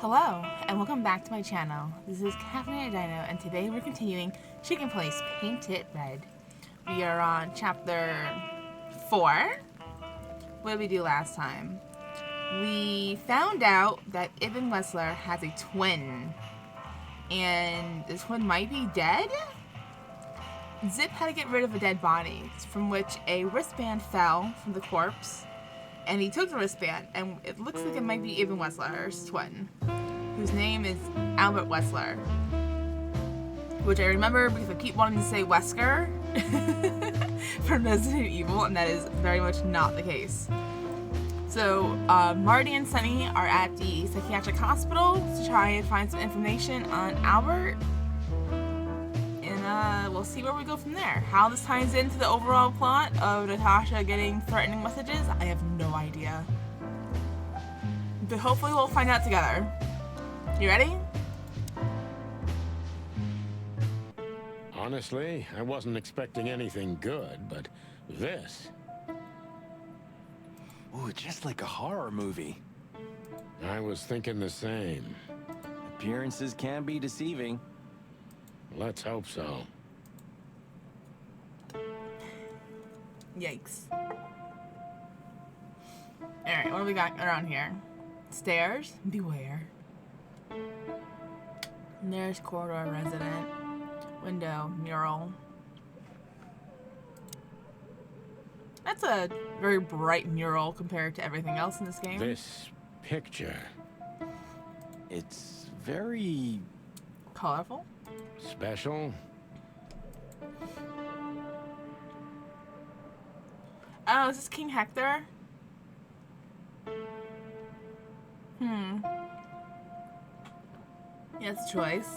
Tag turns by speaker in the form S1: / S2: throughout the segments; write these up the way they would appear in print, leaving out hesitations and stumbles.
S1: Hello, and welcome back to my channel. This is Caffeinated Dino, and today we're continuing Chicken Place Paint It Red. We are on chapter 4. What did we do last time? We found out that Ibn Wessler has a twin, and the twin might be dead? Zip had to get rid of a dead body, from which a wristband fell from the corpse. And he took the wristband, and it looks like it might be Ibn Wessler's twin, whose name is Albert Wessler, which I remember because I keep wanting to say Wesker from Resident Evil, and that is very much not the case. So Marty and Sunny are at the psychiatric hospital to try and find some information on Albert, and we'll see where we go from there. How this ties into the overall plot of Natasha getting threatening messages, I have no idea. But hopefully we'll find out together. You ready?
S2: Honestly, I wasn't expecting anything good, but this...
S3: Ooh, just like a horror movie.
S2: I was thinking the same.
S3: Appearances can be deceiving.
S2: Let's hope so.
S1: Yikes. Alright, what do we got around here? Stairs? Beware. Nearest corridor resident. Window. Mural. That's a very bright mural compared to everything else in this game.
S2: This picture...
S3: It's very...
S1: colorful?
S2: special?
S1: Oh, is this King Hector? Yeah, it's a choice.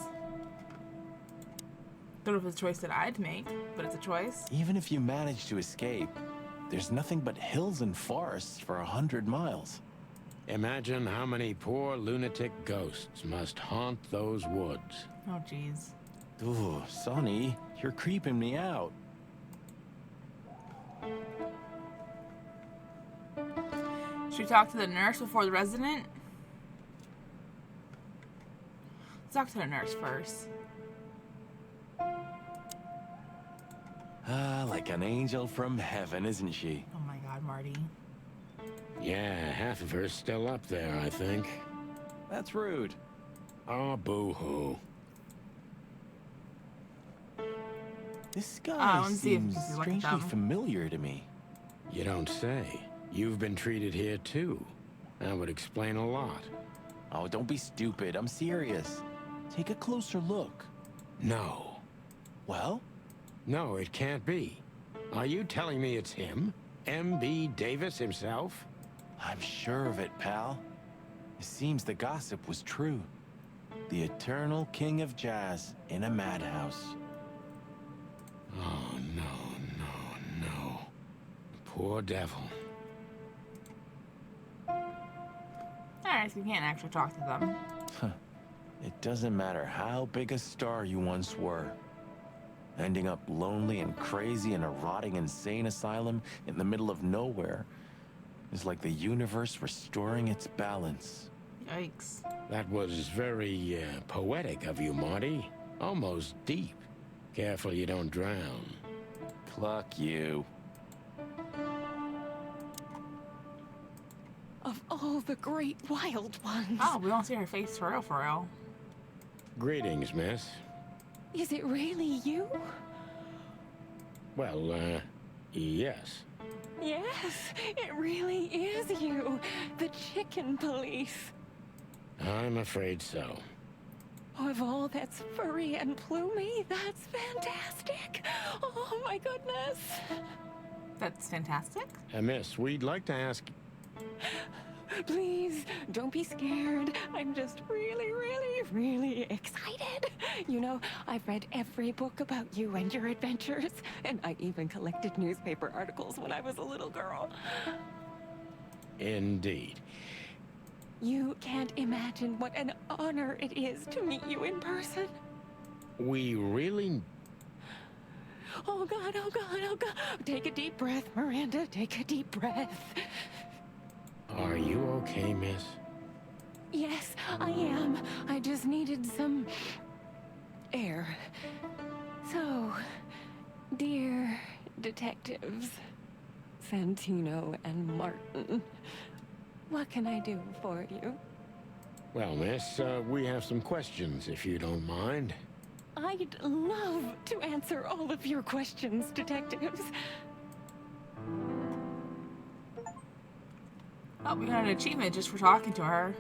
S1: Don't know if it's a choice that I'd make, but it's a choice.
S3: Even if you manage to escape, there's nothing but hills and forests for 100 miles.
S2: Imagine how many poor lunatic ghosts must haunt those woods.
S1: Oh, jeez.
S3: Ooh, Sonny, you're creeping me out.
S1: Should we talk to the nurse before the resident? Let's talk to the nurse first.
S3: Ah, like an angel from heaven, isn't she?
S1: Oh my god, Marty.
S2: Yeah, half of her's still up there, I think.
S3: That's rude.
S2: Oh, boo-hoo.
S3: This
S1: I
S3: guy
S1: wanna see if
S3: seems
S1: this is like
S3: strangely
S1: them.
S3: familiar to me.
S2: You don't say. You've been treated here, too. That would explain a lot.
S3: Oh, don't be stupid. I'm serious. Take a closer look.
S2: No.
S3: Well?
S2: No, it can't be. Are you telling me it's him? M.B. Davis himself?
S3: I'm sure of it, pal. It seems the gossip was true. The eternal king of jazz in a madhouse.
S2: Oh, no. Poor devil.
S1: Alright, so we can't actually talk to them.
S3: It doesn't matter how big a star you once were. Ending up lonely and crazy in a rotting insane asylum in the middle of nowhere is like the universe restoring its balance.
S1: Yikes.
S2: That was very, poetic of you, Marty. Almost deep. Careful you don't drown.
S3: Cluck you.
S4: Of all the great wild ones.
S1: Oh, we don't see her face for real, for real.
S2: Greetings, miss.
S4: Is it really you?
S2: Well, yes.
S4: Yes, it really is you. The chicken police.
S2: I'm afraid so.
S4: Of all that's furry and plumey, that's fantastic. Oh my goodness.
S1: That's fantastic.
S2: Miss, we'd like to ask...
S4: Please, don't be scared. I'm just really excited. You know, I've read every book about you and your adventures, and I even collected newspaper articles when I was a little girl.
S2: Indeed.
S4: You can't imagine what an honor it is to meet you in person.
S2: We really...
S4: Oh God, oh God, oh God. Take a deep breath, Miranda. Take a deep breath.
S2: Are you okay, miss?
S4: Yes, I am. detectives. Santino and Martin. What can I do for you?
S2: Well, miss, we have some questions, if you don't mind.
S4: I'd love to answer all of your questions, detectives.
S1: Oh, we got an achievement just for talking to her.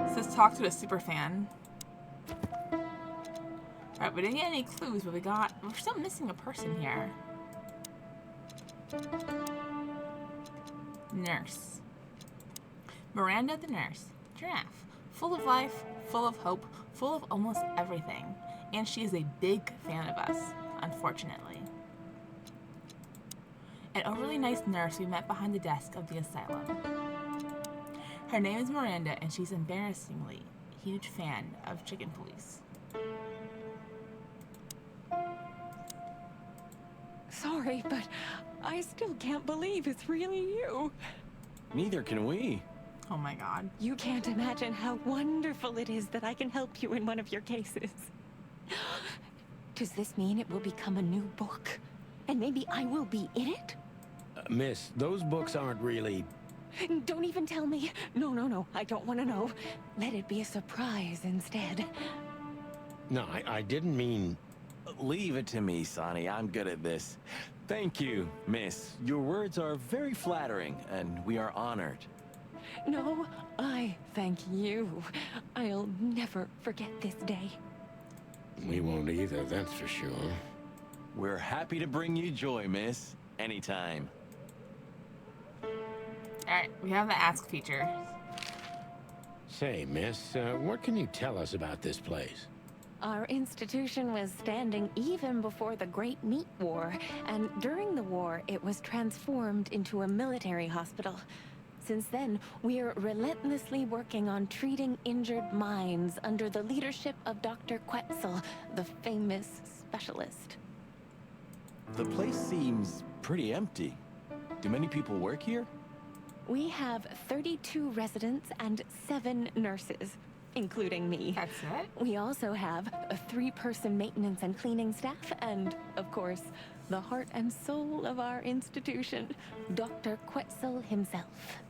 S1: It says talk to the super fan. Alright, we didn't get any clues, but we're still missing a person here. Nurse. Miranda the nurse. Giraffe. Full of life, full of hope, full of almost everything. And she is a big fan of us, unfortunately. An overly nice nurse we met behind the desk of the asylum. Her name is Miranda, and she's embarrassingly a huge fan of Chicken Police.
S4: Sorry, but I still can't believe it's really you.
S3: Neither can we.
S1: Oh my god.
S4: You can't imagine how wonderful it is that I can help you in one of your cases. Does this mean it will become a new book? And maybe I will be in it?
S2: Miss, those books aren't really...
S4: Don't even tell me. No, I don't want to know. Let it be a surprise instead.
S2: No, I didn't mean...
S3: Leave it to me, Sonny. I'm good at this. Thank you, miss. Your words are very flattering, and we are honored.
S4: No, I thank you. I'll never forget this day.
S2: We won't either, that's for sure.
S3: We're happy to bring you joy, miss. Anytime.
S1: Alright, we have the ask feature.
S2: Say, miss, what can you tell us about this place?
S4: Our institution was standing even before the Great Meat War, and during the war, it was transformed into a military hospital. Since then, we're relentlessly working on treating injured minds under the leadership of Dr. Quetzal, the famous specialist.
S3: The place seems pretty empty. Do many people work here?
S4: We have 32 residents and 7 nurses, including me.
S1: That's it?
S4: We also have a 3-person maintenance and cleaning staff, and, of course, the heart and soul of our institution, Dr. Quetzal himself.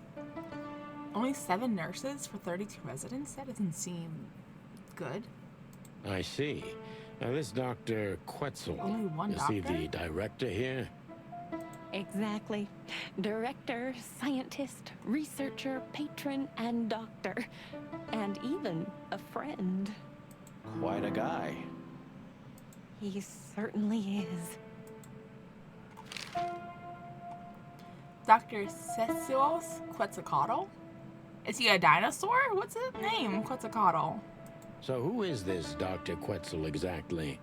S1: Only 7 nurses for 32 residents? That doesn't seem good.
S2: I see. Now, this Dr. Quetzal,
S1: Only one
S2: is he
S1: doctor?
S2: the director here?
S4: Exactly. Director, scientist, researcher, patron, and doctor. And even a friend.
S3: Quite a guy.
S4: He certainly is.
S1: Dr. Cesuos Quetzalcoatl? Is he a dinosaur? What's his name? Quetzalcoatl.
S2: So who is this Dr. Quetzal exactly?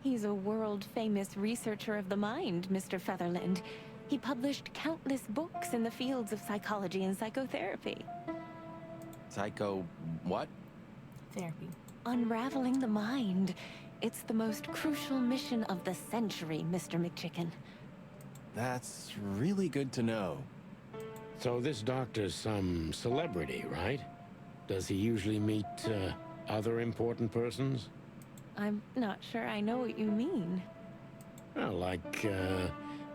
S4: He's a world-famous researcher of the mind, Mr. Featherland. He published countless books in the fields of psychology and psychotherapy.
S3: Psycho... what?
S1: Therapy.
S4: Unraveling the mind. It's the most crucial mission of the century, Mr. McChicken.
S3: That's really good to know.
S2: So this doctor's some celebrity, right? Does he usually meet, other important persons?
S4: I'm not sure I know what you mean.
S2: Well, like,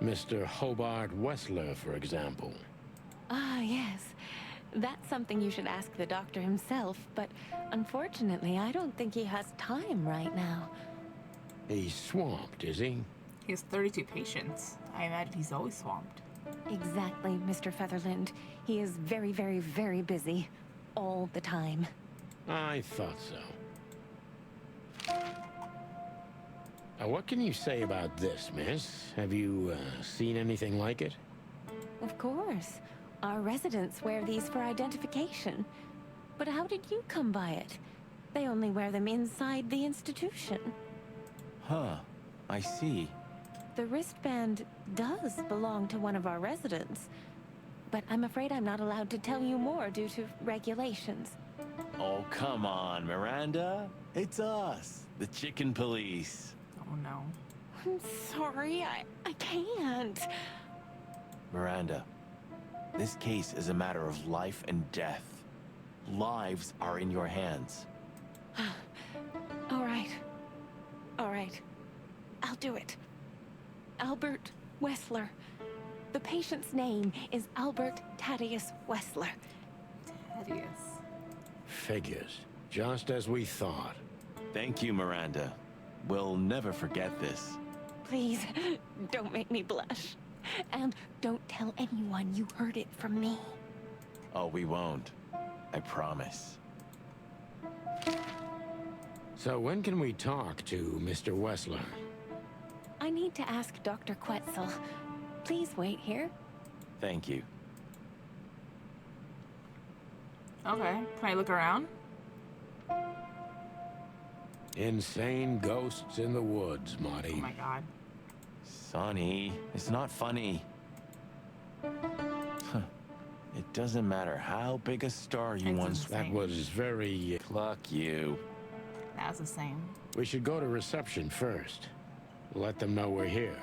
S2: Mr. Hobart Wessler, for example.
S4: Ah, yes. That's something you should ask the doctor himself, but unfortunately, I don't think he has time right now.
S2: He's swamped, is he?
S1: He has 32 patients. I imagine he's always swamped.
S4: Exactly, Mr. Featherland. He is very, very, very busy. All the time.
S2: I thought so. Now, what can you say about this, miss? Have you, seen anything like it?
S4: Of course. Our residents wear these for identification. But how did you come by it? They only wear them inside the institution.
S3: Huh. I see.
S4: The wristband does belong to one of our residents. But I'm afraid I'm not allowed to tell you more due to regulations.
S3: Oh, come on, Miranda. It's us, the Chicken Police.
S1: Oh no.
S4: I'm sorry, I can't.
S3: Miranda, this case is a matter of life and death. Lives are in your hands.
S4: All right. All right. I'll do it. Albert Wessler. The patient's name is Albert Thaddeus Wessler.
S1: Thaddeus.
S2: Figures. Just as we thought.
S3: Thank you, Miranda. We'll never forget this.
S4: Please, don't make me blush. And don't tell anyone you heard it from me.
S3: Oh, we won't. I promise.
S2: So when can we talk to Mr. Wessler?
S4: I need to ask Dr. Quetzal. Please wait here.
S3: Thank you.
S1: Okay. Can I look around?
S2: Insane ghosts in the woods, Marty.
S1: Oh my god.
S3: Sonny, it's not funny. Huh. It doesn't matter how big a star you
S1: It's
S3: once
S1: insane.
S2: That was very...
S3: Pluck you.
S1: That was the same.
S2: We should go to reception first. Let them know we're here.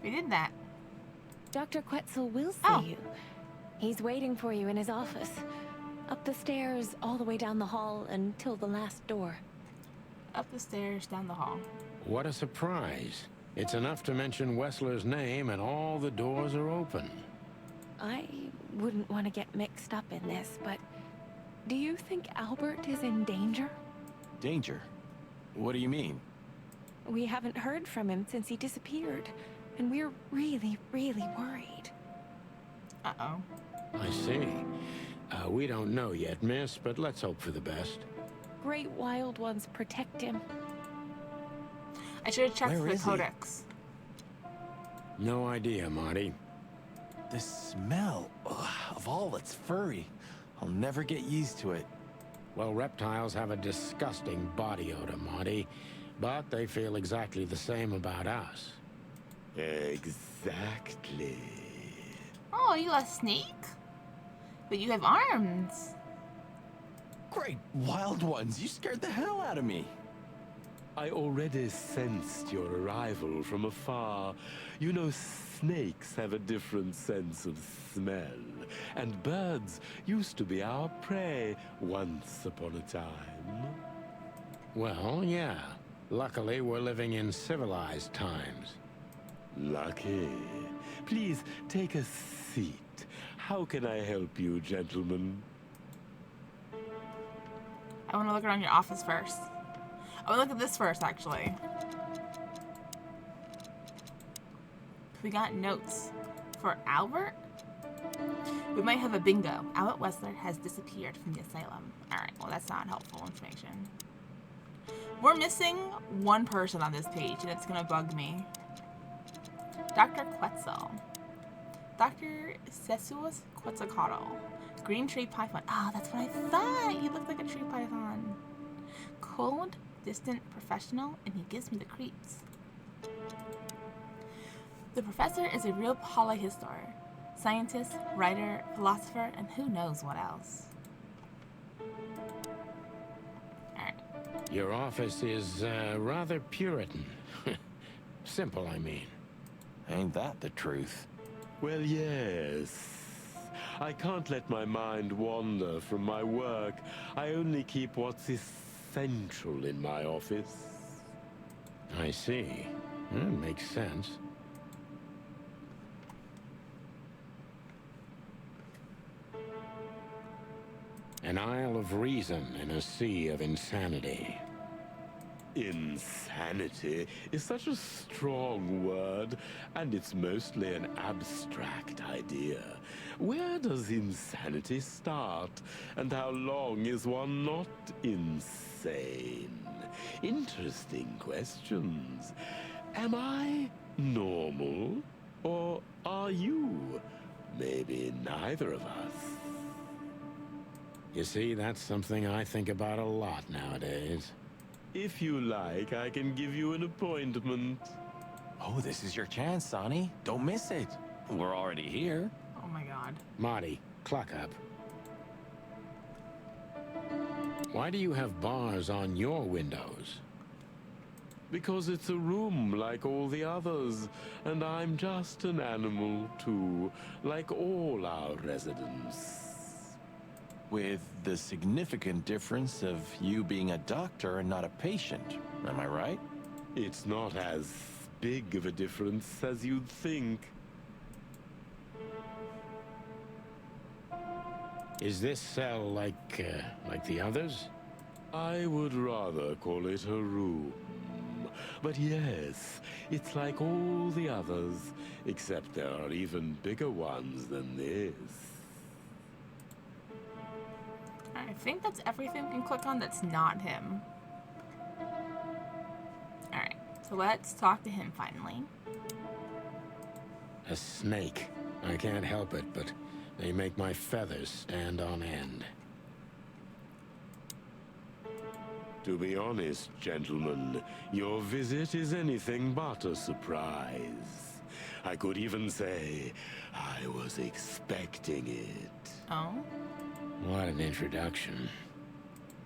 S1: We did that.
S4: Dr. Quetzal will see
S1: Oh.
S4: you. He's waiting for you in his office. Up the stairs, all the way down the hall until the last door.
S1: Up the stairs, down the hall.
S2: What a surprise. It's enough to mention Wessler's name and all the doors are open.
S4: I wouldn't want to get mixed up in this, but do you think Albert is in danger?
S3: Danger? What do you mean?
S4: We haven't heard from him since he disappeared, and we're really, really worried.
S1: Uh-oh.
S2: I see. We don't know yet, miss, but let's hope for the best.
S4: Great wild ones protect him.
S1: I should have checked
S3: Where
S1: for the
S3: is he?
S1: codex.
S2: No idea, Marty.
S3: The smell of all that's furry. I'll never get used to it.
S2: Well, reptiles have a disgusting body odor, Marty, but they feel exactly the same about us.
S3: Exactly.
S1: Oh, you a snake? But you have arms.
S3: Great wild ones, you scared the hell out of me.
S5: I already sensed your arrival from afar. You know, snakes have a different sense of smell. And birds used to be our prey once upon a time.
S2: Well, yeah. Luckily, we're living in civilized times.
S5: Lucky. Please take a seat. How can I help you, gentlemen?
S1: I want to look around your office first. I want to look at this first, actually. We got notes for Albert. We might have a bingo. Albert Wessler has disappeared from the asylum. Alright, well that's not helpful information. We're missing one person on this page, and it's gonna bug me. Dr. Quetzal. Dr. Cesus Quetzalcoatl. Green tree python. Oh, that's what I thought! You look like a tree python. Cold, distant, professional, and he gives me the creeps. The professor is a real polyhistor. Scientist, writer, philosopher, and who knows what else. Alright.
S2: Your office is rather Puritan. Simple, I mean.
S3: Ain't that the truth?
S5: Well, yes. I can't let my mind wander from my work. I only keep what's essential in my office.
S2: I see. Makes sense. An isle of reason in a sea of insanity.
S5: Insanity is such a strong word, and it's mostly an abstract idea. Where does insanity start, and how long is one not insane? Interesting questions. Am I normal, or are you? Maybe neither of us.
S2: You see, that's something I think about a lot nowadays.
S5: If you like, I can give you an appointment.
S3: Oh, this is your chance, Sonny. Don't miss it. We're already here.
S1: Oh my god.
S2: Marty, clock up. Why do you have bars on your windows?
S5: Because it's a room like all the others, and I'm just an animal too, like all our residents.
S3: With the significant difference of you being a doctor and not a patient. Am I right?
S5: It's not as big of a difference as you'd think.
S2: Is this cell like the others?
S5: I would rather call it a room. But yes, it's like all the others, except there are even bigger ones than this.
S1: I think that's everything we can click on that's not him. Alright, so let's talk to him finally.
S2: A snake. I can't help it, but they make my feathers stand on end.
S5: To be honest, gentlemen, your visit is anything but a surprise. I could even say I was expecting it.
S1: Oh?
S2: What an introduction.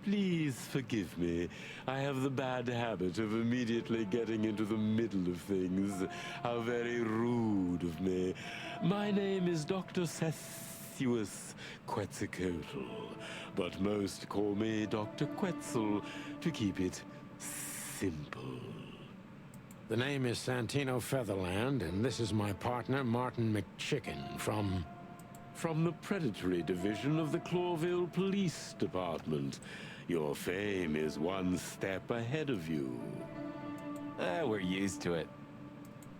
S5: Please forgive me. I have the bad habit of immediately getting into the middle of things. How very rude of me. My name is Dr. Cethuus Quetzalcoatl, but most call me Dr. Quetzal to keep it simple.
S2: The name is Santino Featherland, and this is my partner, Martin McChicken, from
S5: the Predatory Division of the Clawville Police Department. Your fame is one step ahead of you.
S3: We're used to it.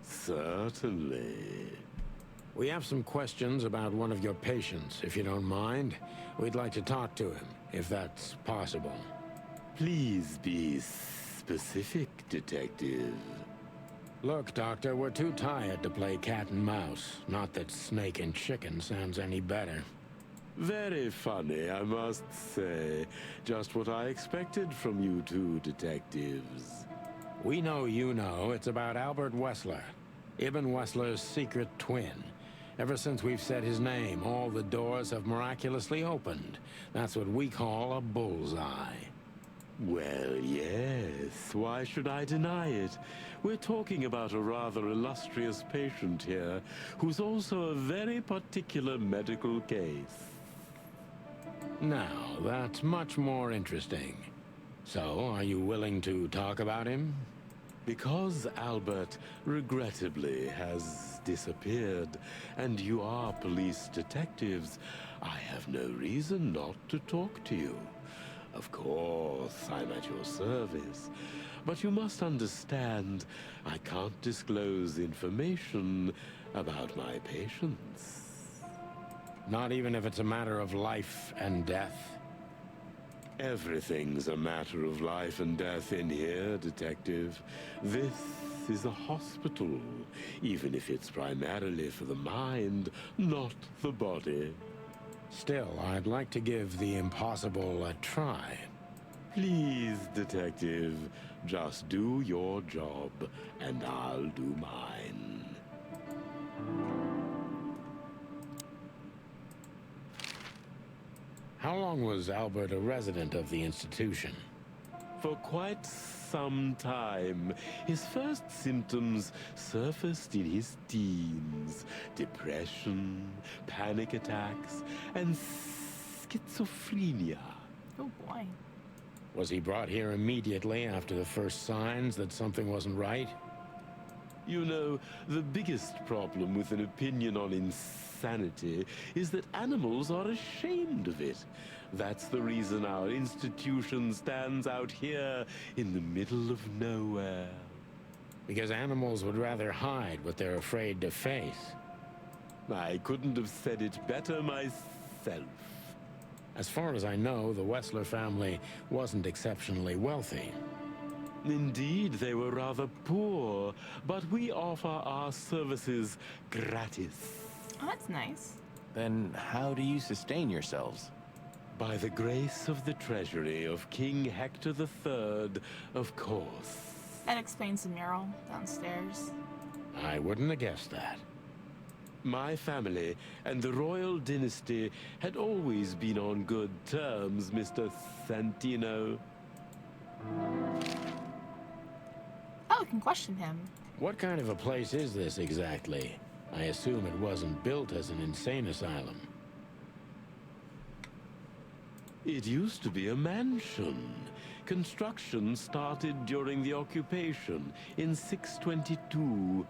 S5: Certainly.
S2: We have some questions about one of your patients, if you don't mind. We'd like to talk to him, if that's possible.
S5: Please be specific, Detective.
S2: Look, Doctor, we're too tired to play cat and mouse. Not that snake and chicken sounds any better.
S5: Very funny, I must say. Just what I expected from you two detectives.
S2: We know you know it's about Albert Wessler, Ibn Wessler's secret twin. Ever since we've said his name, all the doors have miraculously opened. That's what we call a bullseye.
S5: Well, yes. Why should I deny it? We're talking about a rather illustrious patient here, who's also a very particular medical case.
S2: Now, that's much more interesting. So, are you willing to talk about him?
S5: Because Albert, regrettably, has disappeared, and you are police detectives, I have no reason not to talk to you. Of course, I'm at your service, but you must understand, I can't disclose information about my patients.
S2: Not even if it's a matter of life and death?
S5: Everything's a matter of life and death in here, Detective. This is a hospital, even if it's primarily for the mind, not the body.
S2: Still, I'd like to give the impossible a try.
S5: Please, Detective, just do your job, and I'll do mine.
S2: How long was Albert a resident of the institution?
S5: For quite some time, his first symptoms surfaced in his teens. Depression, panic attacks, and schizophrenia.
S1: Oh boy.
S2: Was he brought here immediately after the first signs that something wasn't right?
S5: You know, the biggest problem with an opinion on insanity is that animals are ashamed of it. That's the reason our institution stands out here in the middle of nowhere.
S2: Because animals would rather hide what they're afraid to face.
S5: I couldn't have said it better myself.
S2: As far as I know, the Wessler family wasn't exceptionally wealthy.
S5: Indeed, they were rather poor, but we offer our services gratis.
S1: Oh, that's nice.
S3: Then how do you sustain yourselves?
S5: By the grace of the treasury of King Hector III, of course.
S1: That explains the mural downstairs.
S2: I wouldn't have guessed that.
S5: My family and the royal dynasty had always been on good terms, Mr. Santino.
S1: Oh, we can question him.
S2: What kind of a place is this exactly? I assume it wasn't built as an insane asylum.
S5: It used to be a mansion, construction started during the occupation in 622.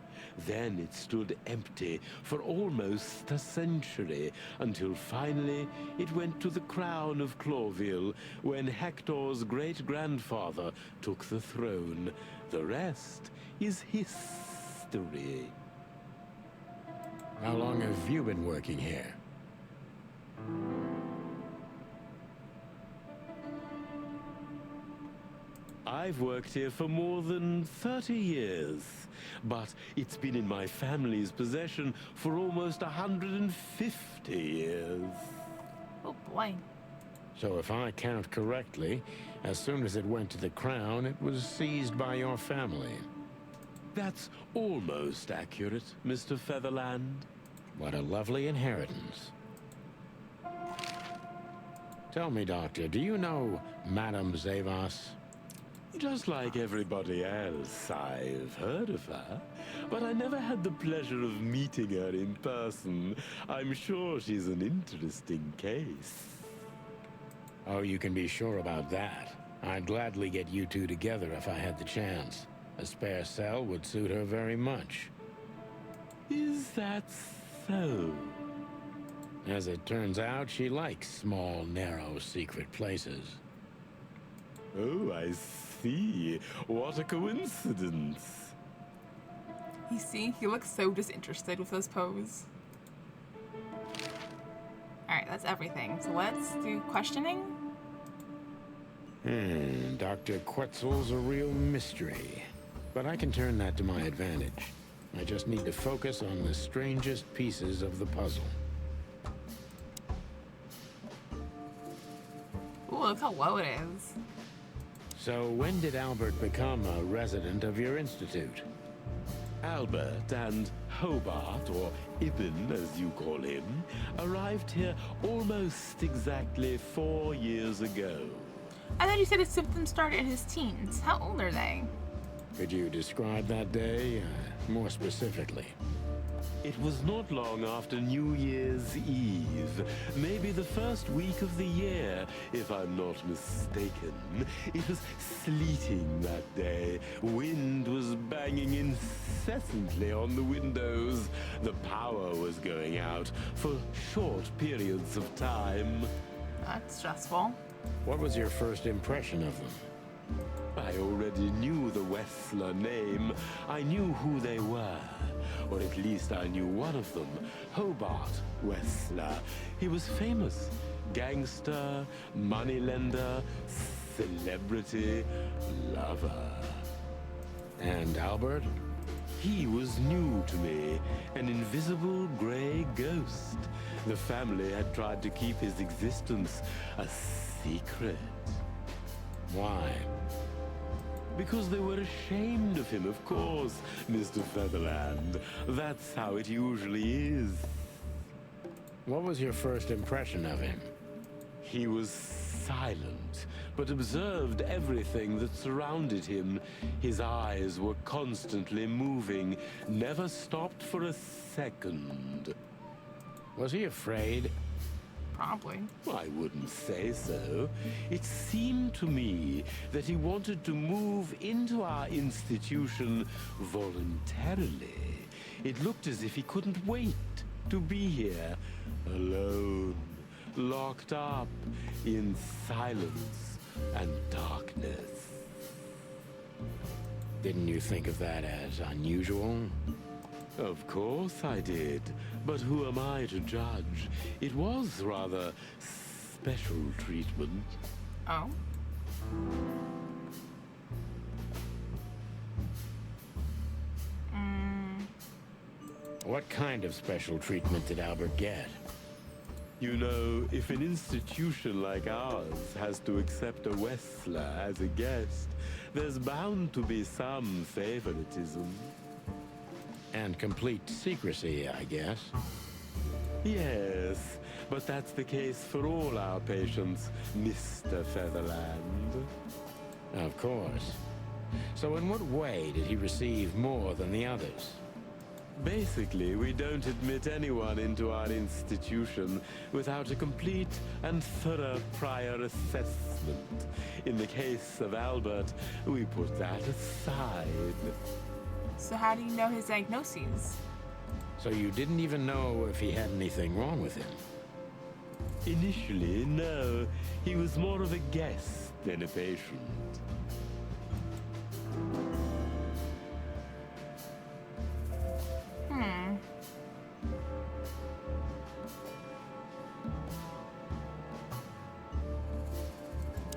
S5: Then it stood empty for almost a century, until finally it went to the crown of Clawville when Hector's great-grandfather took the throne. The rest is history.
S2: How long have you been working here?
S5: I've worked here for more than 30 years, but it's been in my family's possession for almost 150 years.
S1: Oh boy.
S2: So if I count correctly, as soon as it went to the crown, it was seized by your family.
S5: That's almost accurate, Mr. Featherland.
S2: What a lovely inheritance. Tell me, Doctor, do you know Madame Zavas?
S5: Just like everybody else, I've heard of her, but I never had the pleasure of meeting her in person. I'm sure she's an interesting case.
S2: Oh, you can be sure about that. I'd gladly get you two together if I had the chance. A spare cell would suit her very much.
S5: Is that so?
S2: As it turns out, she likes small, narrow, secret places.
S5: Oh, I see. What a coincidence.
S1: You see, he looks so disinterested with his pose. Alright, that's everything. So let's do questioning.
S2: Dr. Quetzal's a real mystery. But I can turn that to my advantage. I just need to focus on the strangest pieces of the puzzle.
S1: Ooh, look how low it is.
S2: So when did Albert become a resident of your institute?
S5: Albert and Hobart, or Ibn as you call him, arrived here almost exactly 4 years ago.
S1: I thought you said his symptoms started in his teens. How old are they?
S2: Could you describe that day more specifically?
S5: It was not long after New Year's Eve, maybe the first week of the year, if I'm not mistaken. It was sleeting that day. Wind was banging incessantly on the windows. The power was going out for short periods of time.
S1: That's stressful.
S2: What was your first impression of them?
S5: I already knew the Wessler name. I knew who they were. Or at least I knew one of them, Hobart Wessler. He was famous. Gangster, moneylender, celebrity, lover.
S2: And Albert?
S5: He was new to me, an invisible gray ghost. The family had tried to keep his existence a secret.
S2: Why?
S5: Because they were ashamed of him, of course, Mr. Featherland. That's how it usually is.
S2: What was your first impression of him?
S5: He was silent, but observed everything that surrounded him. His eyes were constantly moving, never stopped for a second.
S2: Was he afraid?
S1: Probably.
S5: I wouldn't say so. It seemed to me that he wanted to move into our institution voluntarily. It looked as if he couldn't wait to be here, alone, locked up in silence and darkness.
S2: Didn't you think of that as unusual?
S5: Of course I did, but who am I to judge? It was rather special treatment.
S1: Oh.
S2: What kind of special treatment did Albert get?
S5: You know, if an institution like ours has to accept a Wessler as a guest, there's bound to be some favoritism.
S2: And complete secrecy, I guess.
S5: Yes, but that's the case for all our patients, Mr. Featherland.
S2: Of course. So in what way did he receive more than the others?
S5: Basically, we don't admit anyone into our institution without a complete and thorough prior assessment. In the case of Albert, we put that aside.
S1: So how do you know his diagnoses?
S2: So you didn't even know if he had anything wrong with him?
S5: Initially, no. He was more of a guest than a patient.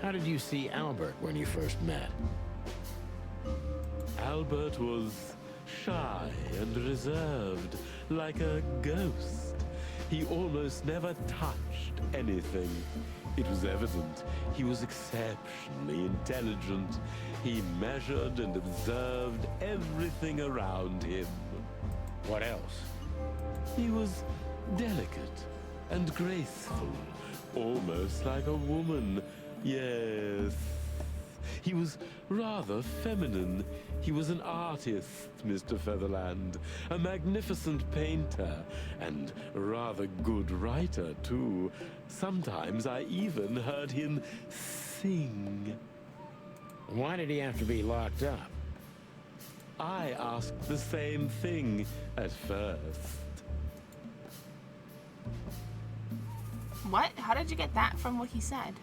S2: How did you see Albert when you first met?
S5: Albert was shy and reserved, like a ghost. He almost never touched anything. It was evident he was exceptionally intelligent. He measured and observed everything around him.
S2: What else?
S5: He was delicate and graceful, almost like a woman. Yes. He was rather feminine. He was an artist, Mr. Featherland, a magnificent painter, and a rather good writer, too. Sometimes I even heard him sing.
S2: Why did he have to be locked up?
S5: I asked the same thing at first.
S1: What? How did you get that from what he said?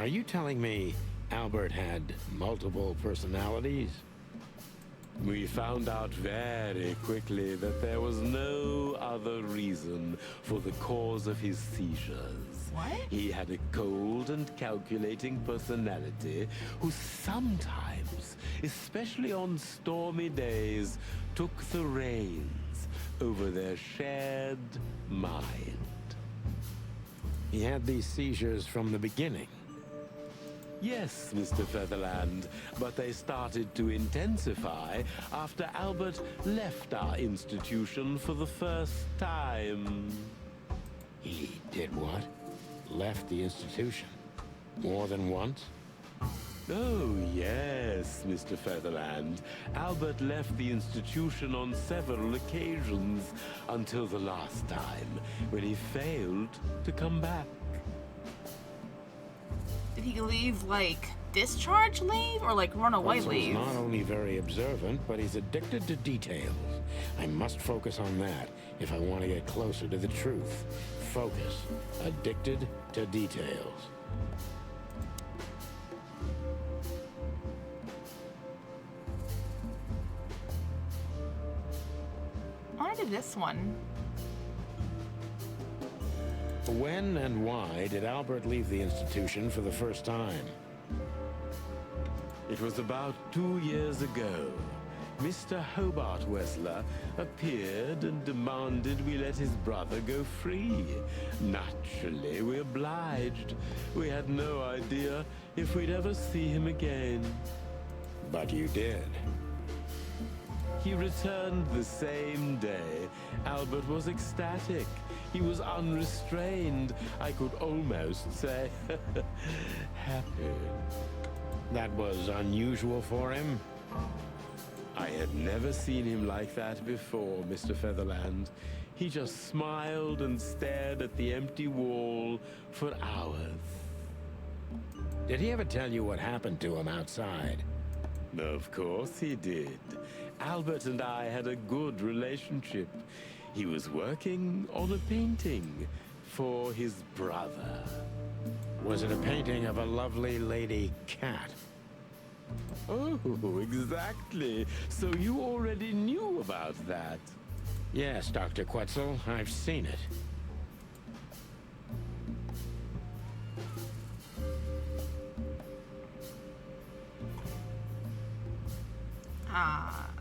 S2: Are you telling me Albert had multiple personalities?
S5: We found out very quickly that there was no other reason for the cause of his seizures.
S1: What?
S5: He had a cold and calculating personality who sometimes, especially on stormy days, took the reins over their shared mind.
S2: He had these seizures from the beginning.
S5: Yes, Mr. Featherland, but they started to intensify after Albert left our institution for the first time.
S2: He did what? Left the institution? More than once?
S5: Oh, yes, Mr. Featherland. Albert left the institution on several occasions until the last time, when he failed to come back.
S1: Did he leave, like, discharge leave or, like, runaway
S2: He's
S1: leave?
S2: not only very observant, but he's addicted to details. I must focus on that if I want to get closer to the truth. Focus. Addicted to details.
S1: I did this one.
S2: When and why did Albert leave the institution for the first time?
S5: It was about 2 years ago. Mr. Hobart Wessler appeared and demanded we let his brother go free. Naturally, we obliged. We had no idea if we'd ever see him again.
S2: But you did.
S5: He returned the same day. Albert was ecstatic. He was unrestrained. I could almost say happy.
S2: That was unusual for him?
S5: I had never seen him like that before, Mr. Featherland. He just smiled and stared at the empty wall for hours.
S2: Did he ever tell you what happened to him outside?
S5: Of course he did. Albert and I had a good relationship. He was working on a painting for his brother.
S2: Was it a painting of a lovely lady cat?
S5: Oh, exactly. So you already knew about that.
S2: Yes, Dr. Quetzal, I've seen it.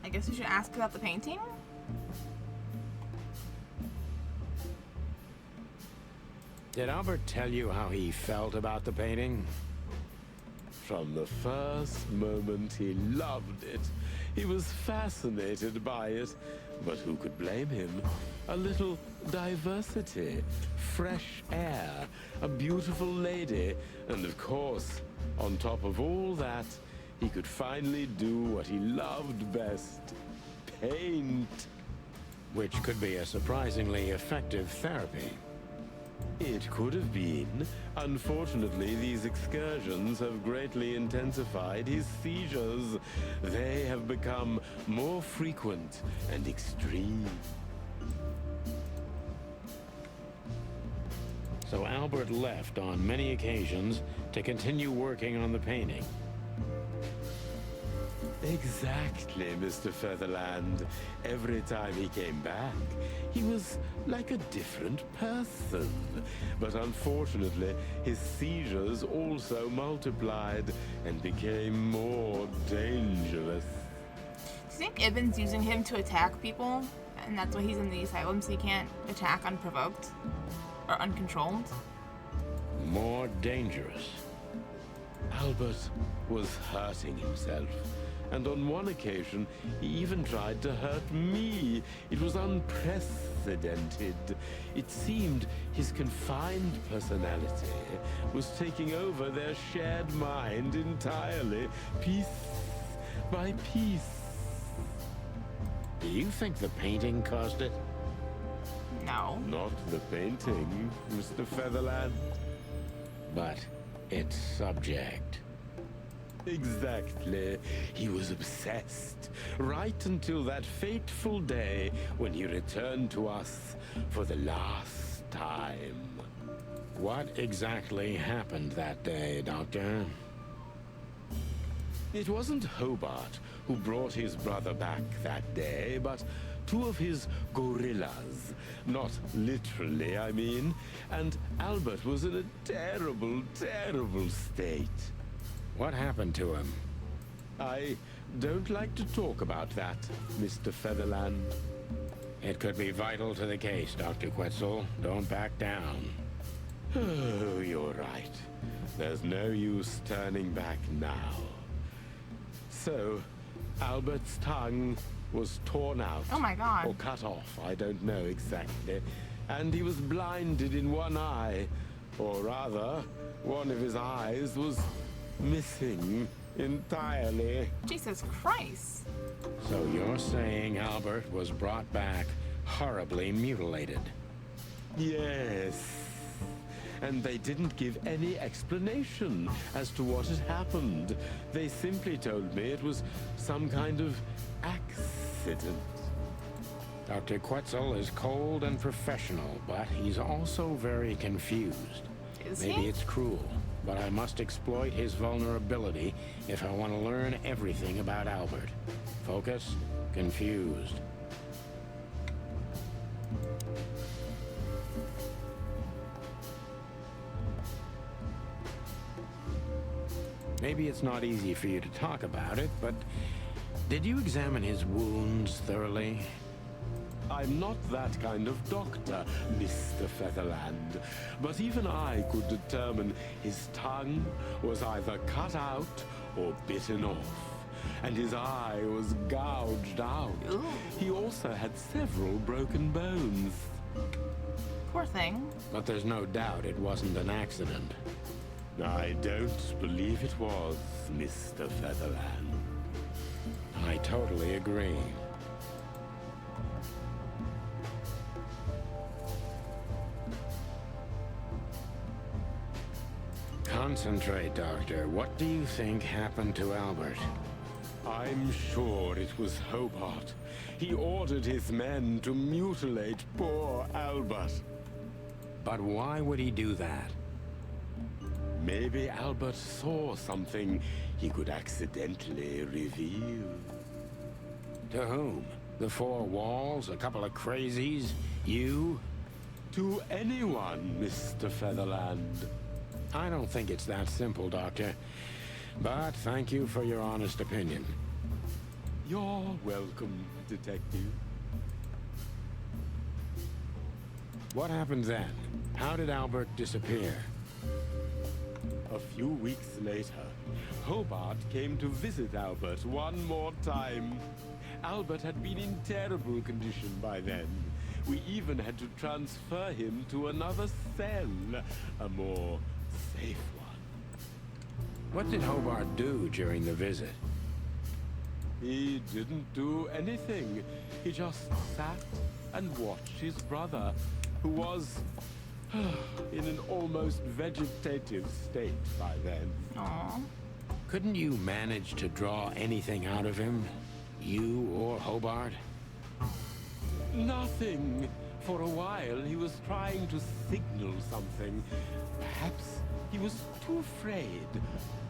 S1: I guess we should ask about the painting?
S2: Did Albert tell you how he felt about the painting?
S5: From the first moment, he loved it. He was fascinated by it. But who could blame him? A little diversity, fresh air, a beautiful lady, and of course, on top of all that, he could finally do what he loved best: paint.
S2: which could be a surprisingly effective therapy.
S5: It could have been. Unfortunately, these excursions have greatly intensified his seizures. They have become more frequent and extreme.
S2: So Albert left on many occasions to continue working on the painting.
S5: Exactly, Mr. Featherland. Every time he came back, he was like a different person. But unfortunately, his seizures also multiplied and became more dangerous.
S1: Do you think Ibn's using him to attack people? And that's why he's in the asylum, so he can't attack unprovoked? Or uncontrolled?
S2: More dangerous.
S5: Albert was hurting himself. And on one occasion, he even tried to hurt me. It was unprecedented. It seemed his confined personality was taking over their shared mind entirely, piece by piece.
S2: Do you think the painting caused it?
S1: No.
S5: Not the painting, Mr. Featherland.
S2: But its subject.
S5: Exactly. He was obsessed, right until that fateful day when he returned to us for the last time.
S2: What exactly happened that day, Doctor?
S5: It wasn't Hobart who brought his brother back that day, but two of his gorillas. Not literally, I mean. And Albert was in a terrible, terrible state.
S2: What happened to him?
S5: I don't like to talk about that, Mr. Featherland.
S2: It could be vital to the case, Dr. Quetzal. Don't back down.
S5: Oh, you're right. There's no use turning back now. So, Albert's tongue was torn out.
S1: Oh my God.
S5: Or cut off, I don't know exactly. And he was blinded in one eye. Or rather, one of his eyes was missing entirely.
S1: Jesus Christ.
S2: So you're saying Albert was brought back horribly mutilated?
S5: Yes. And they didn't give any explanation as to what had happened. They simply told me it was some kind of accident.
S2: Dr. Quetzal is cold and professional, but he's also very confused.
S1: Is
S2: Maybe
S1: he?
S2: it's cruel, but I must exploit his vulnerability if I want to learn everything about Albert. Focus, confused. Maybe it's not easy for you to talk about it, but did you examine his wounds thoroughly?
S5: I'm not that kind of doctor, Mr. Featherland. But even I could determine his tongue was either cut out or bitten off. And his eye was gouged out.
S1: Ooh.
S5: He also had several broken bones.
S1: Poor thing.
S2: But there's no doubt it wasn't an accident.
S5: I don't believe it was, Mr. Featherland.
S2: I totally agree. Concentrate, Doctor. What do you think happened to Albert?
S5: I'm sure it was Hobart. He ordered his men to mutilate poor Albert.
S2: But why would he do that?
S5: Maybe Albert saw something he could accidentally reveal.
S2: To whom? The four walls? A couple of crazies? You?
S5: To anyone, Mr. Featherland.
S2: I don't think it's that simple, Doctor. But thank you for your honest opinion.
S5: You're welcome, Detective.
S2: What happened then? How did Albert disappear?
S5: A few weeks later, Hobart came to visit Albert one more time. Albert had been in terrible condition by then. We even had to transfer him to another cell, a more safe one.
S2: What did Hobart do during the visit?
S5: He didn't do anything. He just sat and watch his brother, who was in an almost vegetative state by then.
S1: Aw.
S2: Couldn't you manage to draw anything out of him? You or Hobart?
S5: Nothing. For a while, he was trying to signal something. Perhaps he was too afraid.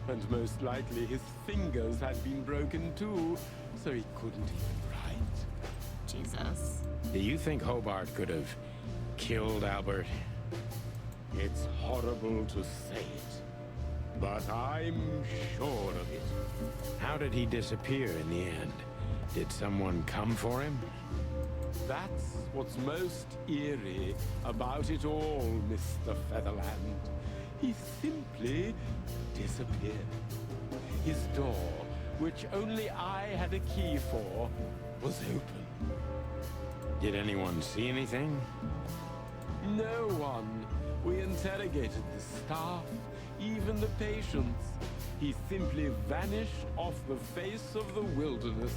S5: And most likely his fingers had been broken too, so he couldn't even write.
S1: Jesus.
S2: Do you think Hobart could have killed Albert?
S5: It's horrible to say it, but I'm sure of it.
S2: How did he disappear in the end? Did someone come for him?
S5: That's what's most eerie about it all, Mr. Featherland. He simply disappeared. His door, which only I had a key for, was open.
S2: Did anyone see anything?
S5: No one. We interrogated the staff, even the patients. He simply vanished off the face of the wilderness.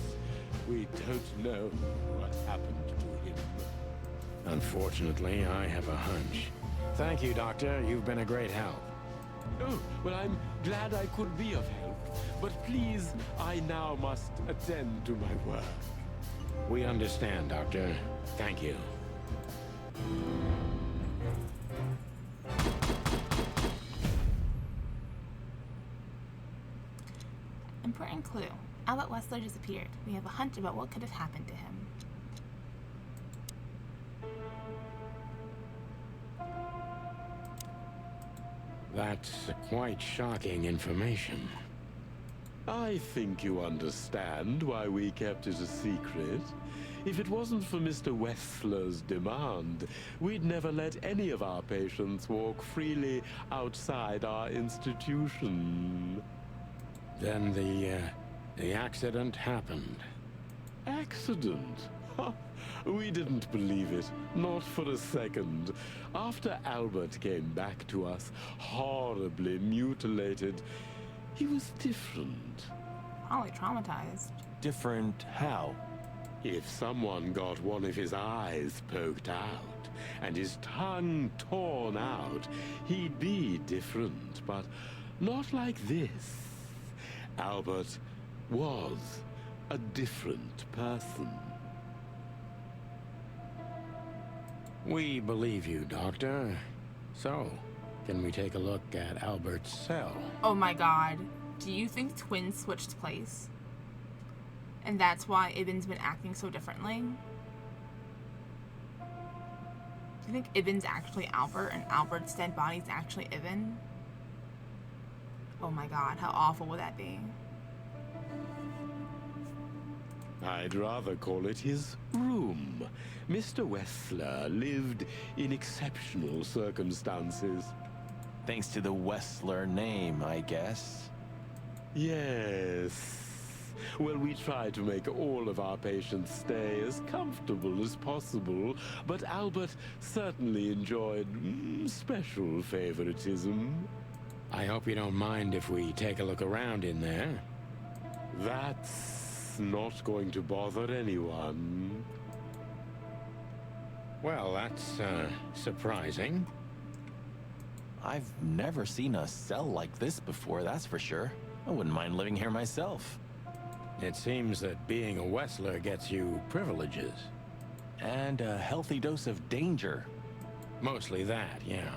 S5: We don't know what happened to him.
S2: Unfortunately, I have a hunch. Thank you, Doctor. You've been a great help.
S5: Oh, well, I'm glad I could be of help. But please, I now must attend to my work.
S2: We understand, Doctor. Thank you.
S1: Important clue. Albert Wetzler disappeared. We have a hunch about what could have happened to him.
S2: That's quite shocking information.
S5: I think you understand why we kept it a secret. If it wasn't for Mr. Wetzler's demand, we'd never let any of our patients walk freely outside our institution.
S2: Then the accident happened.
S5: Accident? Ha! We didn't believe it, not for a second. After Albert came back to us, horribly mutilated, he was different.
S1: Probably traumatized.
S3: Different how?
S5: If someone got one of his eyes poked out and his tongue torn out, he'd be different, but not like this. Albert was a different person.
S2: We believe you, Doctor. So, can we take a look at Albert's cell?
S1: Oh my god. Do you think twins switched place? And that's why Ibn's been acting so differently? Do you think Ibn's actually Albert and Albert's dead body's actually Ibn? Oh my god, how awful would that be?
S5: I'd rather call it his room. Mr. Wetzler lived in exceptional circumstances.
S3: Thanks to the Wetzler name, I guess.
S5: Yes. Well, we try to make all of our patients stay as comfortable as possible, but Albert certainly enjoyed special favoritism.
S2: I hope you don't mind if we take a look around in there.
S5: That's not going to bother anyone.
S2: Well, that's, surprising.
S3: I've never seen a cell like this before, that's for sure. I wouldn't mind living here myself.
S2: It seems that being a Wetzler gets you privileges.
S3: And a healthy dose of danger.
S2: Mostly that, yeah.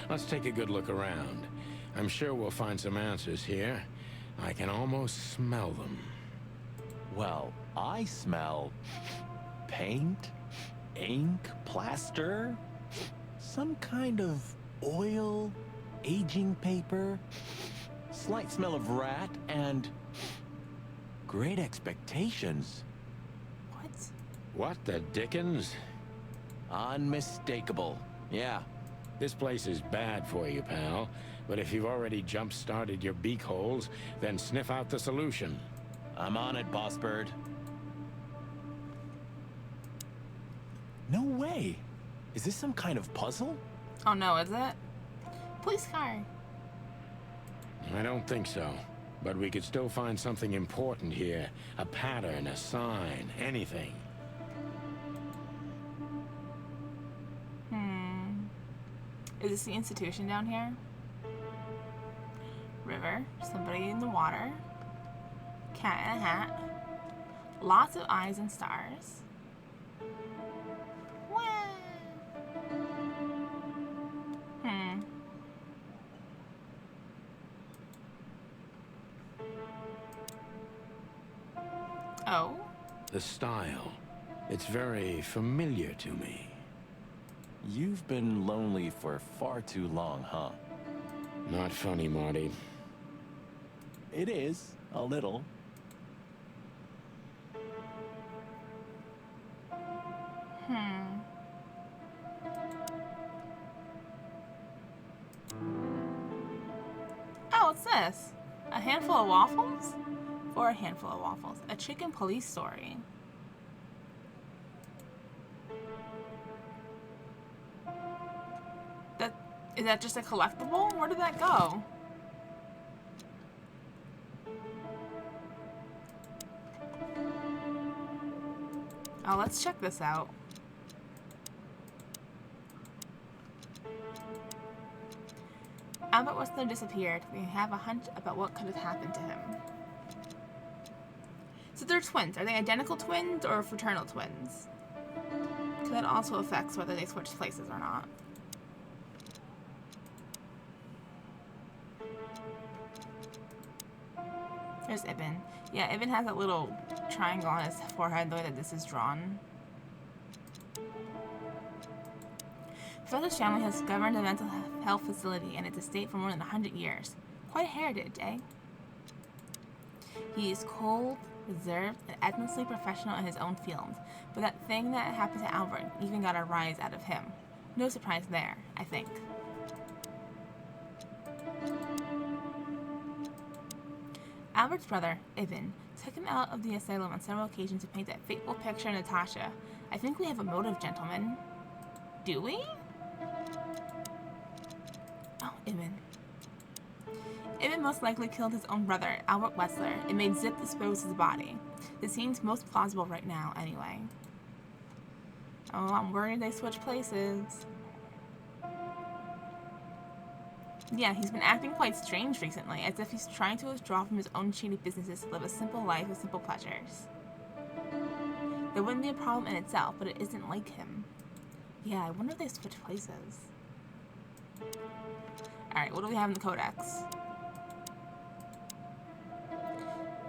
S2: Let's take a good look around. I'm sure we'll find some answers here. I can almost smell them.
S3: Well, I smell paint, ink, plaster, some kind of oil, aging paper, slight smell of rat, and Great Expectations.
S1: What?
S2: What the dickens?
S3: Unmistakable. Yeah.
S2: This place is bad for you, pal. But if you've already jump-started your beak holes, then sniff out the solution.
S3: I'm on it, Boss Bird. No way. Is this some kind of puzzle?
S1: Oh no, is it? Police car.
S2: I don't think so. But we could still find something important here. A pattern, a sign, anything.
S1: Is this the institution down here? River. Somebody in the water. Cat in a hat. Lots of eyes and stars. Wah. Oh?
S2: The style. It's very familiar to me.
S3: You've been lonely for far too long, huh?
S2: Not funny, Marty.
S3: It is, a little.
S1: Oh, what's this? A handful of waffles? Or a handful of waffles. A chicken police story. Is that just a collectible? Where did that go? Oh, let's check this out. Albert Whistler disappeared. We have a hunch about what could have happened to him. So they're twins. Are they identical twins or fraternal twins? Because that also affects whether they switch places or not. There's Ibn. Yeah, Ibn has that little triangle on his forehead, the way that this is drawn. Professor Shamley has governed a mental health facility and its estate for more than 100 years. Quite a heritage, eh? He is cold, reserved, and endlessly professional in his own field, but that thing that happened to Albert even got a rise out of him. No surprise there, I think. Albert's brother, Ibn, took him out of the asylum on several occasions to paint that fateful picture of Natasha. I think we have a motive, gentlemen. Do we? Oh, Ibn. Ibn most likely killed his own brother, Albert Whistler, and made Zip dispose his body. It seems most plausible right now, anyway. Oh, I'm worried they switch places. Yeah, he's been acting quite strange recently, as if he's trying to withdraw from his own shady businesses to live a simple life with simple pleasures. That wouldn't be a problem in itself, but it isn't like him. Yeah, I wonder if they switch places. Alright, what do we have in the codex?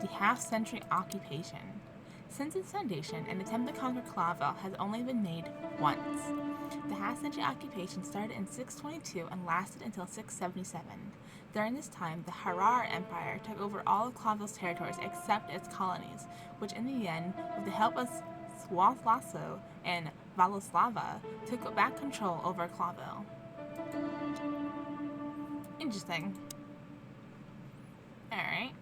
S1: The half-century occupation. Since its foundation, an attempt to conquer Clawville has only been made once. The half-century occupation started in 622 and lasted until 677. During this time, the Harar Empire took over all of Clawville's territories except its colonies, which in the end, with the help of Swathlasso and Valoslava, took back control over Clawville. Interesting. Alright.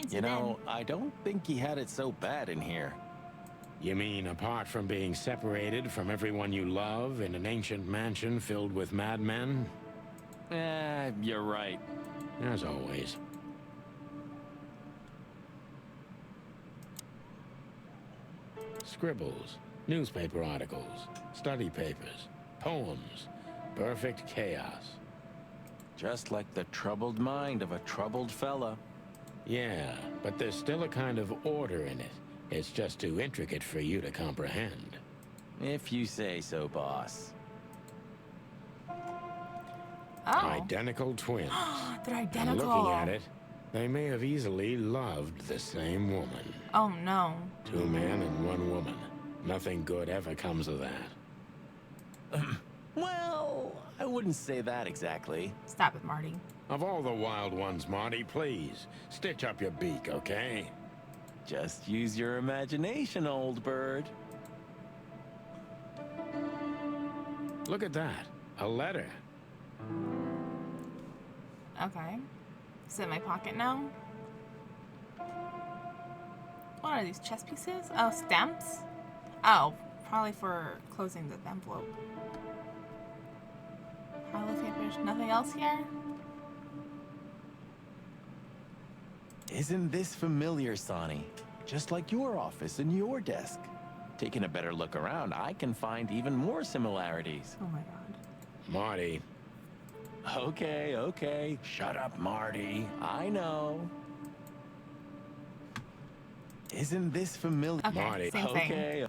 S3: You know, I don't think he had it so bad in here.
S2: You mean apart from being separated from everyone you love in an ancient mansion filled with madmen?
S3: You're right.
S2: As always. Scribbles, newspaper articles, study papers, poems. Perfect chaos.
S3: Just like the troubled mind of a troubled fella.
S2: Yeah, but there's still a kind of order in it. It's just too intricate for you to comprehend.
S3: If you say so, boss.
S1: Oh.
S2: Identical twins.
S1: They're
S2: And
S1: identical.
S2: looking at it, they may have easily loved the same woman.
S1: Oh no.
S2: 2 men and 1 woman. Nothing good ever comes of that.
S3: Well, I wouldn't say that exactly.
S1: Stop it, Marty.
S2: Of all the wild ones, Marty, please, stitch up your beak, okay?
S3: Just use your imagination, old bird.
S2: Look at that. A letter.
S1: Okay. Is it in my pocket now? What are these, chess pieces? Oh, stamps? Oh, probably for closing the envelope. Pile of papers. Nothing else here?
S3: Isn't this familiar, Sonny? Just like your office and your desk. Taking a better look around, I can find even more similarities.
S1: Oh my god.
S2: Marty,
S3: Okay, okay. Shut up, Marty. I know. Isn't this familiar?
S1: Okay,
S2: Marty.
S1: same thing.
S3: Okay.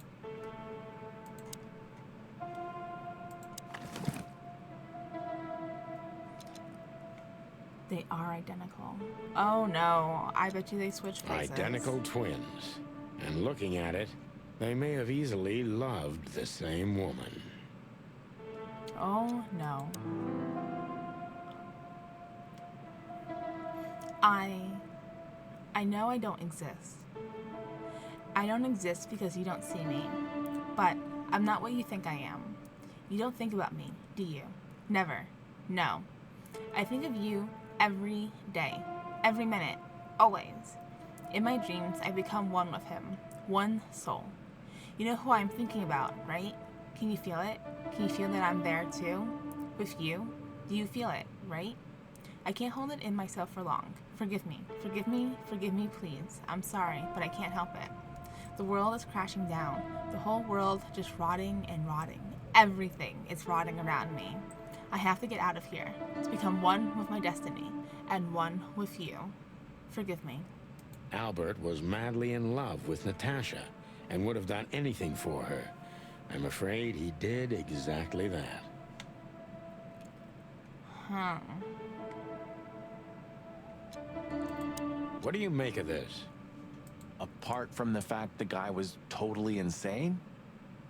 S1: They are identical. Oh no, I bet you they switched places.
S2: identical twins. And looking at it, they may have easily loved the same woman.
S1: Oh no. I know I don't exist. I don't exist because you don't see me. But I'm not what you think I am. You don't think about me, do you? Never. No. I think of you every day, every minute, always. In my dreams, I become one with him, one soul. You know who I'm thinking about, right? Can you feel it? Can you feel that I'm there too? With you? Do you feel it, right? I can't hold it in myself for long. Forgive me. Forgive me. Forgive me, please. I'm sorry, but I can't help it. The world is crashing down. The whole world just rotting and rotting. Everything is rotting around me. I have to get out of here, to become one with my destiny, and one with you. Forgive me.
S2: Albert was madly in love with Natasha and would have done anything for her. I'm afraid he did exactly that. What do you make of this?
S3: Apart from the fact the guy was totally insane?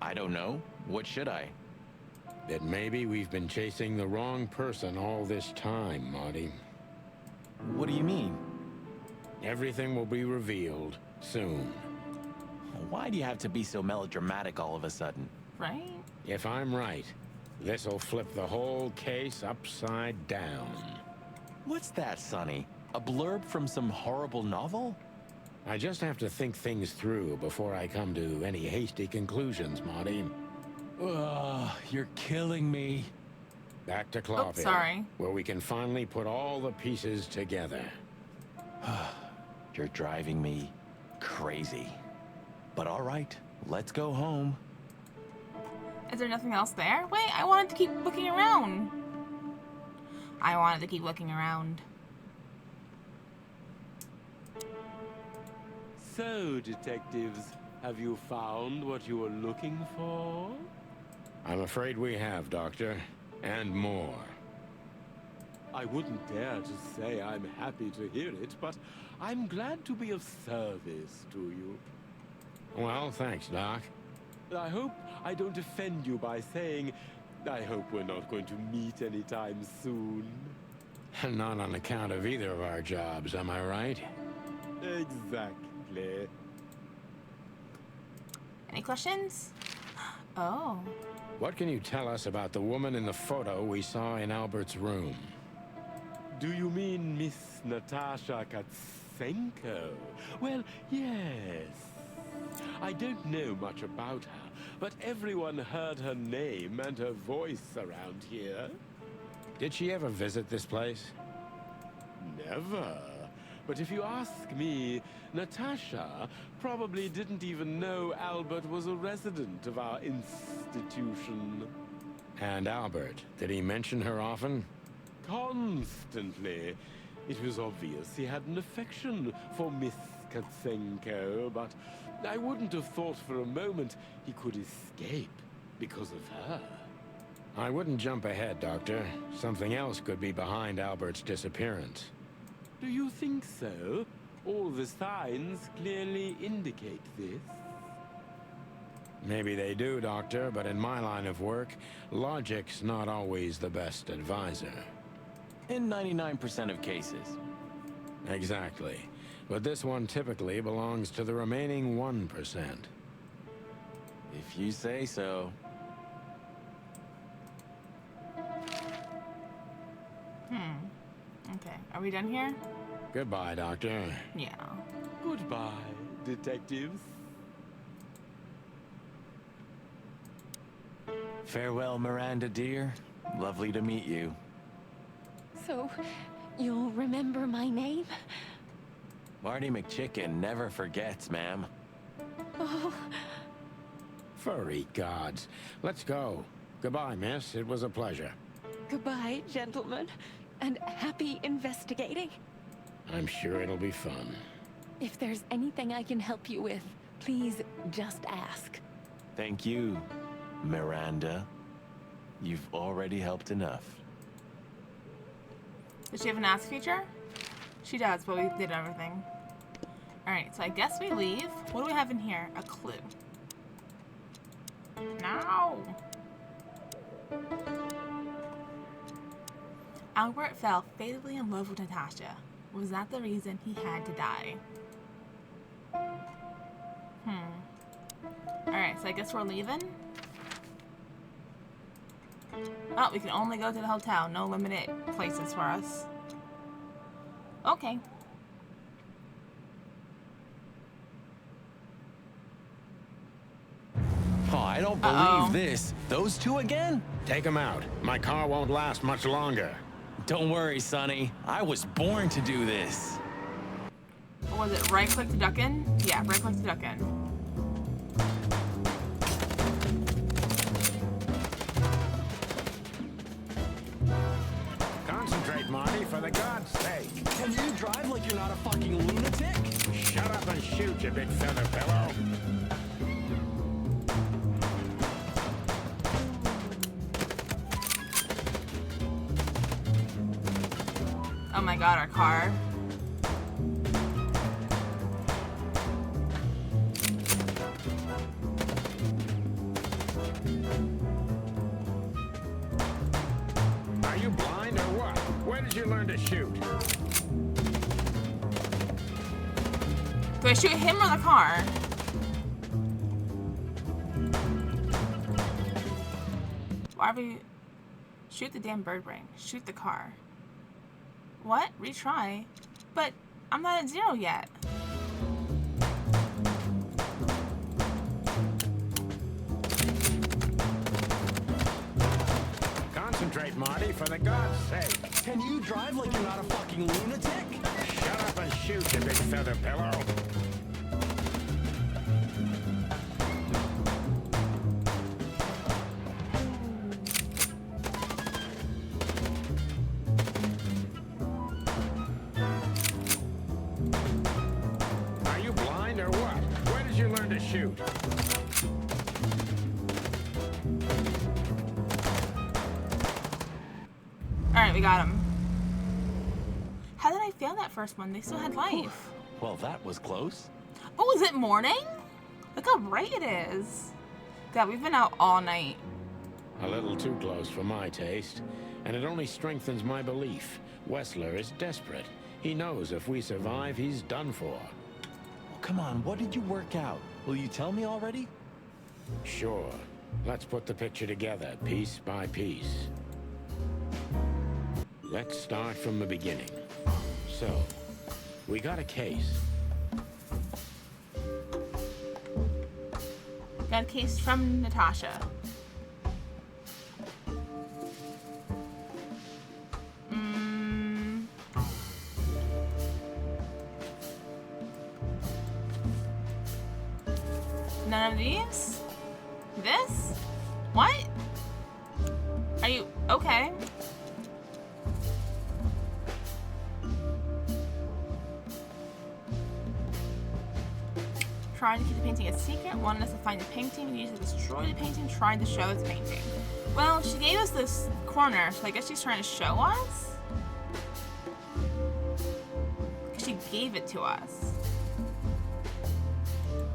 S3: I don't know. What should I?
S2: That maybe we've been chasing the wrong person all this time, Marty.
S3: What do you mean?
S2: Everything will be revealed soon.
S3: Why do you have to be so melodramatic all of a sudden?
S1: Right?
S2: If I'm right, this'll flip the whole case upside down.
S3: What's that, Sonny? A blurb from some horrible novel?
S2: I just have to think things through before I come to any hasty conclusions, Marty.
S3: Ugh, you're killing me.
S2: Back to Clawville,
S1: sorry.
S2: where we can finally put all the pieces together.
S3: You're driving me crazy. But all right, let's go home.
S1: Is there nothing else there? Wait, I wanted to keep looking around. I wanted to keep looking around.
S5: So, detectives, have you found what you were looking for?
S2: I'm afraid we have, Doctor. And more.
S5: I wouldn't dare to say I'm happy to hear it, but I'm glad to be of service to you.
S2: Well, thanks, Doc.
S5: I hope I don't offend you by saying I hope we're not going to meet anytime soon.
S2: Not on account of either of our jobs, am I right?
S5: Exactly.
S1: Any questions? Oh.
S2: What can you tell us about the woman in the photo we saw in Albert's room?
S5: Do you mean Miss Natasha Katsenko? Well, yes. I don't know much about her, but everyone heard her name and her voice around here.
S2: Did she ever visit this place?
S5: Never. But if you ask me, Natasha probably didn't even know Albert was a resident of our institution.
S2: And Albert, did he mention her often?
S5: Constantly. It was obvious he had an affection for Miss Katsenko, but I wouldn't have thought for a moment he could escape because of her.
S2: I wouldn't jump ahead, Doctor. Something else could be behind Albert's disappearance.
S5: Do you think so? All the signs clearly indicate this.
S2: Maybe they do, Doctor, but in my line of work, logic's not always the best advisor.
S3: In 99% of cases.
S2: Exactly. But this one typically belongs to the remaining 1%.
S3: If you say so.
S1: Okay. Are we done here?
S2: Goodbye, Doctor.
S1: Yeah.
S5: Goodbye, detectives.
S3: Farewell, Miranda, dear. Lovely to meet you.
S4: So, you'll remember my name?
S3: Marty McChicken never forgets, ma'am.
S4: Oh,
S2: Furry gods. Let's go. Goodbye, miss. It was a pleasure.
S4: Goodbye, gentlemen, and happy investigating.
S2: I'm sure it'll be fun.
S4: If there's anything I can help you with, please just ask.
S3: Thank you, Miranda. You've already helped enough.
S1: Does she have an ask feature? She does, but we did everything. Alright, so I guess we leave. What do we have in here? A clue. No! Albert fell fatally in love with Natasha. Was that the reason he had to die? Alright, so I guess we're leaving. Oh, we can only go to the hotel. No limited places for us. Okay.
S3: Oh, I don't believe
S1: Uh-oh.
S3: this. Those two again?
S2: Take him out. My car won't last much longer.
S3: Don't worry, Sonny. I was born to do this.
S1: What was it? Right click to duck in? Yeah, right click to duck in.
S2: Concentrate, Marty, for the God's sake.
S3: Can you drive like you're not a fucking lunatic?
S2: Shut up and shoot, you big feather pillow.
S1: Oh my god, our car.
S2: Are you blind or what? Where did you learn to shoot?
S1: Do I shoot him or the car? Why are we... Shoot the damn bird brain. Shoot the car. What? Retry? But I'm not at 0 yet.
S2: Concentrate, Marty, for the God's sake.
S3: Can you drive like you're not a fucking lunatic?
S2: Shut up and shoot, you big feather pillow. Are you blind or what? Where did you learn to shoot?
S1: Alright, we got him. How did I fail that first one? They still had life.
S3: Well, that was close.
S1: Oh, is it morning? Look how bright it is. God, we've been out all night.
S2: A little too close for my taste, and it only strengthens my belief. Wessler is desperate. He knows if we survive, he's done for.
S3: Oh, come on, what did you work out? Will you tell me already?
S2: Sure. Let's put the picture together, piece by piece. Let's start from the beginning. So, we got a case.
S1: Got a case from Natasha. None of these? This? What? Are you okay? Trying to keep the painting a secret, wanted us to find the painting, and used to destroy the painting, tried to show the painting. Well, she gave us this corner, so I guess she's trying to show us? Because she gave it to us.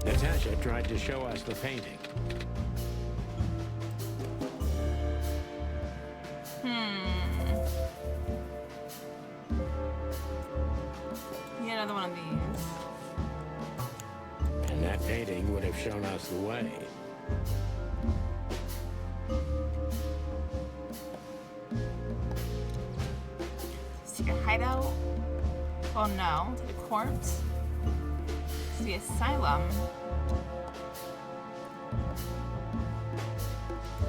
S2: Natasha tried to show us the painting. Need another one of these. And that painting would have shown us the way.
S1: Secret hideout. Oh no, to the corpse. To the asylum.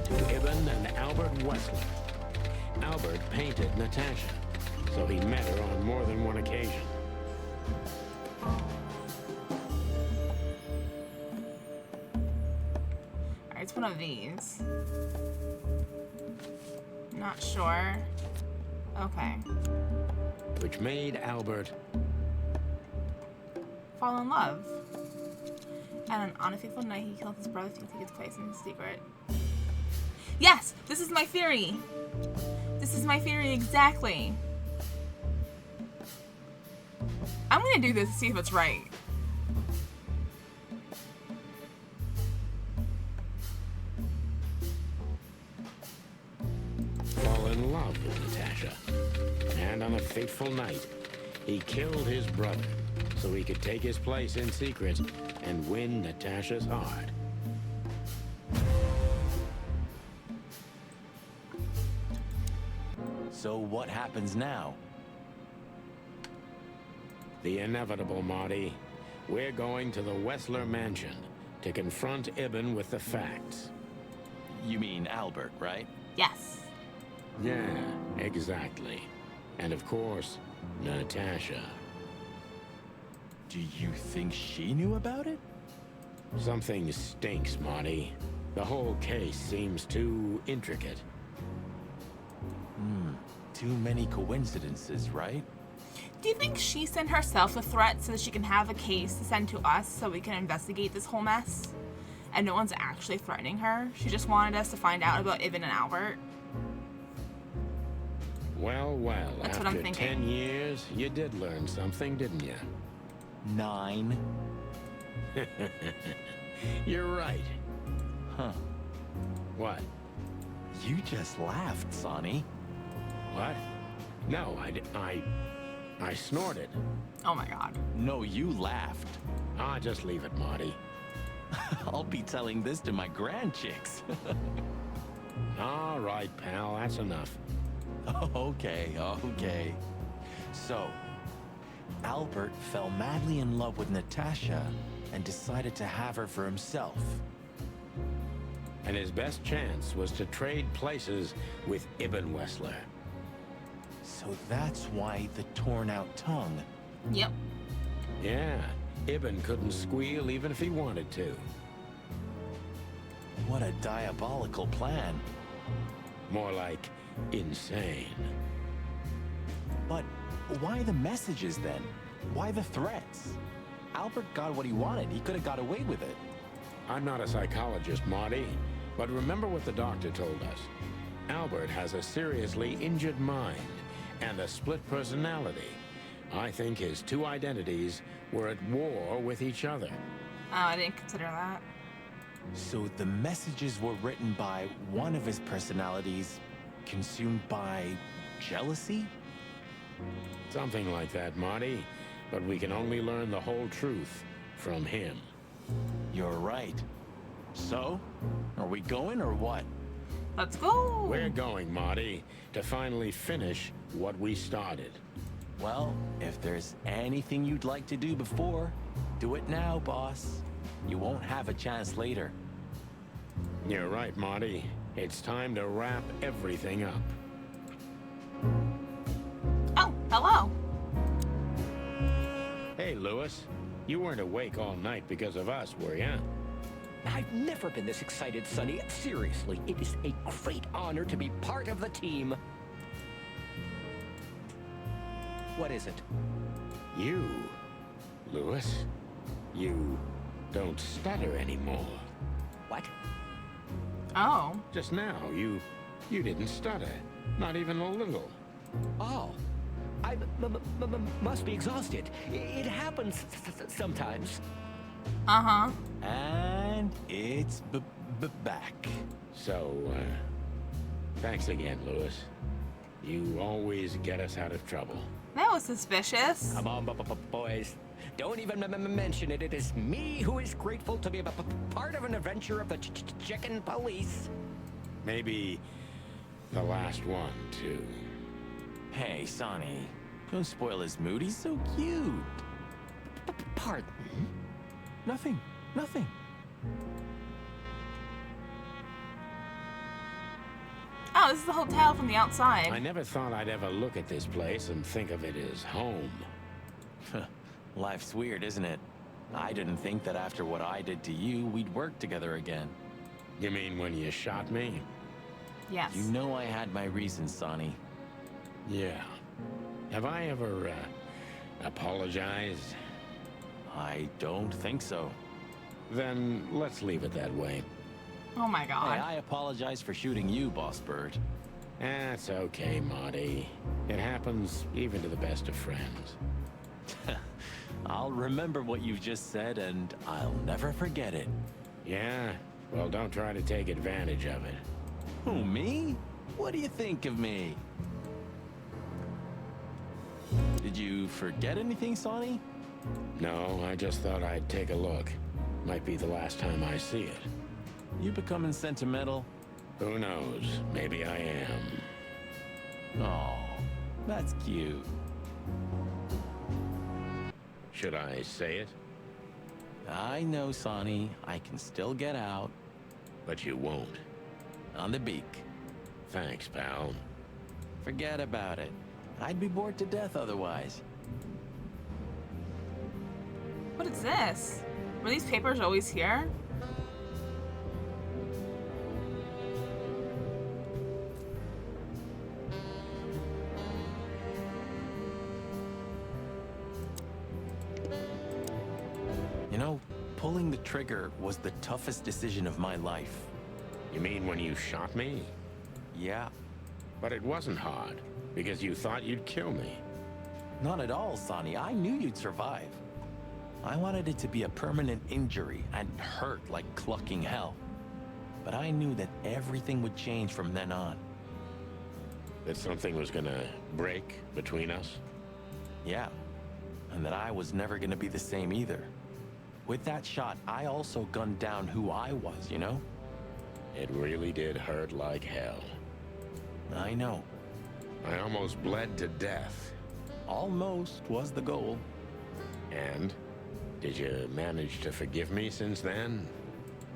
S2: To Ibn and Albert Wessler. Albert painted Natasha, so he met her on more than one occasion.
S1: Alright, it's one of these. Not sure. Okay.
S2: Which made Albert
S1: Fall in love. And on a fateful night, he killed his brother to take his place in secret. Yes! This is my theory! This is my theory exactly. I'm gonna do this to see if it's right.
S2: fall in love with Natasha. And on a fateful night, he killed his brother so he could take his place in secret and win Natasha's heart.
S3: So what happens now?
S2: The inevitable, Marty. We're going to the Wessler mansion to confront Ibn with the facts.
S3: You mean Albert, right?
S1: Yes.
S2: Yeah, exactly. And of course, Natasha.
S3: Do you think she knew about it?
S2: Something stinks, Marty. The whole case seems too intricate.
S3: Too many coincidences, right?
S1: Do you think she sent herself a threat so that she can have a case to send to us so we can investigate this whole mess? And no one's actually threatening her? She just wanted us to find out about Ibn and Albert?
S2: Well, well,
S1: That's what I'm
S2: after
S1: thinking.
S2: 10 years, you did learn something, didn't you?
S3: 9.
S2: You're right.
S3: Huh.
S2: What?
S3: You just laughed, Sonny.
S2: What? No, I snorted.
S1: Oh my god.
S3: No, you laughed.
S2: Ah, just leave it, Marty.
S3: I'll be telling this to my grandchicks.
S2: All right, pal, that's enough.
S3: Okay. So, Albert fell madly in love with Natasha and decided to have her for himself.
S2: And his best chance was to trade places with Ibn Wessler.
S3: So that's why the torn out tongue.
S1: Yep.
S2: Yeah, Ibn couldn't squeal even if he wanted to.
S3: What a diabolical plan.
S2: More like insane.
S3: But why the messages then? Why the threats? Albert got what he wanted. He could have got away with it.
S2: I'm not a psychologist, Marty, but remember what the doctor told us. Albert has a seriously injured mind and a split personality. I think his two identities were at war with each other.
S1: Oh, I didn't consider that.
S3: So the messages were written by one of his personalities, consumed by jealousy?
S2: Something like that, Marty. But we can only learn the whole truth from him.
S3: You're right. So, are we going or what?
S1: Let's go.
S2: We're going, Marty, to finally finish what we started.
S3: Well, if there's anything you'd like to do before, do it now, boss. You won't have a chance later.
S2: You're right, Marty. It's time to wrap everything up.
S1: Oh, hello.
S2: Hey, Lewis. You weren't awake all night because of us, were you?
S6: I've never been this excited, Sonny. Seriously, it is a great honor to be part of the team. What is it?
S2: You, Lewis. You don't stutter anymore.
S6: What?
S1: Oh.
S2: Just now, you didn't stutter. Not even a little.
S6: Oh. I must be exhausted. It happens sometimes.
S1: Uh-huh.
S3: And it's back.
S2: So, thanks again, Lewis. You always get us out of trouble.
S1: That was suspicious.
S6: Come on, boys. Don't even mention it. It is me who is grateful to be a part of an adventure of the Chicken Police.
S2: Maybe the last one, too.
S3: Hey, Sonny. Don't spoil his mood. He's so cute.
S6: Pardon?
S3: Nothing.
S1: Oh, this is the hotel from the outside.
S2: I never thought I'd ever look at this place and think of it as home.
S3: Life's weird, isn't it? I didn't think that after what I did to you, we'd work together again.
S2: You mean when you shot me?
S1: Yes.
S3: You know I had my reasons, Sonny.
S2: Yeah. Have I ever, apologized?
S3: I don't think so.
S2: Then let's leave it that way.
S1: Oh my
S3: Hey,
S1: god.
S3: I apologize for shooting you, Boss Bird.
S2: That's okay, Marty. It happens even to the best of friends.
S3: I'll remember what you just said, and I'll never forget it.
S2: Yeah? Well, don't try to take advantage of it.
S3: Who, me? What do you think of me? Did you forget anything, Sonny?
S2: No, I just thought I'd take a look. Might be the last time I see it.
S3: You becoming sentimental?
S2: Who knows? Maybe I am.
S3: Oh, that's cute.
S2: Should I say it?
S3: I know, Sonny. I can still get out.
S2: But you won't.
S3: On the beak.
S2: Thanks, pal.
S3: Forget about it. I'd be bored to death otherwise.
S1: What is this? Were these papers always here?
S3: You know, pulling the trigger was the toughest decision of my life.
S2: You mean when you shot me?
S3: Yeah,
S2: But it wasn't hard, because you thought you'd kill me.
S3: not at all, Sonny. I knew you'd survive. I wanted it to be a permanent injury and hurt like clucking hell. But I knew that everything would change from then on.
S2: That something was gonna break between us?
S3: Yeah, and that I was never gonna be the same either. With that shot, I also gunned down who I was, you know?
S2: It really did hurt like hell.
S3: I know.
S2: I almost bled to death.
S3: Almost was the goal.
S2: And? Did you manage to forgive me since then?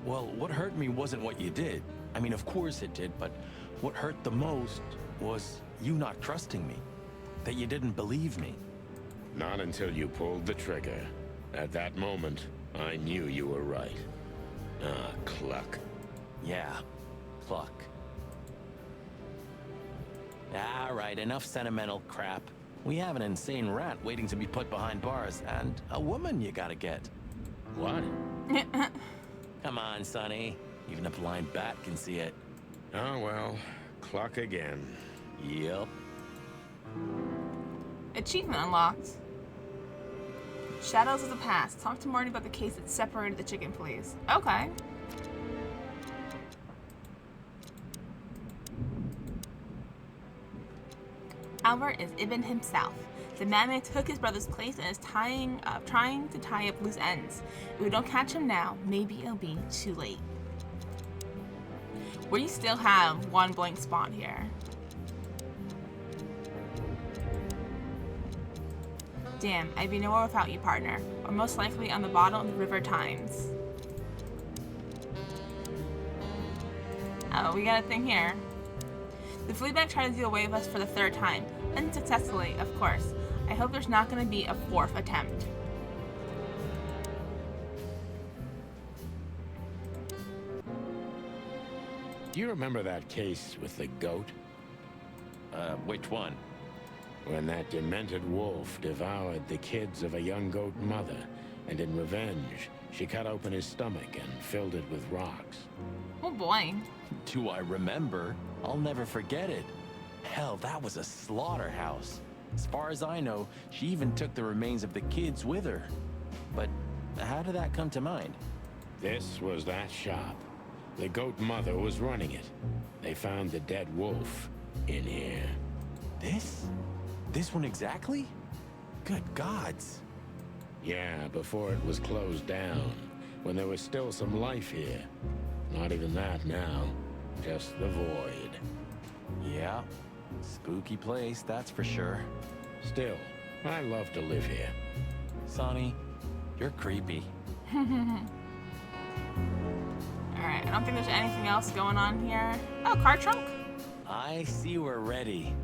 S3: Well, what hurt me wasn't what you did. I mean, of course it did, but what hurt the most was you not trusting me. That you didn't believe me.
S2: Not until you pulled the trigger. At that moment, I knew you were right. Ah, Cluck.
S3: Yeah, Cluck. All right, enough sentimental crap. We have an insane rat waiting to be put behind bars, and a woman you gotta get.
S2: What?
S3: Come on, Sonny. Even a blind bat can see it.
S2: Oh well, Cluck again.
S3: Yep.
S1: Achievement unlocked. Shadows of the past. Talk to Marty about the case that separated the chicken, please. Okay. Albert is Ibn himself. The madman took his brother's place and is trying to tie up loose ends. If we don't catch him now, maybe it'll be too late. We still have one blank spot here. Damn, I'd be nowhere without you, partner. Or most likely on the bottom of the River Times. Oh, we got a thing here. The Fleabag tried to do away with us for the third time. Unsuccessfully, of course. I hope there's not going to be a fourth attempt.
S2: Do you remember that case with the goat?
S3: Which one?
S2: When that demented wolf devoured the kids of a young goat mother, and in revenge, she cut open his stomach and filled it with rocks.
S1: Oh boy.
S3: Do I remember? I'll never forget it. Hell, that was a slaughterhouse. As far as I know, she even took the remains of the kids with her. But how did that come to mind?
S2: This was that shop. The goat mother was running it. They found the dead wolf in here.
S3: This? This one exactly? Good gods.
S2: Yeah, before it was closed down, when there was still some life here. Not even that now, just the void.
S3: Yeah, spooky place, that's for sure.
S2: Still, I love to live here.
S3: Sonny, you're creepy.
S1: Alright, I don't think there's anything else going on here. Oh, car trunk?
S3: I see we're ready.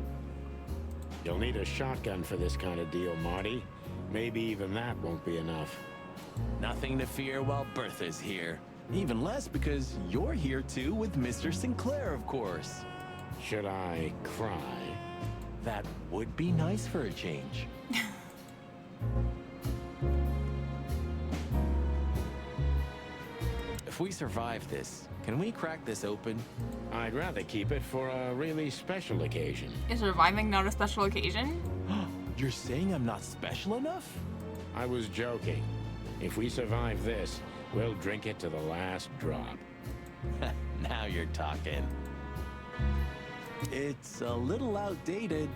S2: You'll need a shotgun for this kind of deal, Marty. Maybe even that won't be enough.
S3: Nothing to fear while Bertha's here. Even less because you're here too with Mr. Sinclair, of course.
S2: Should I cry?
S3: That would be nice for a change. If we survive this, can we crack this open?
S2: I'd rather keep it for a really special occasion.
S1: Is surviving not a special occasion?
S3: You're saying I'm not special enough?
S2: I was joking. If we survive this, we'll drink it to the last drop.
S3: Now you're talking. It's a little outdated,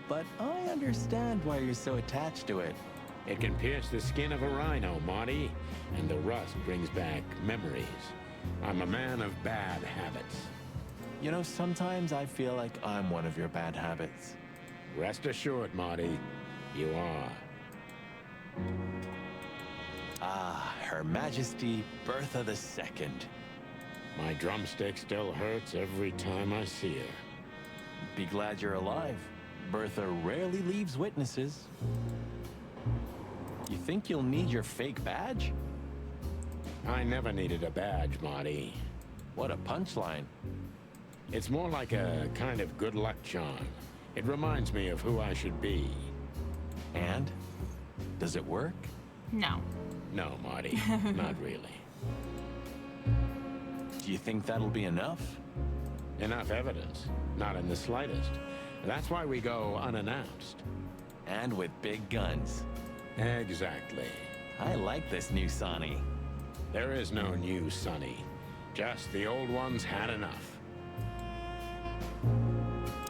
S3: but I understand why you're so attached to it.
S2: It can pierce the skin of a rhino, Marty, and the rust brings back memories. I'm a man of bad habits.
S3: You know, sometimes I feel like I'm one of your bad habits.
S2: Rest assured, Marty, you are.
S3: Ah, Her Majesty Bertha II.
S2: My drumstick still hurts every time I see her.
S3: Be glad you're alive. Bertha rarely leaves witnesses. You think you'll need your fake badge?
S2: I never needed a badge, Marty.
S3: What a punchline.
S2: It's more like a kind of good luck charm. It reminds me of who I should be.
S3: And? Does it work?
S1: No.
S2: No, Marty, not really.
S3: Do you think that'll be enough?
S2: Enough evidence. Not in the slightest. That's why we go unannounced.
S3: And with big guns.
S2: Exactly.
S3: I like this new Sonny.
S2: There is no new Sonny. Just the old ones had enough.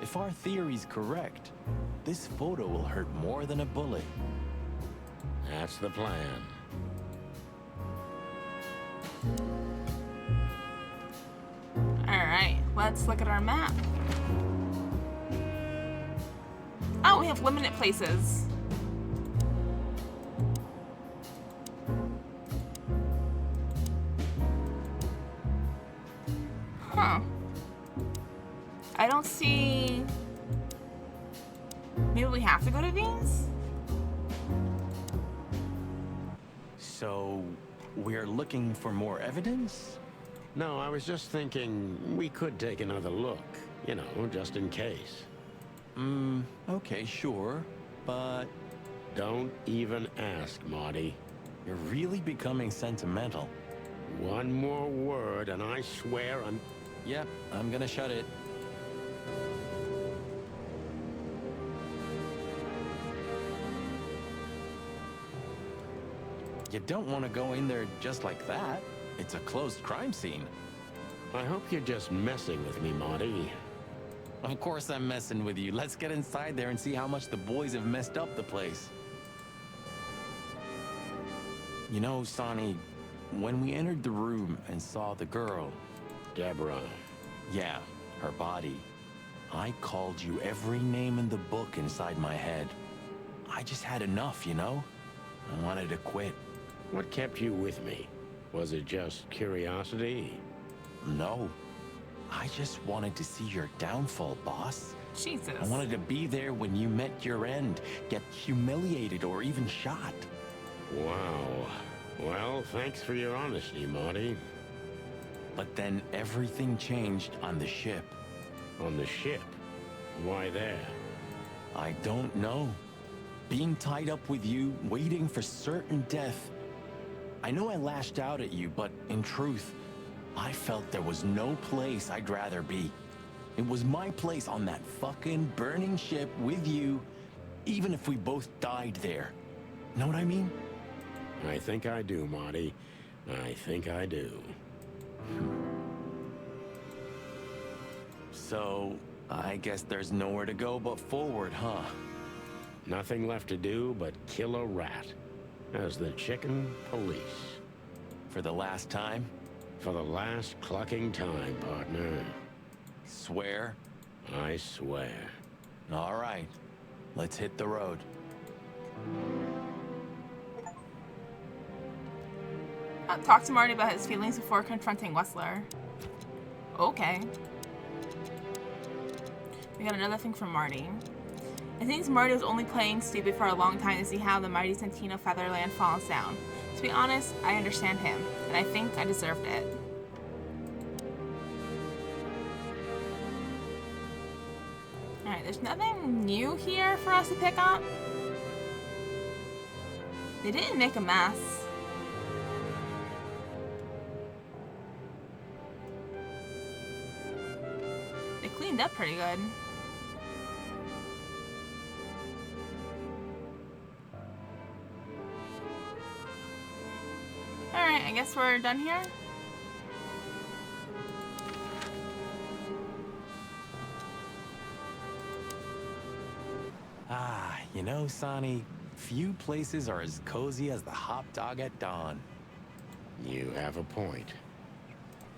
S3: If our theory's correct, this photo will hurt more than a bullet.
S2: That's the plan.
S1: Alright, let's look at our map. Oh, we have limited places. Huh. I don't see... Maybe we have to go to these?
S3: So, we're looking for more evidence?
S2: No, I was just thinking we could take another look. You know, just in case.
S3: Okay, sure. But
S2: Don't even ask, Marty.
S3: you're really becoming sentimental.
S2: One more word and I swear I'm...
S3: Yep, I'm gonna shut it. You don't want to go in there just like that. It's a closed crime scene.
S2: I hope you're just messing with me, Marty.
S3: Of course I'm messing with you. Let's get inside there and see how much the boys have messed up the place. You know, Sonny, when we entered the room and saw the girl,
S2: Deborah.
S3: yeah, her body, I called you every name in the book inside my head. I just had enough, you know? I wanted to quit.
S2: What kept you with me? Was it just curiosity?
S3: No. I just wanted to see your downfall, boss.
S1: Jesus.
S3: I wanted to be there when you met your end, get humiliated or even shot.
S2: Wow. Well, thanks for your honesty, Marty.
S3: But then everything changed on the ship.
S2: On the ship? Why there?
S3: I don't know. Being tied up with you, waiting for certain death. I know I lashed out at you, but in truth, I felt there was no place I'd rather be. It was my place on that fucking burning ship with you, even if we both died there. Know what I mean?
S2: I think I do, Marty. I think I do.
S3: So, I guess there's nowhere to go but forward, huh?
S2: Nothing left to do but kill a rat. As the chicken police.
S3: For the last time?
S2: For the last clucking time, partner.
S3: Swear?
S2: I swear.
S3: All right. Let's hit the road.
S1: Talk to Marty about his feelings before confronting Whistler. Okay. We got another thing from Marty. I think Marty was only playing stupid for a long time to see how the mighty Santino Featherland falls down. To be honest, I understand him, and I think I deserved it. there's nothing new here for us to pick up. They didn't make a mess. They cleaned up pretty good. Alright, I guess we're done here.
S3: Ah, you know, Sonny, few places are as cozy as the hot dog at dawn.
S2: You have a point.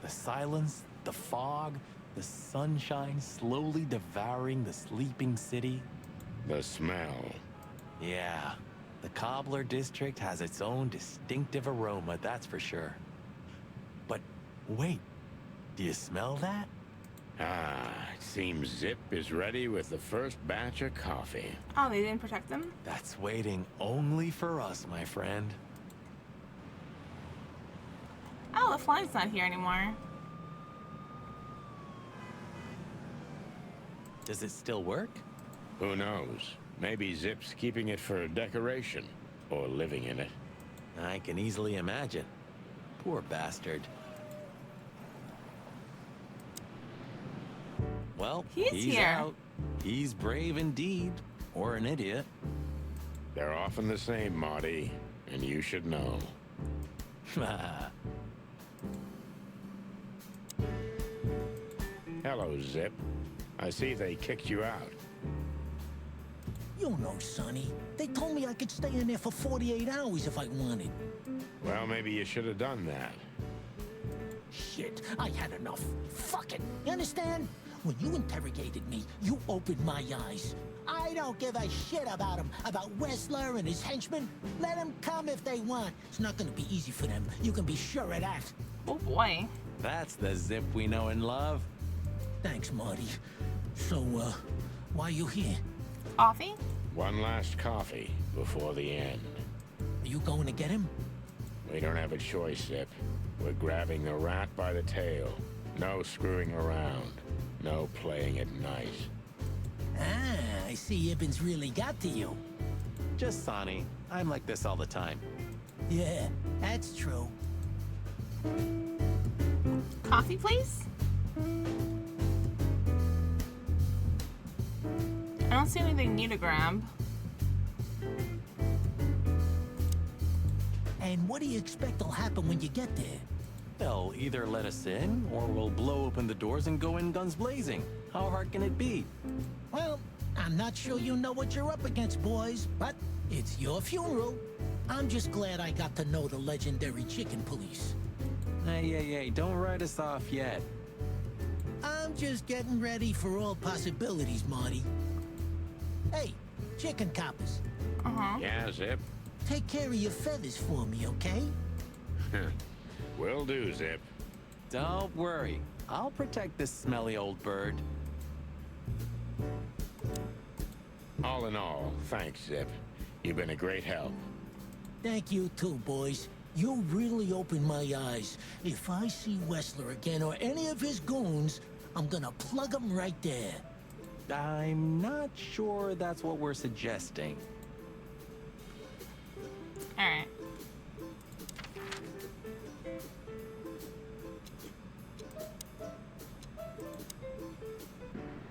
S3: The silence, the fog, the sunshine slowly devouring the sleeping city.
S2: The smell.
S3: Yeah, the Cobbler District has its own distinctive aroma, that's for sure. But wait, do you smell that?
S2: Ah, it seems Zip is ready with the first batch of coffee.
S1: Oh, they didn't protect them?
S3: That's waiting only for us, my friend.
S1: Oh, the flag's not here anymore.
S3: Does it still work?
S2: Who knows? Maybe Zip's keeping it for decoration. Or living in it.
S3: I can easily imagine. Poor bastard. Well,
S1: He's here.
S3: out. He's brave indeed. Or an idiot.
S2: They're often the same, Marty. And you should know. Hello, Zip. I see they kicked you out.
S7: You know, Sonny. They told me I could stay in there for 48 hours if I wanted.
S2: Well, maybe you should have done that.
S7: Shit, I had enough. Fuck it. You understand? When you interrogated me, you opened my eyes. I don't give a shit about him, about Wessler and his henchmen. Let them come if they want. It's not gonna be easy for them. You can be sure of that.
S1: Oh boy.
S3: That's the Zip we know and love.
S7: Thanks, Marty. So, why are you here?
S1: Coffee?
S2: One last coffee before the end.
S7: Are you going to get him?
S2: We don't have a choice, Zip. We're grabbing the rat by the tail. No screwing around. No playing it nice.
S7: Ah, I see Ibben's really got to you.
S3: Just Sonny. I'm like this all the time.
S7: Yeah, that's true.
S1: Coffee, please? I don't see anything new to grab.
S7: And what do you expect will happen when you get there?
S3: They'll either let us in, or we'll blow open the doors and go in guns blazing. How hard can it be?
S7: Well, I'm not sure you know what you're up against, boys, but it's your funeral. I'm just glad I got to know the legendary chicken police.
S3: Hey, don't write us off yet.
S7: I'm just getting ready for all possibilities, Marty. Hey, chicken coppers,
S1: Uh-huh.
S2: Yeah, Zip?
S7: take care of your feathers for me, okay?
S2: Will do, Zip.
S3: Don't worry. I'll protect this smelly old bird.
S2: All in all, thanks, Zip. You've been a great help.
S7: Thank you too, boys. You really opened my eyes. If I see Wessler again or any of his goons, I'm gonna plug them right there.
S3: I'm not sure that's what we're suggesting.
S1: Alright.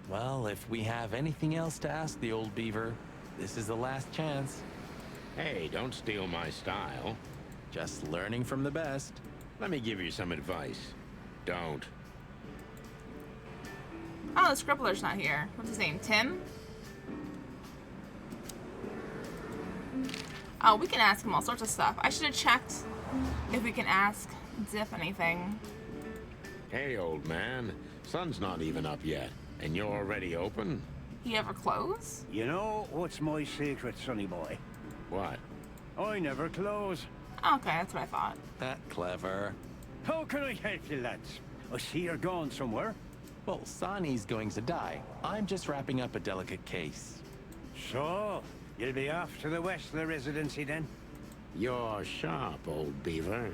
S3: Well, if we have anything else to ask the old beaver, this is the last chance.
S2: Hey, don't steal my style.
S3: Just learning from the best.
S2: Let me give you some advice. Don't.
S1: Oh, the scribbler's not here. What's his name? Tim? Oh, we can ask him all sorts of stuff. I should have checked if we can ask Zip anything.
S2: Hey, old man. Sun's not even up yet, and you're already open?
S1: He ever close?
S8: You know what's my secret, sonny boy?
S2: What?
S8: I never close.
S1: Okay, that's what I thought.
S3: That clever.
S8: How can I help you, lads? I see you're going somewhere.
S3: Well, Sonny's going to die. I'm just wrapping up a delicate case.
S8: So, you'll be off to the Wessler residency then?
S2: You're sharp, old beaver.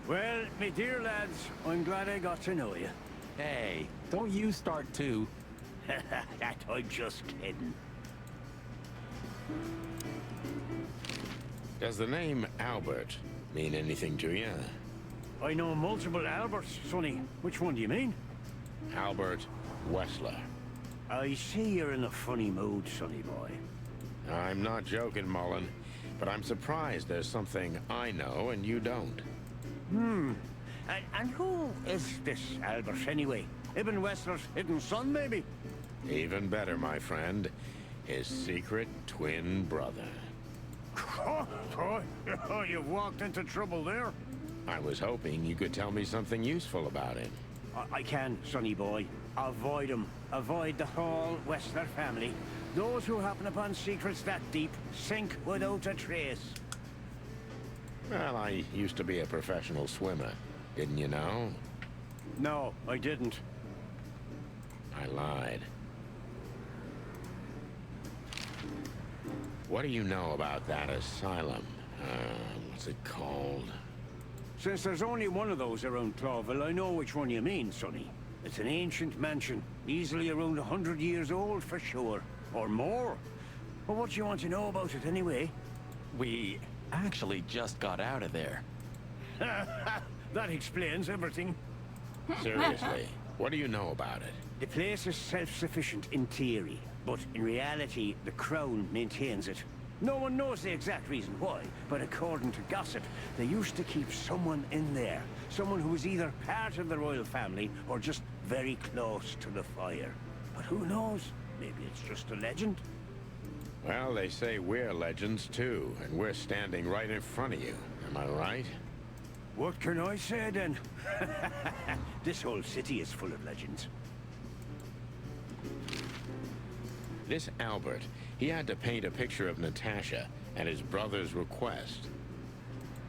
S8: Well, me dear lads, I'm glad I got to know you.
S3: Hey, don't you start too.
S8: That I'm just kidding.
S2: Does the name Albert mean anything to you?
S8: I know multiple Alberts, Sonny. Which one do you mean?
S2: Albert Wessler.
S8: I see you're in a funny mood, Sonny boy.
S2: I'm not joking, Mullen, but I'm surprised there's something I know and you don't.
S8: And who is this Albert, anyway? Ibn Wessler's hidden son, maybe?
S2: Even better, my friend. His secret twin brother.
S8: Oh, you've walked into trouble there.
S2: I was hoping you could tell me something useful about him.
S8: I can, Sonny boy. Avoid him. Avoid the whole Wessler family. Those who happen upon secrets that deep sink without a trace.
S2: Well, I used to be a professional swimmer. Didn't you know?
S8: No, I didn't.
S2: I lied. What do you know about that asylum? What's it called?
S8: Since there's only one of those around Clawville, I know which one you mean, Sonny. It's an ancient mansion, easily around 100 years old for sure. Or more. Well, what do you want to know about it anyway?
S3: We actually just got out of there.
S8: That explains everything.
S2: Seriously, what do you know about it?
S8: The place is self-sufficient in theory, but in reality, the Crown maintains it. No one knows the exact reason why, but according to gossip, they used to keep someone in there. Someone who was either part of the royal family or just very close to the fire. But who knows? Maybe it's just a legend.
S2: Well, they say we're legends too, and we're standing right in front of you. Am I right?
S8: What can I say then? This whole city is full of legends.
S2: This Albert, he had to paint a picture of Natasha at his brother's request.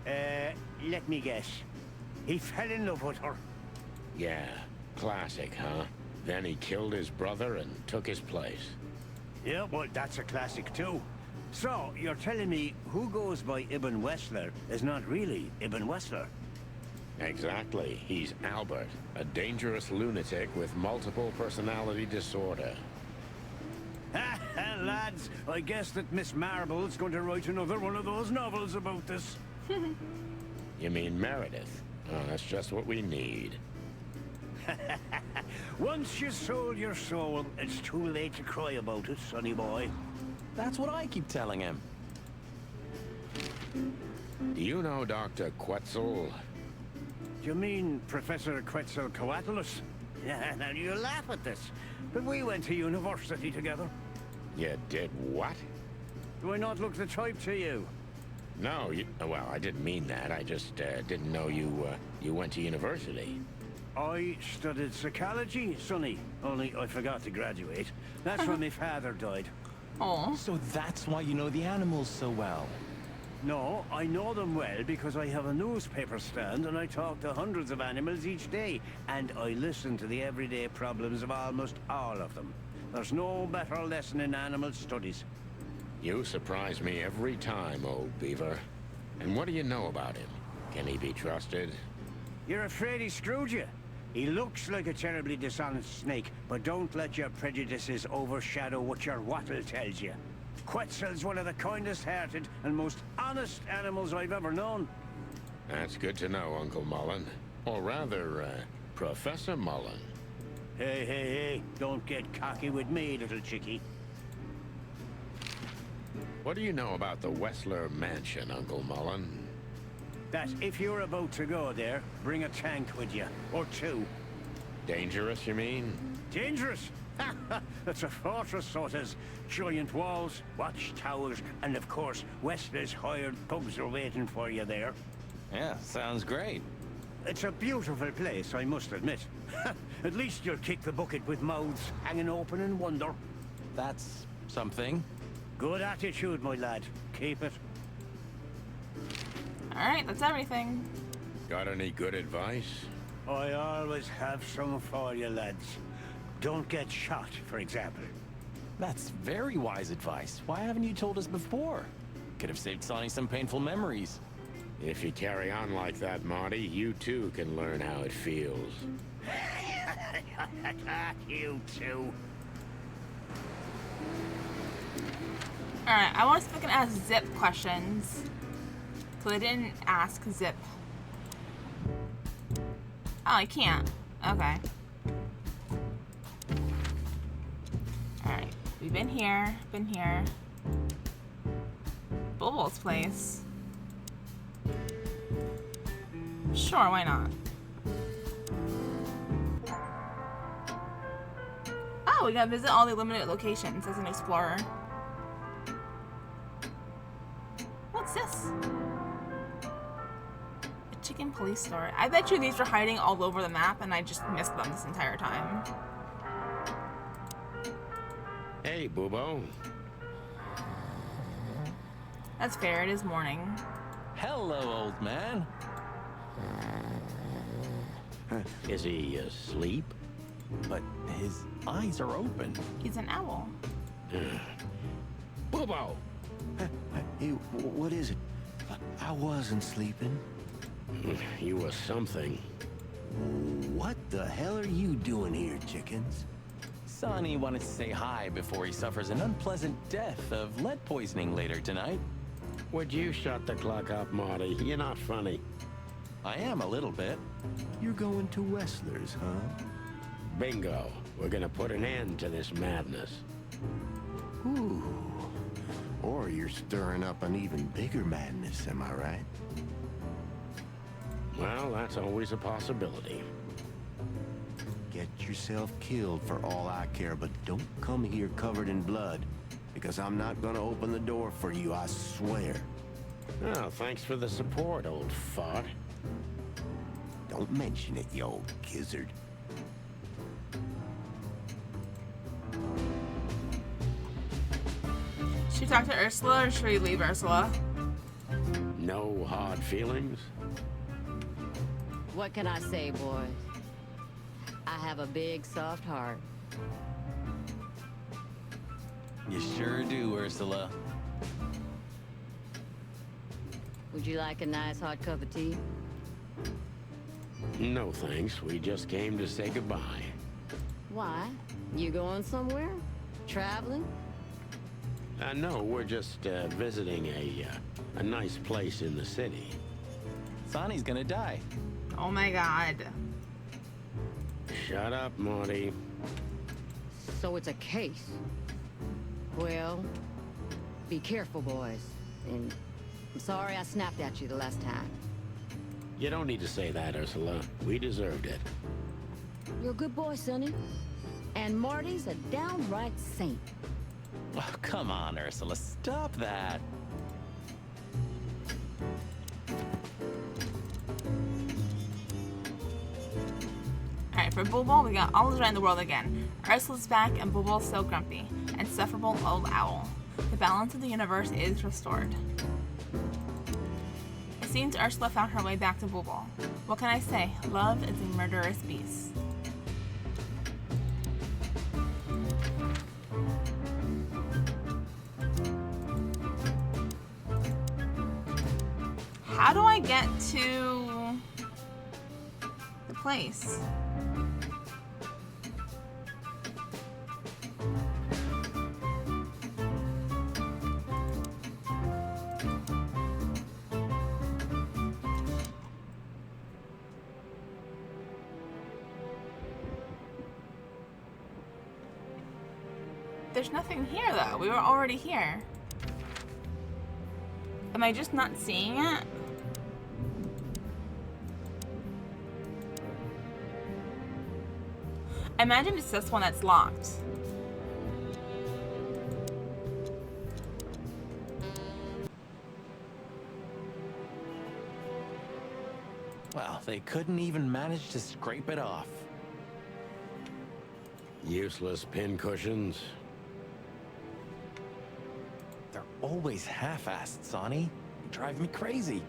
S8: Let me guess. He fell in love with her.
S2: Yeah, classic, huh? Then he killed his brother and took his place.
S8: Yeah, well, that's a classic too. So, you're telling me who goes by Ibn Wessler is not really Ibn Wessler?
S2: Exactly. He's Albert, a dangerous lunatic with multiple personality disorder.
S8: Lads, I guess that Miss Marble's going to write another one of those novels about this.
S2: You mean Meredith? Oh, that's just what we need.
S8: Once you sold your soul, it's too late to cry about it, sonny boy.
S3: That's what I keep telling him.
S2: Do you know Dr. Quetzal?
S8: Do you mean Professor Quetzalcoatlus? Yeah, now you laugh at this, but we went to university together.
S2: You did what?
S8: Do I not look the type to you?
S2: No, well, I didn't mean that. I just didn't know you went to university.
S8: I studied psychology, sonny, only I forgot to graduate. That's when my father died.
S1: Oh.
S3: So that's why you know the animals so well.
S8: No, I know them well because I have a newspaper stand and I talk to hundreds of animals each day. And I listen to the everyday problems of almost all of them. There's no better lesson in animal studies.
S2: You surprise me every time, old beaver. And what do you know about him? Can he be trusted?
S8: You're afraid he screwed you? He looks like a terribly dishonest snake, but don't let your prejudices overshadow what your wattle tells you. Quetzal's one of the kindest-hearted and most honest animals I've ever known.
S2: That's good to know, Uncle Mullen. Or rather, Professor Mullen.
S8: Hey, don't get cocky with me, little chickie.
S2: What do you know about the Wessler Mansion, Uncle Mullen?
S8: That if you're about to go there, bring a tank with you, or two.
S2: Dangerous, you mean?
S8: Dangerous? That's a fortress, so it is. Giant walls, watchtowers, and of course, Wessler's hired pugs are waiting for you there.
S3: Yeah, sounds great.
S8: It's a beautiful place, I must admit. At least you'll kick the bucket with mouths hanging open in wonder.
S3: That's something.
S8: Good attitude, my lad. Keep it.
S1: Alright, that's everything.
S2: Got any good advice?
S8: I always have some for you, lads. Don't get shot, for example.
S3: That's very wise advice. Why haven't you told us before? Could have saved Sonny some painful memories.
S2: If you carry on like that, Marty, you too can learn how it feels.
S8: You too.
S1: Alright, I want to see if I can ask Zip questions. Because I didn't ask Zip. Oh, I can't. Okay. Alright, we've been here. Bulbul's place. Sure, why not? Oh, we gotta visit all the limited locations as an explorer. What's this? A chicken police store. I bet you these were hiding all over the map and I just missed them this entire time.
S2: Hey, Boobo.
S1: That's fair, it is morning.
S3: Hello, old man.
S2: Is he asleep?
S3: But his eyes are open.
S1: He's an owl.
S2: Boobo!
S8: Hey, what is it? I wasn't sleeping.
S2: You were something.
S8: What the hell are you doing here, chickens?
S3: Sonny wanted to say hi before he suffers an unpleasant death of lead poisoning later tonight.
S2: Would you shut the clock up, Marty? You're not funny.
S3: I am a little bit.
S8: You're going to Wessler's, huh?
S2: Bingo. We're gonna put an end to this madness.
S8: Ooh. Or you're stirring up an even bigger madness, am I right?
S2: Well, that's always a possibility.
S8: Get yourself killed for all I care, but don't come here covered in blood. Because I'm not gonna open the door for you, I swear.
S2: Oh, thanks for the support, old fart.
S8: Don't mention it, you old gizzard.
S1: Should we talk to Ursula or should we leave Ursula?
S2: No hard feelings?
S9: What can I say, boys? I have a big, soft heart.
S3: You sure do, Ursula.
S9: Would you like a nice hot cup of tea?
S2: No thanks. We just came to say goodbye.
S9: Why? You going somewhere? Traveling?
S2: No, we're just visiting a nice place in the city.
S3: Sonny's gonna die.
S1: Oh my god.
S2: Shut up, Marty.
S9: So it's a case. Well, be careful, boys. And I'm sorry I snapped at you the last time.
S2: You don't need to say that, Ursula. We deserved it.
S9: You're a good boy, Sonny. And Marty's a downright saint.
S3: Oh, come on, Ursula. Stop that.
S1: Alright, for Bulbul, we got all around the world again. Ursula's back and Bulbul's still grumpy. Insufferable old owl. The balance of the universe is restored. It seems Ursula found her way back to Bulbul. What can I say? Love is a murderous beast. How do I get to the place? There's nothing here though. We were already here. Am I just not seeing it? I imagine it's this one that's locked.
S3: Well, they couldn't even manage to scrape it off.
S2: Useless pincushions.
S3: They're always half-assed, Sonny. You drive me crazy.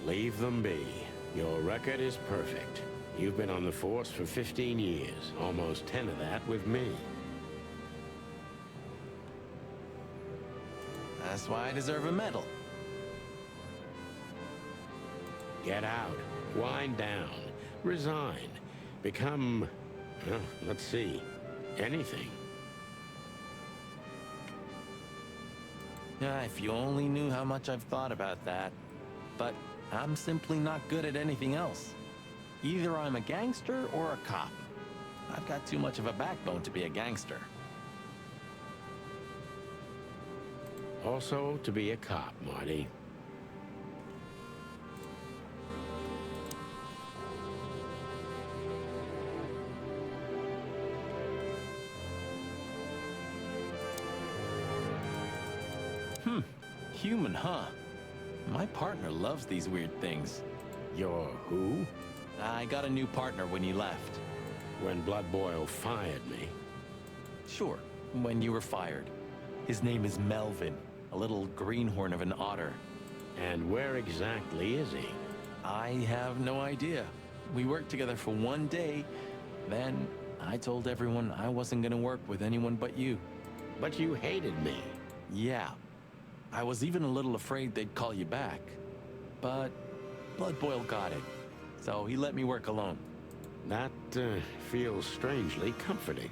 S2: Leave them be. Your record is perfect. You've been on the force for 15 years, almost 10 of that with me.
S3: That's why I deserve a medal.
S2: Get out. Wind down. Resign. Become, well, let's see, Anything.
S3: If you only knew how much I've thought about that. But I'm simply not good at anything else. Either I'm a gangster or a cop. I've got too much of a backbone to be a gangster.
S2: Also, to be a cop, Marty.
S3: Human, huh? My partner loves these weird things.
S2: You're who?
S3: I got a new partner when you left.
S2: When Blood Boil fired me.
S3: Sure, when you were fired. His name is Melvin, a little greenhorn of an otter.
S2: And where exactly is he?
S3: I have no idea. We worked together for one day, then I told everyone I wasn't gonna work with anyone but you.
S2: But you hated me.
S3: Yeah. I was even a little afraid they'd call you back. But Blood Boil got it, so he let me work alone.
S2: That feels strangely comforting.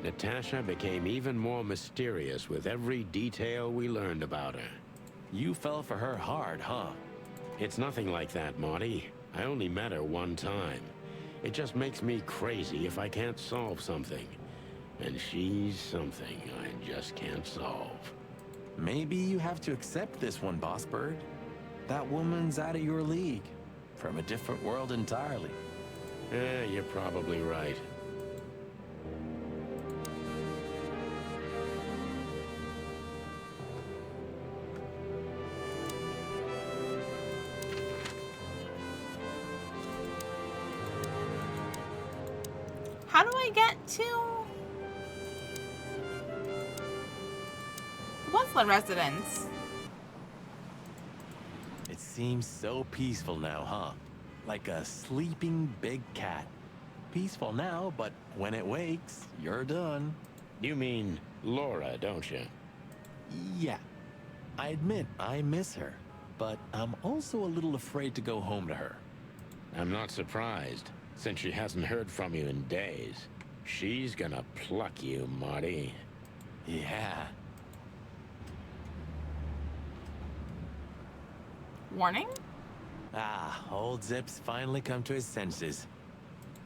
S2: Natasha became even more mysterious with every detail we learned about her.
S3: You fell for her hard, huh?
S2: It's nothing like that, Marty. I only met her one time. It just makes me crazy if I can't solve something. And she's something I just can't solve.
S3: Maybe you have to accept this one, Boss Bird. That woman's out of your league. From a different world entirely.
S2: You're probably right.
S1: How do I get to Wesler residence?
S3: It seems so peaceful now, huh? Like a sleeping big cat. Peaceful now, but when it wakes, you're done.
S2: You mean Laura, don't you?
S3: Yeah. I admit I miss her, but I'm also a little afraid to go home to her.
S2: I'm not surprised, since she hasn't heard from you in days. She's gonna pluck you, Marty.
S3: Yeah.
S1: Warning?
S3: Ah, old Zip's finally come to his senses.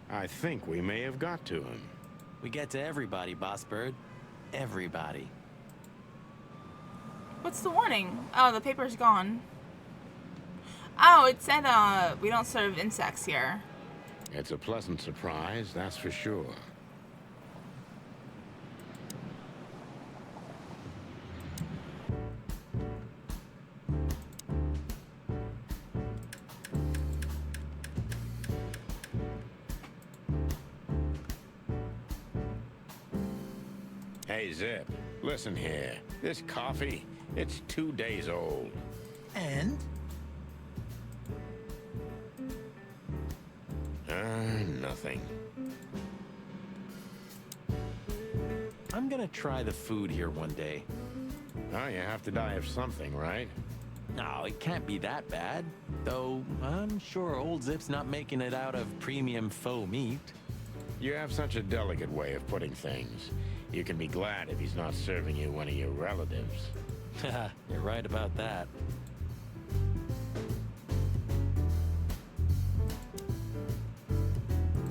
S2: I think we may have got to him.
S3: We get to everybody, Boss Bird. Everybody.
S1: What's the warning? Oh, the paper's gone. Oh, it said, we don't serve insects here.
S2: It's a pleasant surprise, that's for sure. Hey, Zip, listen here. This coffee, it's 2 days old.
S7: And?
S2: Nothing.
S3: I'm gonna try the food here one day.
S2: Oh, you have to die of something, right?
S3: No, it can't be that bad. Though, I'm sure old Zip's not making it out of premium faux meat.
S2: You have such a delicate way of putting things. You can be glad if he's not serving you one of your relatives.
S3: Haha, you're right about that.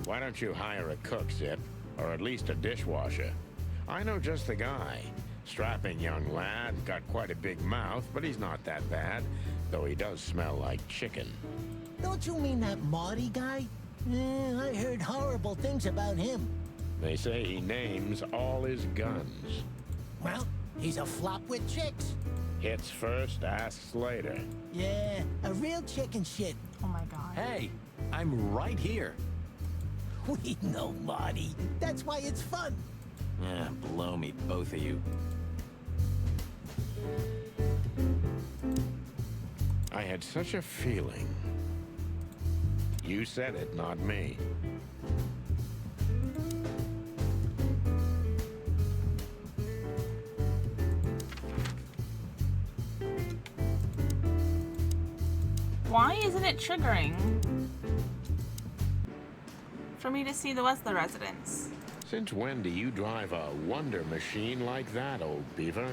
S2: Why don't you hire a cook, Zip? Or at least a dishwasher? I know just the guy. Strapping young lad, got quite a big mouth, but he's not that bad. Though he does smell like chicken.
S7: Don't you mean that Marty guy? I heard horrible things about him.
S2: They say he names all his guns.
S7: Well, he's a flop with chicks.
S2: Hits first, asks later.
S7: Yeah, a real chicken shit.
S1: Oh my god.
S3: Hey, I'm right here.
S7: We know Marty. That's why it's fun.
S3: Yeah, blow me, both of you.
S2: I had such a feeling. You said it, not me.
S1: Why isn't it triggering for me to see the Wessler residence?
S2: Since when do you drive a wonder machine like that, old beaver?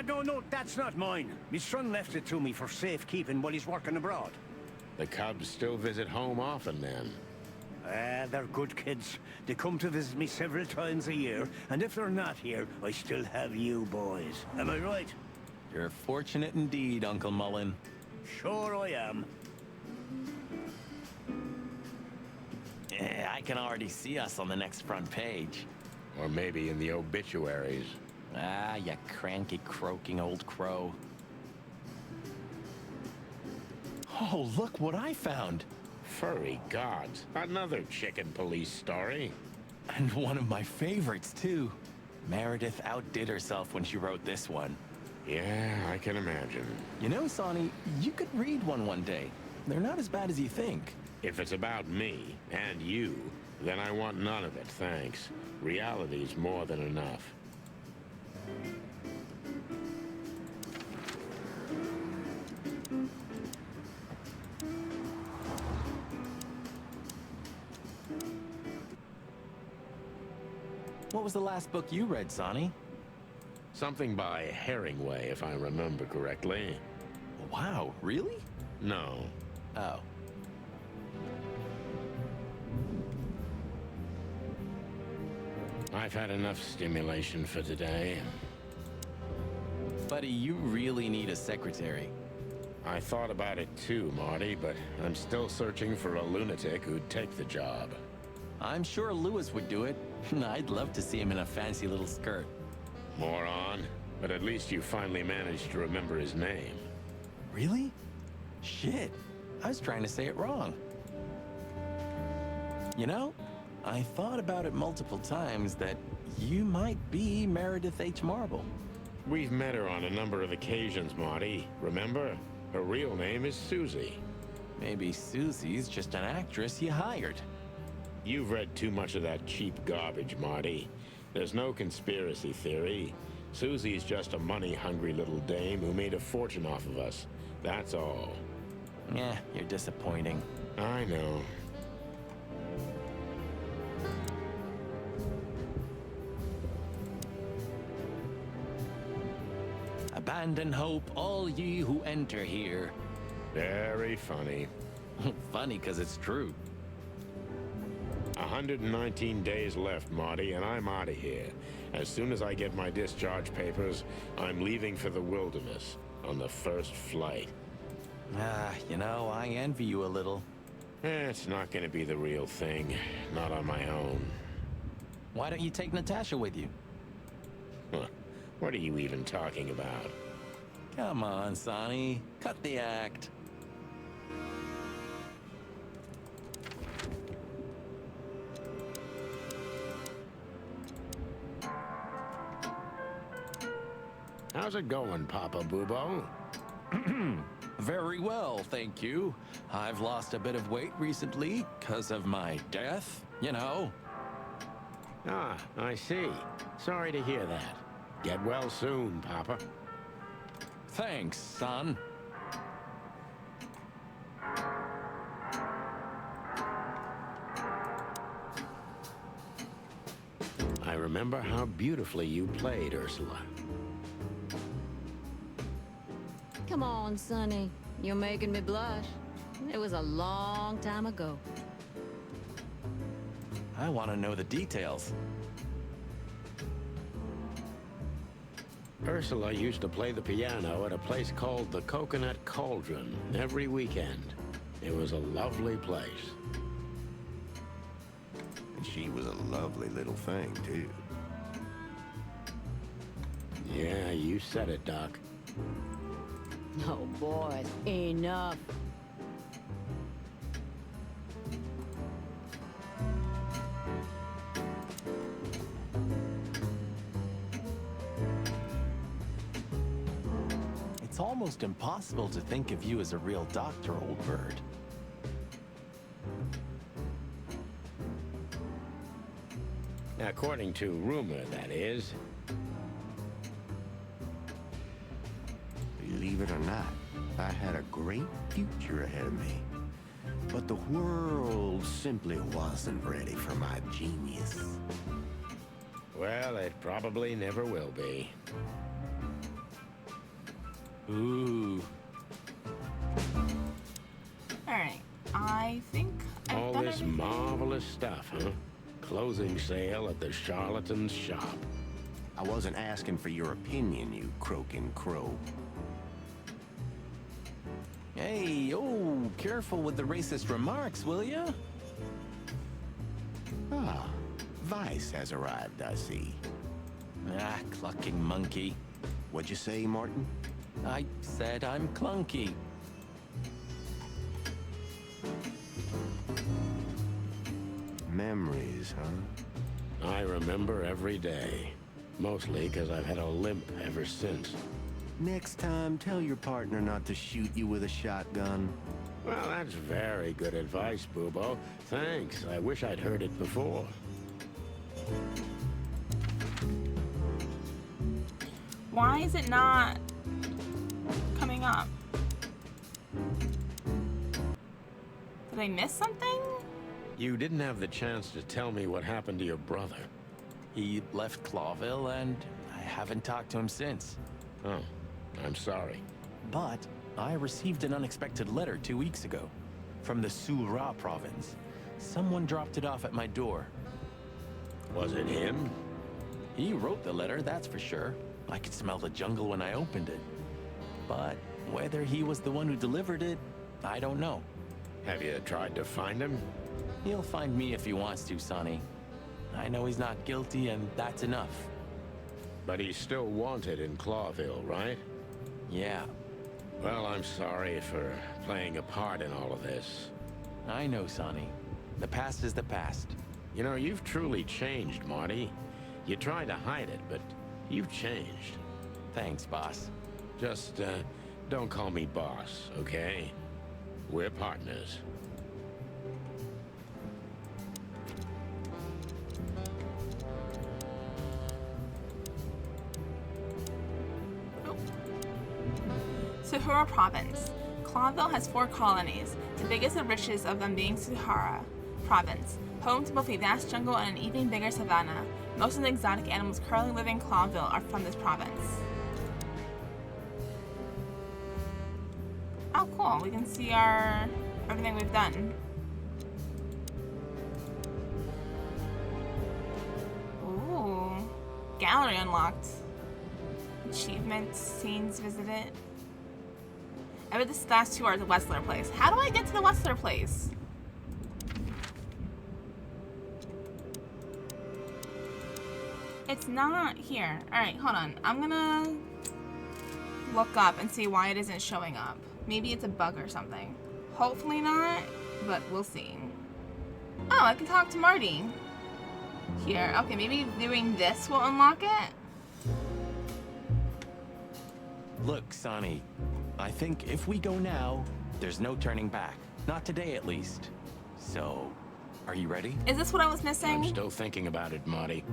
S8: No, that's not mine. My son left it to me for safekeeping while he's working abroad.
S2: The Cubs still visit home often, then.
S8: They're good kids. They come to visit me several times a year, and if they're not here, I still have you boys. Am I right?
S3: You're fortunate indeed, Uncle Mullen.
S8: Sure I am.
S3: Yeah, I can already see us on the next front page.
S2: Or maybe in the obituaries.
S3: Ah, you cranky, croaking old crow. Oh, look what I found.
S2: Furry gods. Another chicken police story.
S3: And one of my favorites, too. Meredith outdid herself when she wrote this one.
S2: Yeah, I can imagine.
S3: You know, Sonny, you could read one day. They're not as bad as you think.
S2: If it's about me and you, then I want none of it, thanks. Reality's more than enough.
S3: What was the last book you read, Sonny?
S2: Something by Herringway, if I remember correctly.
S3: Wow, really?
S2: No.
S3: Oh.
S2: I've had enough stimulation for today.
S3: Buddy, you really need a secretary.
S2: I thought about it too, Marty, but I'm still searching for a lunatic who'd take the job.
S3: I'm sure Lewis would do it. I'd love to see him in a fancy little skirt.
S2: Moron. But at least you finally managed to remember his name.
S3: Really? Shit. I was trying to say it wrong. You know, I thought about it multiple times that you might be Meredith H. Marble.
S2: We've met her on a number of occasions, Marty. Remember? Her real name is Susie.
S3: Maybe Susie's just an actress you hired.
S2: You've read too much of that cheap garbage, Marty. There's no conspiracy theory. Susie's just a money-hungry little dame who made a fortune off of us. That's all.
S3: Yeah, you're disappointing.
S2: I know.
S3: Abandon hope, all ye who enter here.
S2: Very funny.
S3: Funny, 'cause it's true.
S2: 119 days left, Marty, and I'm out of here. As soon as I get my discharge papers, I'm leaving for the wilderness on the first flight.
S3: Ah, you know, I envy you a little.
S2: It's not gonna be the real thing. Not on my own.
S3: Why don't you take Natasha with you?
S2: Huh. What are you even talking about?
S3: Come on, Sonny. Cut the act.
S2: How's it going, Papa Bubo?
S3: Very well, thank you. I've lost a bit of weight recently because of my death, you know.
S2: Ah, I see. Sorry to hear that. Get well soon, Papa.
S3: Thanks, son.
S2: I remember how beautifully you played, Ursula.
S9: Come on, Sonny. You're making me blush. It was a long time ago.
S3: I want to know the details.
S2: Ursula used to play the piano at a place called the Coconut Cauldron every weekend. It was a lovely place.
S10: And she was a lovely little thing, too.
S2: Yeah, you said it, Doc.
S9: Oh, boys, enough.
S3: It's almost impossible to think of you as a real doctor, old bird.
S2: According to rumor, that is.
S10: Believe it or not, I had a great future ahead of me. But the world simply wasn't ready for my genius.
S2: Well, it probably never will be.
S3: Ooh.
S1: Alright, I think I've
S2: All
S1: done
S2: this
S1: everything.
S2: marvelous stuff, huh? Closing sale at the charlatan's shop.
S10: I wasn't asking for your opinion, you croaking crow.
S3: Hey, oh, careful with the racist remarks, will ya?
S10: Ah, Vice has arrived, I see.
S3: Ah, clucking monkey.
S10: What'd you say, Martin?
S3: I said I'm clunky.
S10: Memories, huh?
S2: I remember every day. Mostly because I've had a limp ever since.
S10: Next time, tell your partner not to shoot you with a shotgun.
S2: Well, that's very good advice, Bubo. Thanks. I wish I'd heard it before.
S1: Why is it not coming up? Did I miss something?
S2: You didn't have the chance to tell me what happened to your brother.
S3: He left Clawville, and I haven't talked to him since.
S2: Oh, I'm sorry.
S3: But I received an unexpected letter 2 weeks ago from the Su-Ra province. Someone dropped it off at my door.
S2: Was it him?
S3: He wrote the letter, that's for sure. I could smell the jungle when I opened it. But whether he was the one who delivered it, I don't know.
S2: Have you tried to find him?
S3: He'll find me if he wants to, Sonny. I know he's not guilty, and that's enough.
S2: But he's still wanted in Clawville, right?
S3: Yeah,
S2: Well, I'm sorry for playing a part in all of this.
S3: I know, Sonny. The past is the past.
S2: You know, you've truly changed, Marty. You tried to hide it, but you've changed.
S3: Thanks, boss.
S2: Just, don't call me boss, okay? We're partners.
S1: Suhara Province. Clawville has 4 colonies, the biggest and richest of them being Suhara Province, home to both a vast jungle and an even bigger savanna. Most of the exotic animals currently living in Clawville are from this province. Oh, cool. We can see everything we've done. Ooh. Gallery unlocked. Achievements, scenes visited. I bet this last 2 are the Wessler place. How do I get to the Wessler place? It's not here. Alright, hold on. I'm gonna look up and see why it isn't showing up. Maybe it's a bug or something. Hopefully not, but we'll see. Oh, I can talk to Marty. Here. Okay, maybe doing this will unlock it?
S3: Look, Sonny. I think if we go now, there's no turning back. Not today, at least. So, are you ready?
S1: Is this what I was missing?
S2: I'm still thinking about it, Marty.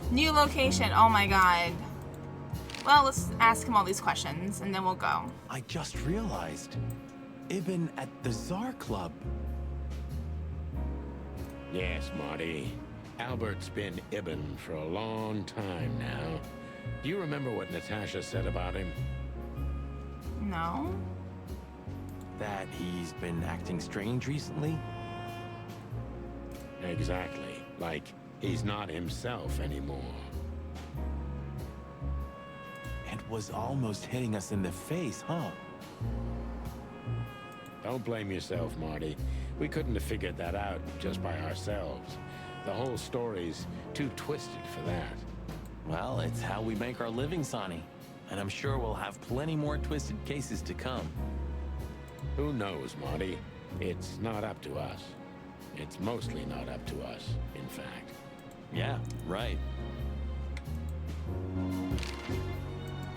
S1: New location. Oh my god. Well, let's ask him all these questions and then we'll go.
S3: I just realized. Ibn at the Tsar Club.
S2: Yes, Marty. Albert's been Ibn for a long time now. Do you remember what Natasha said about him?
S1: No.
S3: That he's been acting strange recently?
S2: Exactly. Like, he's not himself anymore.
S3: And was almost hitting us in the face, huh?
S2: Don't blame yourself, Marty. We couldn't have figured that out just by ourselves. The whole story's too twisted for that.
S3: Well, it's how we make our living, Sonny. And I'm sure we'll have plenty more twisted cases to come.
S2: Who knows, Marty? It's not up to us. It's mostly not up to us, in fact.
S3: Yeah, right.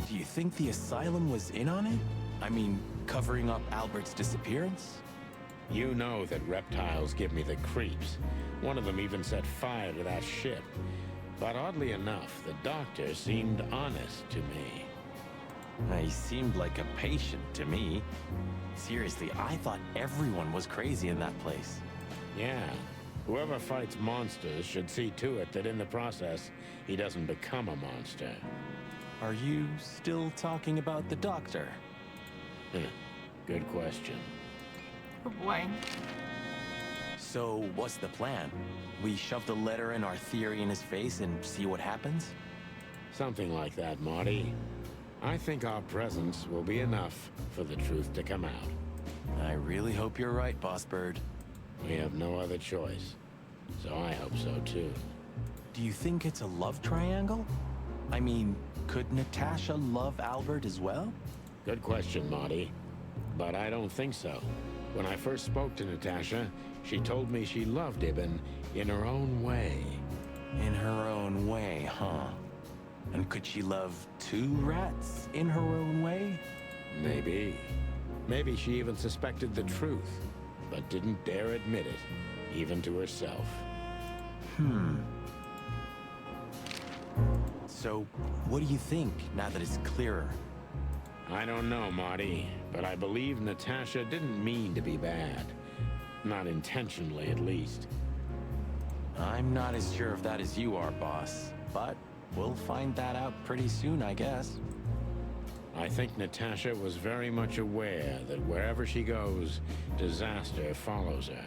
S3: Do you think the asylum was in on it? I mean, covering up Albert's disappearance?
S2: You know that reptiles give me the creeps. One of them even set fire to that ship. But oddly enough, the doctor seemed honest to me.
S3: He seemed like a patient to me. Seriously, I thought everyone was crazy in that place.
S2: Yeah. Whoever fights monsters should see to it that in the process, he doesn't become a monster.
S3: Are you still talking about the doctor?
S2: Good question.
S1: Oh boy.
S3: So, what's the plan? We shove the letter and our theory in his face and see what happens?
S2: Something like that, Marty. I think our presence will be enough for the truth to come out.
S3: I really hope you're right, Boss Bird.
S2: We have no other choice. So I hope so, too.
S3: Do you think it's a love triangle? I mean, could Natasha love Albert as well?
S2: Good question, Marty. But I don't think so. When I first spoke to Natasha, she told me she loved Ibn in her own way.
S3: In her own way, huh? And could she love two rats in her own way?
S2: Maybe. Maybe she even suspected the truth, but didn't dare admit it, even to herself.
S3: So, what do you think, now that it's clearer?
S2: I don't know, Marty, but I believe Natasha didn't mean to be bad. Not intentionally, at least.
S3: I'm not as sure of that as you are, boss. But we'll find that out pretty soon, I guess.
S2: I think Natasha was very much aware that wherever she goes, disaster follows her.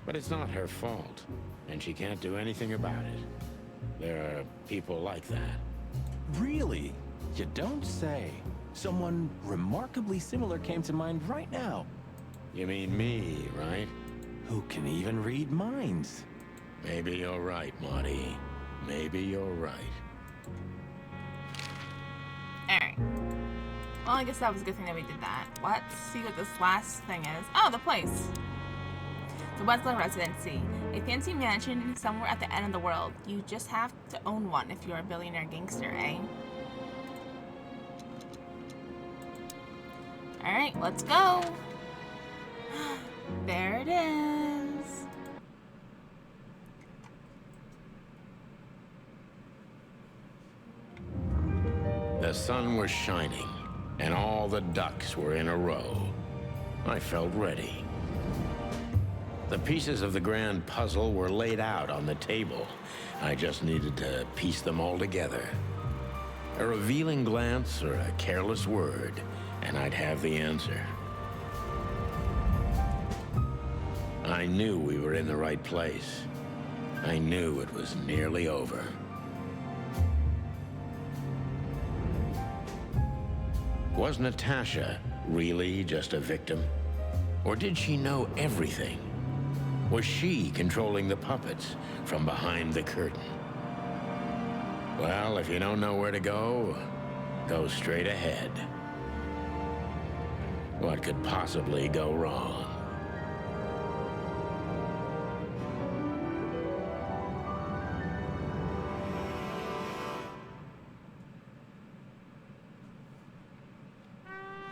S2: But it's not her fault, and she can't do anything about it. There are people like that.
S3: Really? You don't say. Someone remarkably similar came to mind right now.
S2: You mean me, right?
S3: Who can even read minds?
S2: Maybe you're right, Marty. Maybe you're right.
S1: Alright. Well, I guess that was a good thing that we did that. Let's see what this last thing is. Oh, the place. The Wesler Residency. A fancy mansion somewhere at the end of the world. You just have to own one if you're a billionaire gangster, eh? Alright, let's go. There it is.
S2: The sun was shining, and all the ducks were in a row. I felt ready. The pieces of the grand puzzle were laid out on the table. I just needed to piece them all together. A revealing glance or a careless word, and I'd have the answer. I knew we were in the right place. I knew it was nearly over. Was Natasha really just a victim? Or did she know everything? Was she controlling the puppets from behind the curtain? Well, if you don't know where to go, go straight ahead. What could possibly go wrong?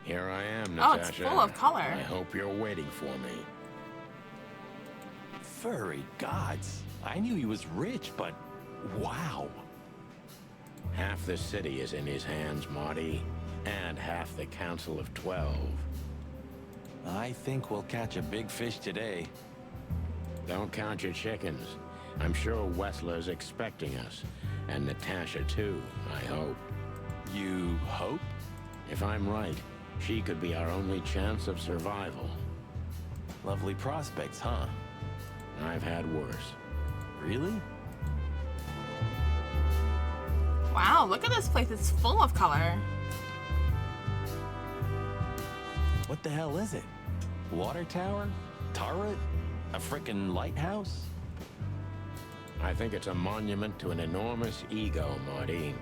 S2: Here I am, Natasha.
S1: Oh, it's full of color.
S2: I hope you're waiting for me.
S3: Furry gods. I knew he was rich, but wow.
S2: Half the city is in his hands, Marty, and half the Council of 12.
S3: I think we'll catch a big fish today.
S2: Don't count your chickens. I'm sure Wessler's expecting us, and Natasha too, I hope.
S3: You hope?
S2: If I'm right, she could be our only chance of survival.
S3: Lovely prospects, huh?
S2: I've had worse.
S3: Really?
S1: Wow, look at this place. It's full of color.
S3: What the hell is it? Water tower? Turret? A frickin' lighthouse?
S2: I think it's a monument to an enormous ego, Marty.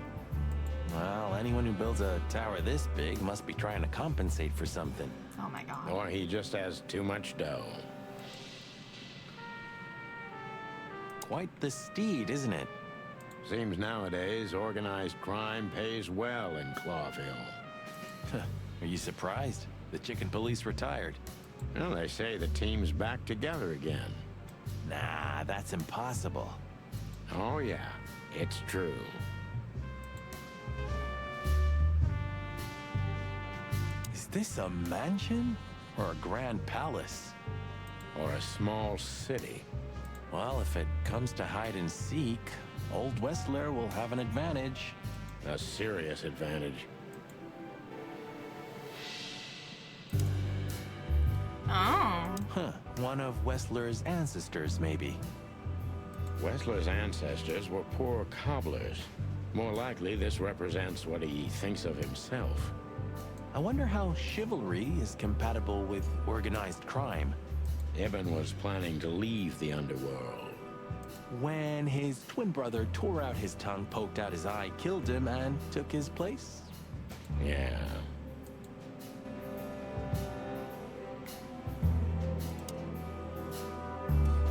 S3: Well, anyone who builds a tower this big must be trying to compensate for something.
S1: Oh my god.
S2: Or he just has too much dough.
S3: Quite the steed, isn't it?
S2: Seems nowadays organized crime pays well in Clawville.
S3: Are you surprised? The chicken police retired.
S2: Well, they say the team's back together again.
S3: Nah, that's impossible.
S2: Oh yeah, it's true.
S3: this a mansion? Or a grand palace?
S2: Or a small city.
S3: Well, if it comes to hide and seek, Old Westler will have an advantage.
S2: A serious advantage.
S1: Oh.
S3: Huh. One of Westler's ancestors, maybe.
S2: Westler's ancestors were poor cobblers. More likely, this represents what he thinks of himself.
S3: I wonder how chivalry is compatible with organized crime.
S2: Ibn was planning to leave the underworld.
S3: When his twin brother tore out his tongue, poked out his eye, killed him, and took his place?
S2: Yeah.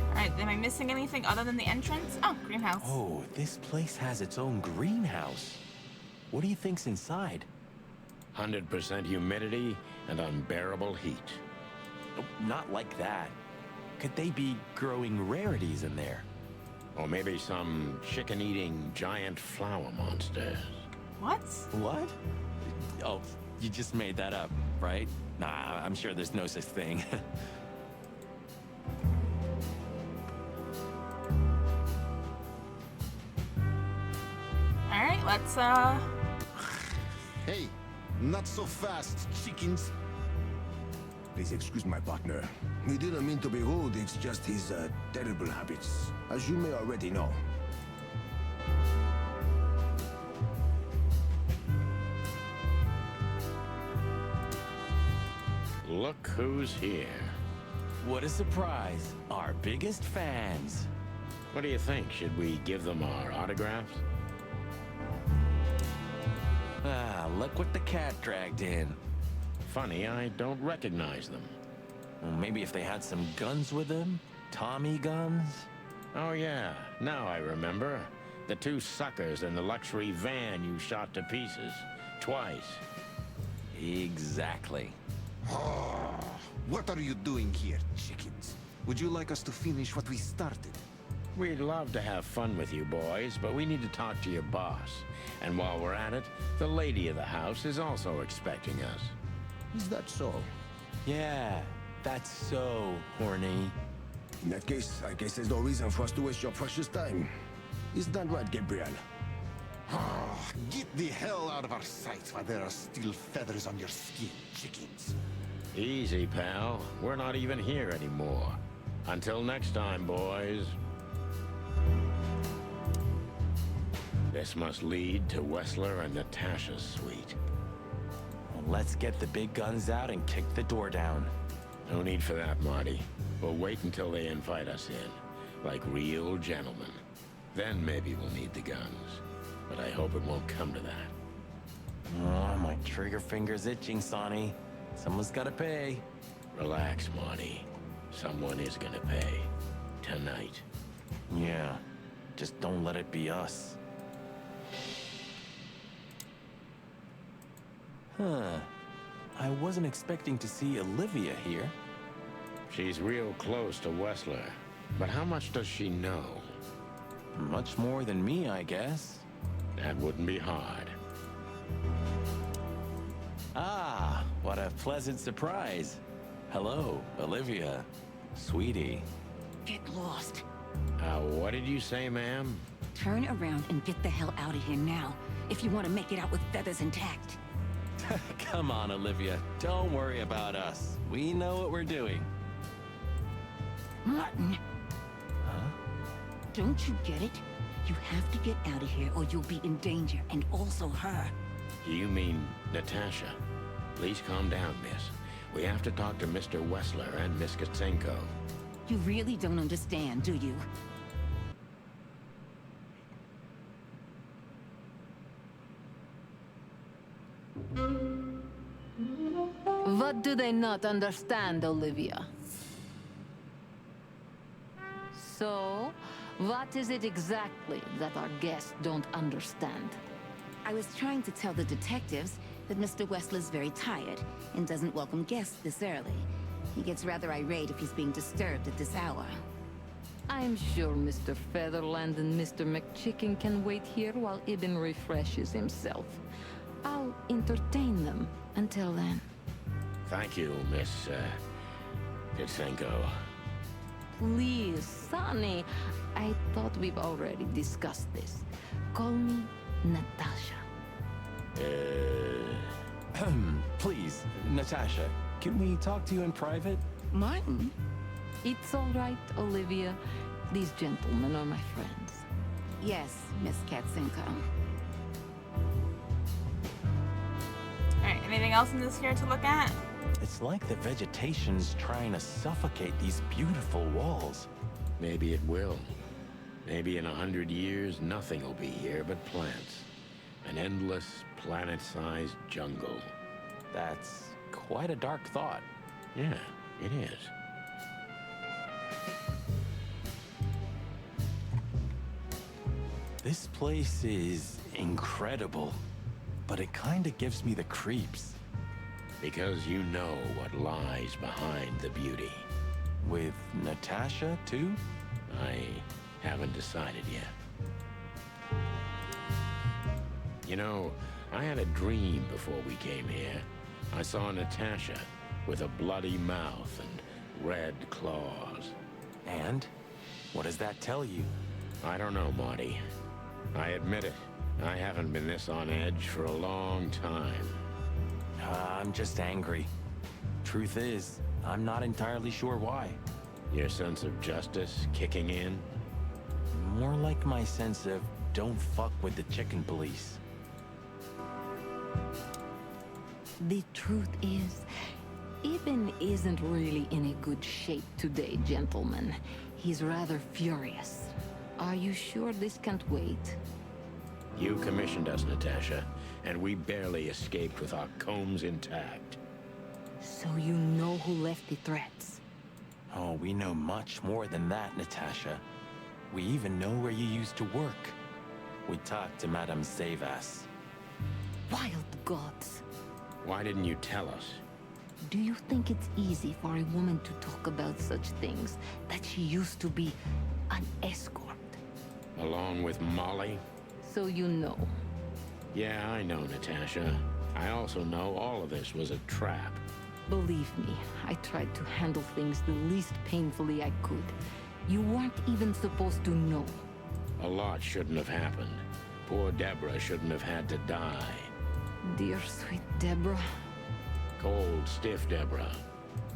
S1: Alright, am I missing anything other than the entrance? Oh, greenhouse.
S3: Oh, this place has its own greenhouse. What do you think's inside?
S2: 100% humidity and unbearable heat.
S3: Oh, not like that. Could they be growing rarities in there?
S2: Or maybe some chicken-eating giant flower monsters.
S1: What?
S3: What? Oh, you just made that up, right? Nah, I'm sure there's no such thing.
S1: Alright, let's
S10: Hey, not so fast, chickens.
S11: Please excuse my partner. We didn't mean to be rude, it's just his terrible habits, as you may already know.
S2: Look who's here.
S3: What a surprise. Our biggest fans.
S2: What do you think? Should we give them our autographs?
S3: Ah, look what the cat dragged in.
S2: Funny, I don't recognize them.
S3: Well, maybe if they had some guns with them? Tommy guns?
S2: Oh yeah, now I remember. The two suckers in the luxury van you shot to pieces. Twice.
S3: Exactly.
S10: What are you doing here, chickens? Would you like us to finish what we started?
S2: We'd love to have fun with you boys, but we need to talk to your boss. And while we're at it, the lady of the house is also expecting us.
S11: Is that so?
S3: Yeah, that's so horny.
S11: In that case, I guess there's no reason for us to waste your precious time. Isn't that right, Gabriel?
S10: Get the hell out of our sight while there are still feathers on your skin, chickens.
S2: Easy, pal. We're not even here anymore. Until next time, boys. This must lead to Westler and Natasha's suite.
S3: Well, let's get the big guns out and kick the door down.
S2: No need for that, Marty. We'll wait until they invite us in, like real gentlemen. Then maybe we'll need the guns. But I hope it won't come to that.
S3: Oh, my trigger finger's itching, Sonny. Someone's gotta pay.
S2: Relax, Marty. Someone is gonna pay. Tonight.
S3: Yeah, just don't let it be us. Huh. I wasn't expecting to see Olivia here.
S2: She's real close to Westler. But how much does she know?
S3: Much more than me, I guess.
S2: That wouldn't be hard.
S3: Ah, what a pleasant surprise. Hello, Olivia. Sweetie.
S9: Get lost.
S2: What did you say, ma'am?
S4: Turn around and get the hell out of here now, if you want to make it out with feathers intact.
S3: Come on, Olivia. Don't worry about us. We know what we're doing.
S9: Martin.
S3: Huh?
S9: Don't you get it? You have to get out of here or you'll be in danger, and also her.
S2: You mean Natasha? Please calm down, miss. We have to talk to Mr. Westler and Miss Katsenko.
S9: You really don't understand, do you? What do they not understand, Olivia? So, what is it exactly that our guests don't understand? I was trying to tell the detectives that Mr. Westler's very tired and doesn't welcome guests this early. He gets rather irate if he's being disturbed at this hour. I'm sure Mr. Featherland and Mr. McChicken can wait here while Ibn refreshes himself. I'll entertain them until then.
S2: Thank you, Miss, Pitsenko.
S9: Please, Sonny. I thought we've already discussed this. Call me Natasha.
S3: Please, Natasha, can we talk to you in private?
S9: Martin? It's all right, Olivia. These gentlemen are my friends.
S12: Yes, Miss Katzenko.
S1: Alright, anything else in this here to look at?
S3: It's like the vegetation's trying to suffocate these beautiful walls.
S2: Maybe it will. Maybe in 100 years, nothing will be here but plants. An endless, planet-sized jungle.
S3: That's quite a dark thought.
S2: Yeah, it is.
S3: This place is incredible, but it kinda gives me the creeps.
S2: Because you know what lies behind the beauty.
S3: With Natasha, too?
S2: I haven't decided yet. You know, I had a dream before we came here. I saw Natasha with a bloody mouth and red claws.
S3: And? What does that tell you?
S2: I don't know, Marty. I admit it. I haven't been this on edge for a long time.
S3: I'm just angry. Truth is, I'm not entirely sure why.
S2: Your sense of justice kicking in?
S3: More like my sense of don't fuck with the chicken police.
S9: The truth is, Eben isn't really in a good shape today, gentlemen. He's rather furious. Are you sure this can't wait?
S2: You commissioned us, Natasha, and we barely escaped with our combs intact.
S9: So you know who left the threats?
S3: Oh, we know much more than that, Natasha. We even know where you used to work. We talked to Madame Savas.
S9: Wild gods.
S2: Why didn't you tell us?
S9: Do you think it's easy for a woman to talk about such things, that she used to be an escort?
S2: Along with Molly?
S9: So you know.
S2: Yeah, I know, Natasha. I also know all of this was a trap.
S9: Believe me, I tried to handle things the least painfully I could. You weren't even supposed to know.
S2: A lot shouldn't have happened. Poor Deborah shouldn't have had to die.
S9: Dear sweet Deborah.
S2: Cold, stiff Deborah.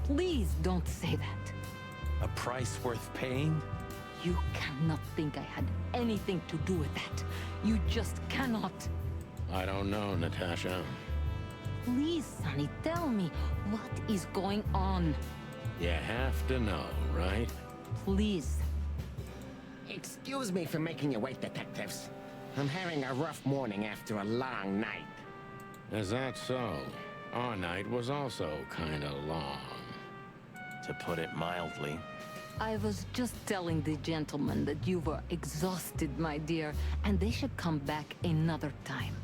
S9: Please don't say that.
S3: A price worth paying?
S9: You cannot think I had anything to do with that. You just cannot.
S2: I don't know, Natasha.
S9: Please, Sonny, tell me, what is going on?
S2: You have to know, right?
S9: Please.
S6: Excuse me for making you wait, detectives. I'm having a rough morning after a long night.
S2: Is that so? Our night was also kinda long.
S3: To put it mildly.
S9: I was just telling the gentlemen that you were exhausted, my dear, and they should come back another time.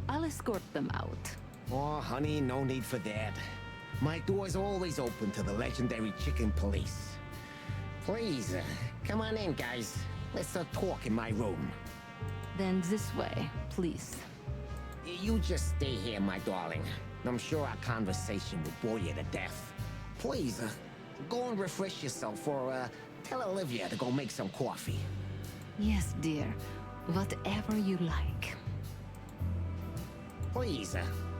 S9: I'll escort them out.
S6: Oh, honey, no need for that. My door's always open to the legendary chicken police. Please, come on in, guys. Let's talk in my room.
S9: Then this way, please.
S6: You just stay here, my darling. I'm sure our conversation will bore you to death. Please, go and refresh yourself, or tell Olivia to go make some coffee.
S9: Yes, dear. Whatever you like.
S6: Please,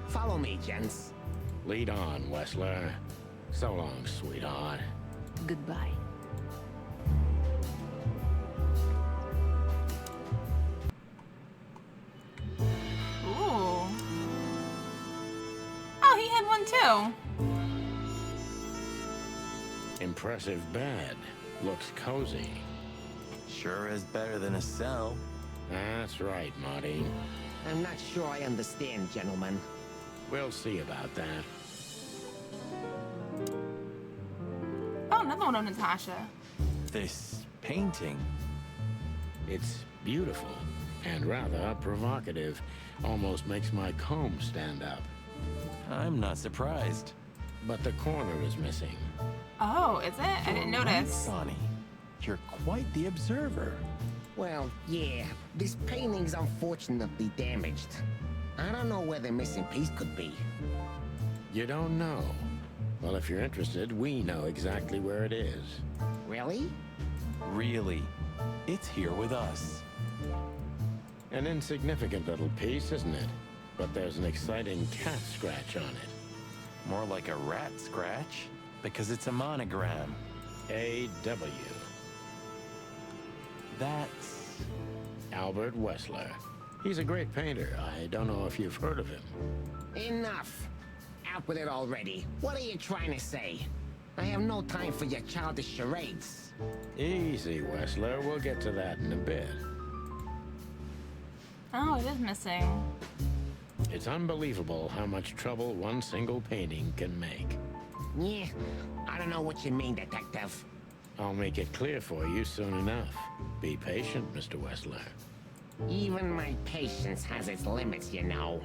S6: follow me, gents.
S2: Lead on, Wessler. So long, sweetheart.
S9: Goodbye.
S1: Ooh. Oh, he had one too.
S2: Impressive bed. Looks cozy.
S3: Sure is better than a cell.
S2: That's right, Marty.
S6: I'm not sure I understand, gentlemen.
S2: We'll see about that.
S1: Oh, another one of Natasha.
S3: This painting.
S2: It's beautiful and rather provocative. Almost makes my comb stand up.
S3: I'm not surprised.
S2: But the corner is missing.
S1: Oh, is it? I didn't
S3: Right,
S1: notice.
S3: Sonny. You're quite the observer.
S6: Well, yeah, this painting's unfortunately damaged. I don't know where the missing piece could be.
S2: You don't know? Well, if you're interested, we know exactly where it is.
S6: Really?
S3: Really. It's here with us.
S2: An insignificant little piece, isn't it? But there's an exciting cat scratch on it.
S3: More like a rat scratch, because it's a monogram.
S2: A.W.
S3: That's
S2: Albert Weßler. He's a great painter. I don't know if you've heard of him.
S6: Enough. Out with it already. What are you trying to say? I have no time for your childish charades.
S2: Easy, Weßler. We'll get to that in a bit.
S1: Oh, it is missing.
S2: It's unbelievable how much trouble one single painting can make.
S6: Yeah, I don't know what you mean, Detective.
S2: I'll make it clear for you soon enough. Be patient, Mr. Weßler.
S6: Even my patience has its limits, you know.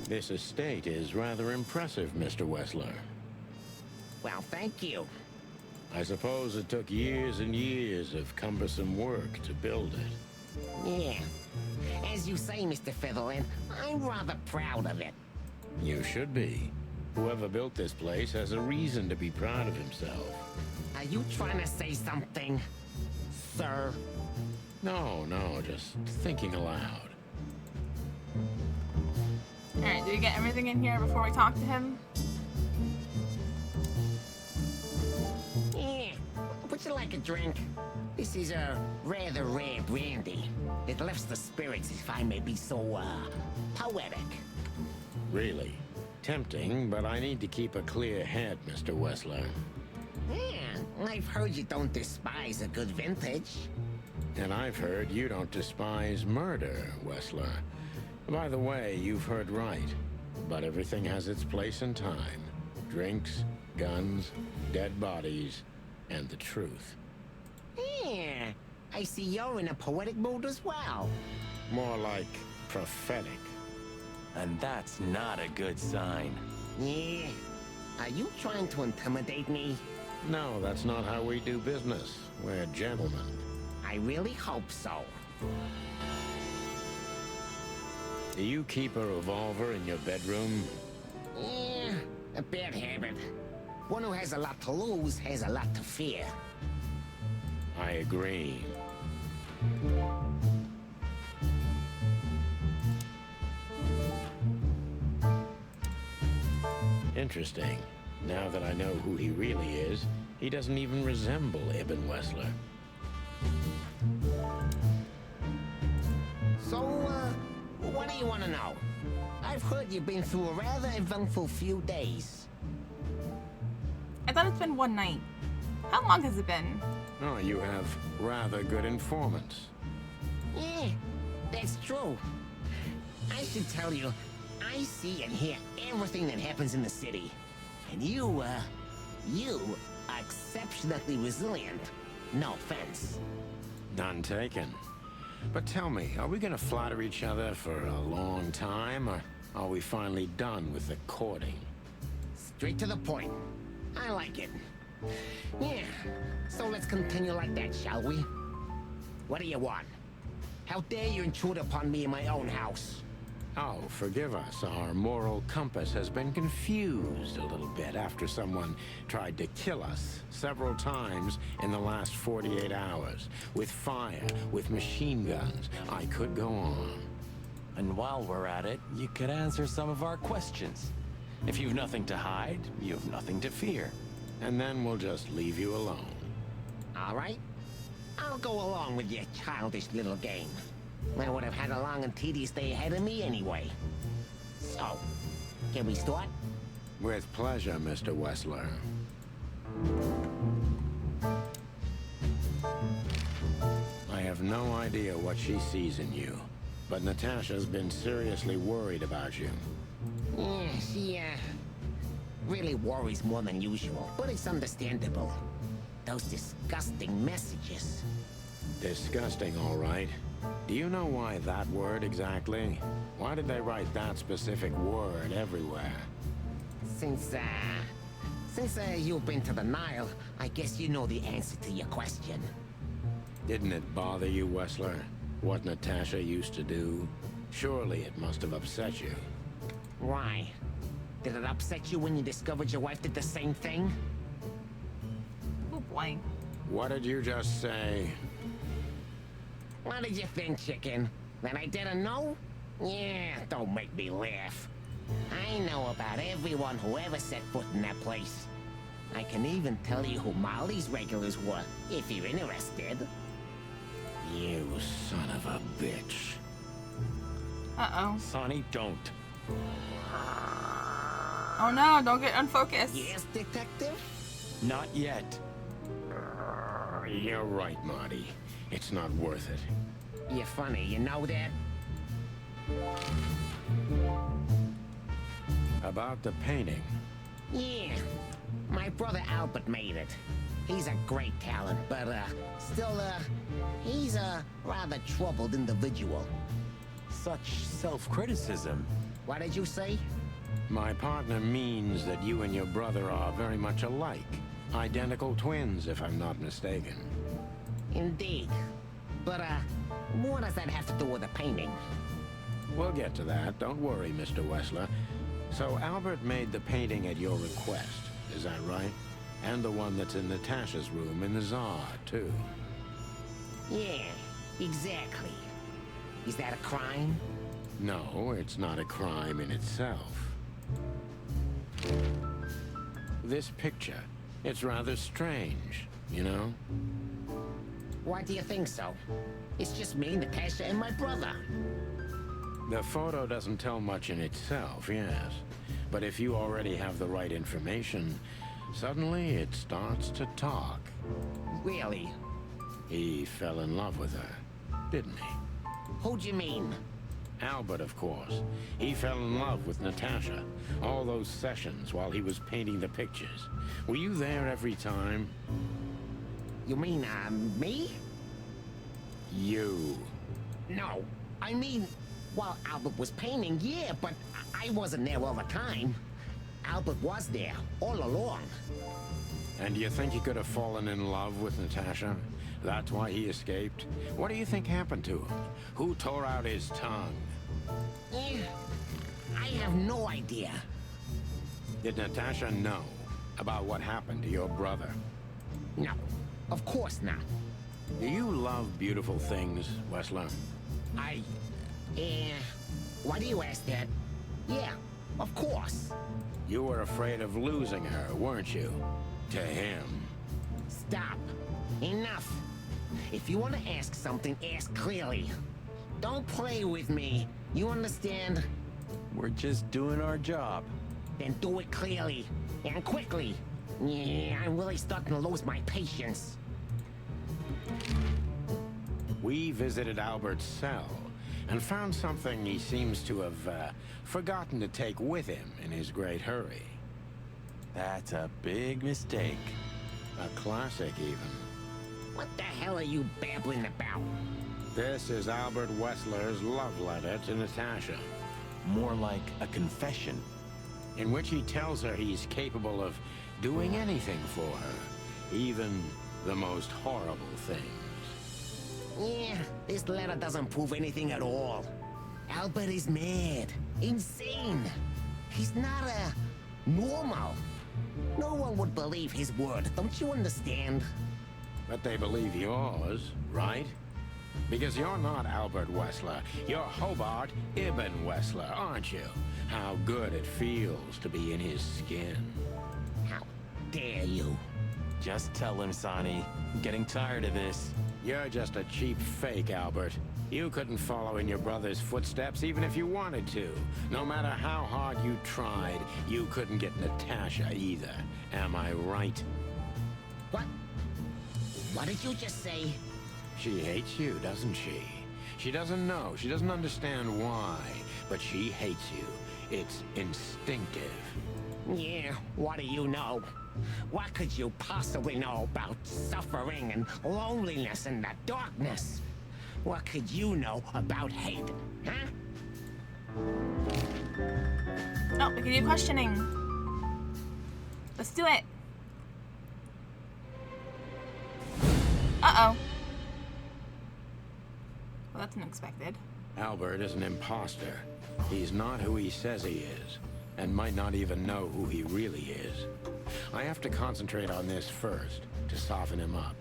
S2: This estate is rather impressive, Mr. Weßler.
S6: Well, thank you.
S2: I suppose it took years and years of cumbersome work to build it.
S6: Yeah. As you say, Mr. Featherland, I'm rather proud of it.
S2: You should be. Whoever built this place has a reason to be proud of himself.
S6: Are you trying to say something, sir?
S2: No, just thinking aloud.
S1: Alright, did we get everything in here before we talk to him?
S6: Yeah. Would you like a drink? This is a rather rare brandy. It lifts the spirits, if I may be so, poetic.
S2: Really? Tempting, but I need to keep a clear head, Mr. Weßler.
S6: Yeah, I've heard you don't despise a good vintage.
S2: And I've heard you don't despise murder, Weßler. By the way, you've heard right. But everything has its place and time. Drinks, guns, dead bodies, and the truth.
S6: Yeah, I see you're in a poetic mood as well.
S2: More like prophetic.
S3: And that's not a good sign.
S6: Yeah. Are you trying to intimidate me?
S2: No, that's not how we do business. We're gentlemen.
S6: I really hope so.
S2: Do you keep a revolver in your bedroom?
S6: Yeah, a bad habit. One who has a lot to lose has a lot to fear.
S2: I agree. Interesting. Now that I know who he really is, he doesn't even resemble Ibn Weßler.
S6: So, what do you want to know? I've heard you've been through a rather eventful few days.
S1: I thought it's been one night. How long has it been?
S2: Oh, you have rather good informants.
S6: Yeah, that's true. I should tell you, I see and hear everything that happens in the city. And you are exceptionally resilient. No offense.
S2: None taken. But tell me, are we gonna flatter each other for a long time, or are we finally done with the courting?
S6: Straight to the point. I like it. Yeah, so let's continue like that, shall we? What do you want? How dare you intrude upon me in my own house?
S2: Oh, forgive us. Our moral compass has been confused a little bit after someone tried to kill us several times in the last 48 hours. With fire, with machine guns. I could go on.
S3: And while we're at it, you could answer some of our questions. If you've nothing to hide, you have nothing to fear.
S2: And then we'll just leave you alone.
S6: All right. I'll go along with your childish little game. I would have had a long and tedious day ahead of me anyway. So, can we start?
S2: With pleasure, Mr. Weßler. I have no idea what she sees in you, but Natasha's been seriously worried about you.
S6: Yeah, she, really worries more than usual, but it's understandable. Those disgusting messages.
S2: Disgusting, all right. Do you know why that word exactly? Why did they write that specific word everywhere?
S6: Since you've been to the Nile, I guess you know the answer to your question.
S2: Didn't it bother you, Weßler? What Natasha used to do? Surely it must have upset you.
S6: Why? Did it upset you when you discovered your wife did the same thing?
S1: Oh boy.
S2: What did you just say?
S6: What did you think, chicken? That I didn't know? Yeah, don't make me laugh. I know about everyone who ever set foot in that place. I can even tell you who Molly's regulars were, if you're interested.
S2: You son of a bitch.
S1: Uh-oh.
S3: Sonny, don't.
S1: Oh no, don't get unfocused.
S6: Yes, detective?
S3: Not yet.
S2: You're right, Marty. It's not worth it.
S6: You're funny, you know that?
S2: About the painting.
S6: Yeah. My brother Albert made it. He's a great talent, but, still, he's a rather troubled individual.
S3: Such self-criticism.
S6: What did you say?
S2: My partner means that you and your brother are very much alike. Identical twins, if I'm not mistaken.
S6: Indeed. But, what does that have to do with the painting?
S2: We'll get to that. Don't worry, Mr. Wessler. So Albert made the painting at your request, is that right? And the one that's in Natasha's room in the Tsar, too.
S6: Yeah, exactly. Is that a crime?
S2: No, it's not a crime in itself. This picture, it's rather strange, you know?
S6: Why do you think so? It's just me, Natasha, and my brother.
S2: The photo doesn't tell much in itself, yes. But if you already have the right information, suddenly it starts to talk.
S6: Really?
S2: He fell in love with her, didn't he?
S6: Who'd you mean?
S2: Albert, of course. He fell in love with Natasha. All those sessions while he was painting the pictures. Were you there every time?
S6: You mean, me?
S2: You.
S6: No. I mean, while Albert was painting, yeah, but I wasn't there all the time. Albert was there, all along.
S2: And do you think he could have fallen in love with Natasha? That's why he escaped? What do you think happened to him? Who tore out his tongue?
S6: Yeah, I have no idea.
S2: Did Natasha know about what happened to your brother?
S6: No, of course not.
S2: Do you love beautiful things, Wessler?
S6: Why do you ask that? Yeah, of course.
S2: You were afraid of losing her, weren't you? To him.
S6: Stop. Enough. If you want to ask something, ask clearly. Don't play with me. You understand?
S3: We're just doing our job.
S6: Then do it clearly. And quickly. Yeah, I'm really starting to lose my patience.
S2: We visited Albert's cell and found something he seems to have forgotten to take with him in his great hurry.
S3: That's a big mistake.
S2: A classic, even.
S6: What the hell are you babbling about?
S2: This is Albert Wessler's love letter to Natasha.
S3: More like a confession.
S2: In which he tells her he's capable of doing anything for her. Even the most horrible things.
S6: Yeah, this letter doesn't prove anything at all. Albert is mad. Insane. He's not normal. No one would believe his word, don't you understand?
S2: But they believe yours, right? Because you're not Albert Wessler. You're Hobart Ibn Wessler, aren't you? How good it feels to be in his skin.
S6: How dare you?
S3: Just tell him, Sonny. I'm getting tired of this.
S2: You're just a cheap fake, Albert. You couldn't follow in your brother's footsteps even if you wanted to. No matter how hard you tried, you couldn't get Natasha either. Am I right?
S6: What? What did you just say?
S2: She hates you, doesn't she? She doesn't know. She doesn't understand why. But she hates you. It's instinctive.
S6: Yeah, what do you know? What could you possibly know about suffering and loneliness and the darkness? What could you know about hate, huh?
S1: Oh, we can do questioning. Let's do it. Uh-oh. Well, that's unexpected.
S2: Albert is an imposter. He's not who he says he is, and might not even know who he really is. I have to concentrate on this first, to soften him up,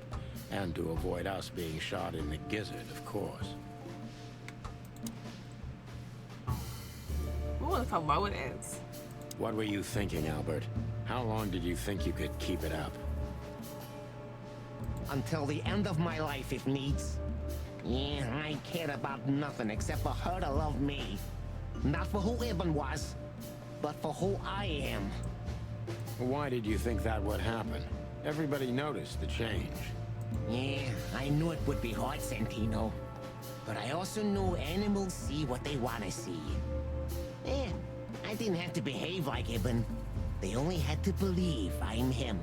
S2: and to avoid us being shot in the gizzard, of course.
S1: Ooh, look how low it is.
S2: What were you thinking, Albert? How long did you think you could keep it up?
S6: Until the end of my life, if needs. Yeah, I cared about nothing except for her to love me. Not for who Ibn was, but for who I am.
S2: Why did you think that would happen? Everybody noticed the change.
S6: Yeah, I knew it would be hard, Santino. But I also knew animals see what they want to see. Eh, I didn't have to behave like Ibn. They only had to believe I'm him.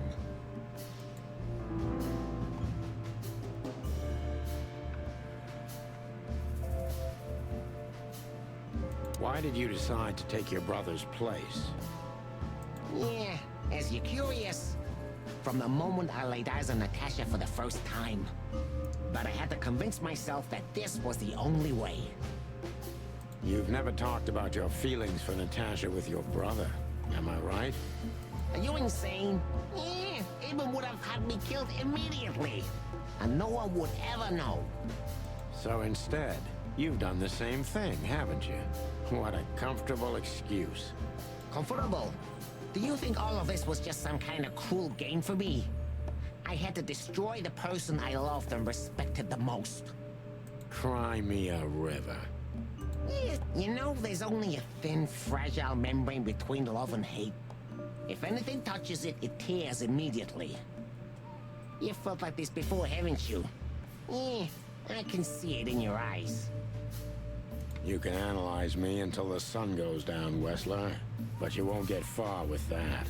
S2: Why did you decide to take your brother's place?
S6: Yeah, as you're curious, from the moment I laid eyes on Natasha for the first time. But I had to convince myself that this was the only way.
S2: You've never talked about your feelings for Natasha with your brother, am I right?
S6: Are you insane? Yeah, Ibn would have had me killed immediately. And no one would ever know.
S2: So instead, you've done the same thing, haven't you? What a comfortable excuse.
S6: Comfortable? Do you think all of this was just some kind of cruel game for me? I had to destroy the person I loved and respected the most.
S2: Cry me a river.
S6: Yeah, you know, there's only a thin, fragile membrane between love and hate. If anything touches it, it tears immediately. You felt like this before, haven't you? Yeah, I can see it in your eyes.
S2: You can analyze me until the sun goes down, Wessler, but you won't get far with that.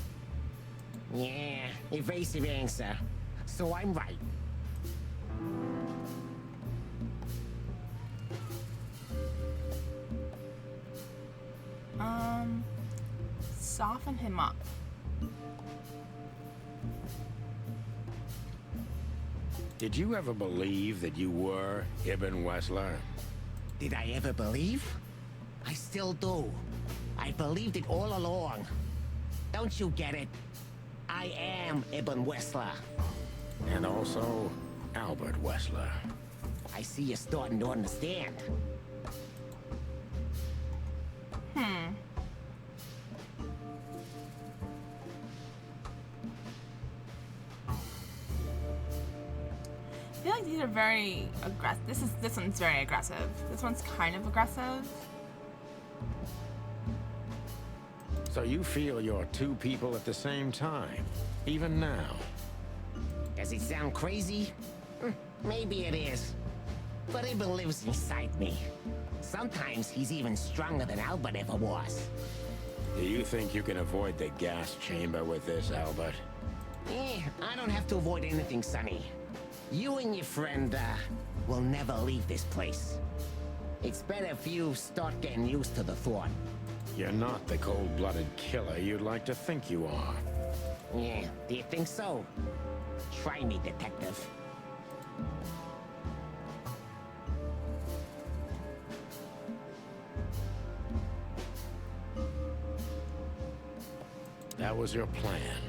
S6: Yeah, evasive answer. So I'm right.
S1: Soften him up.
S2: Did you ever believe that you were Ibn Wessler?
S6: Did I ever believe? I still do. I believed it all along. Don't you get it? I am Ibn Wessler.
S2: And also, Albert Wessler.
S6: I see you're starting to understand.
S1: I feel like these are very aggressive. This one's very aggressive. This one's kind of aggressive.
S2: So you feel you're two people at the same time, even now?
S6: Does it sound crazy? Maybe it is. But Ibn lives inside me. Sometimes he's even stronger than Albert ever was.
S2: Do you think you can avoid the gas chamber with this, Albert?
S6: I don't have to avoid anything, Sonny. You and your friend, will never leave this place. It's better if you start getting used to the thought.
S2: You're not the cold-blooded killer you'd like to think you are.
S6: Yeah, do you think so? Try me, detective.
S2: That was your plan.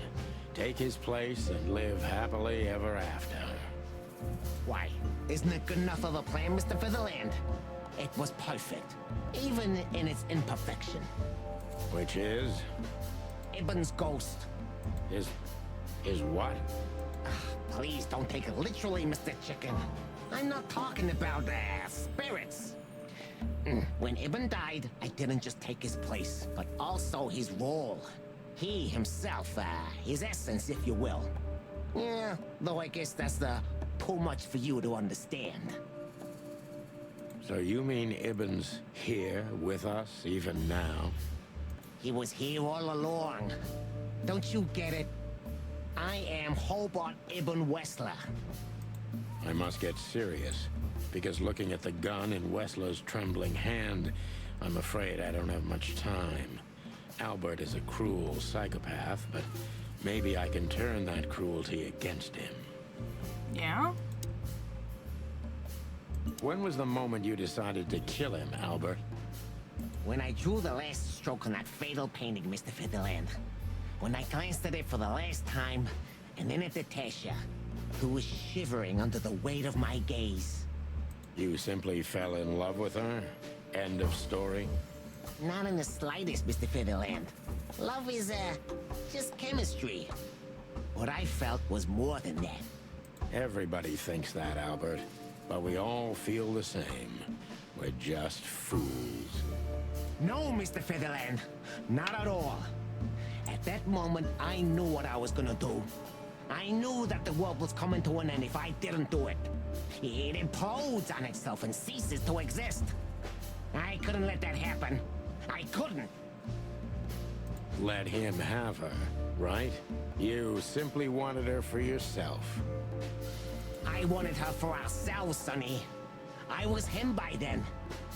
S2: Take his place and live happily ever after.
S6: Why? Isn't it good enough of a plan, Mr. Featherland? It was perfect, even in its imperfection.
S2: Which is?
S6: Ibn's ghost.
S2: His what?
S6: Please don't take it literally, Mr. Chicken. I'm not talking about, spirits. When Ibn died, I didn't just take his place, but also his role. He himself, his essence, if you will. Yeah, though I guess that's too much for you to understand.
S2: So you mean Ibn's here with us, even now?
S6: He was here all along. Don't you get it? I am Hobart Ibn Wessler.
S2: I must get serious, because looking at the gun in Wessler's trembling hand, I'm afraid I don't have much time. Albert is a cruel psychopath, but maybe I can turn that cruelty against him.
S1: Yeah?
S2: When was the moment you decided to kill him, Albert?
S6: When I drew the last stroke on that fatal painting, Mr. Featherland. When I glanced at it for the last time, and then at Natasha, who was shivering under the weight of my gaze.
S2: You simply fell in love with her? End of story?
S6: Not in the slightest, Mr. Featherland. Love is, just chemistry. What I felt was more than that.
S2: Everybody thinks that, Albert. But we all feel the same. We're just fools.
S6: No, Mr. Featherland. Not at all. At that moment, I knew what I was gonna do. I knew that the world was coming to an end if I didn't do it. It implodes on itself and ceases to exist. I couldn't let that happen. I couldn't.
S2: Let him have her, right? You simply wanted her for yourself.
S6: I wanted her for ourselves, Sonny. I was him by then.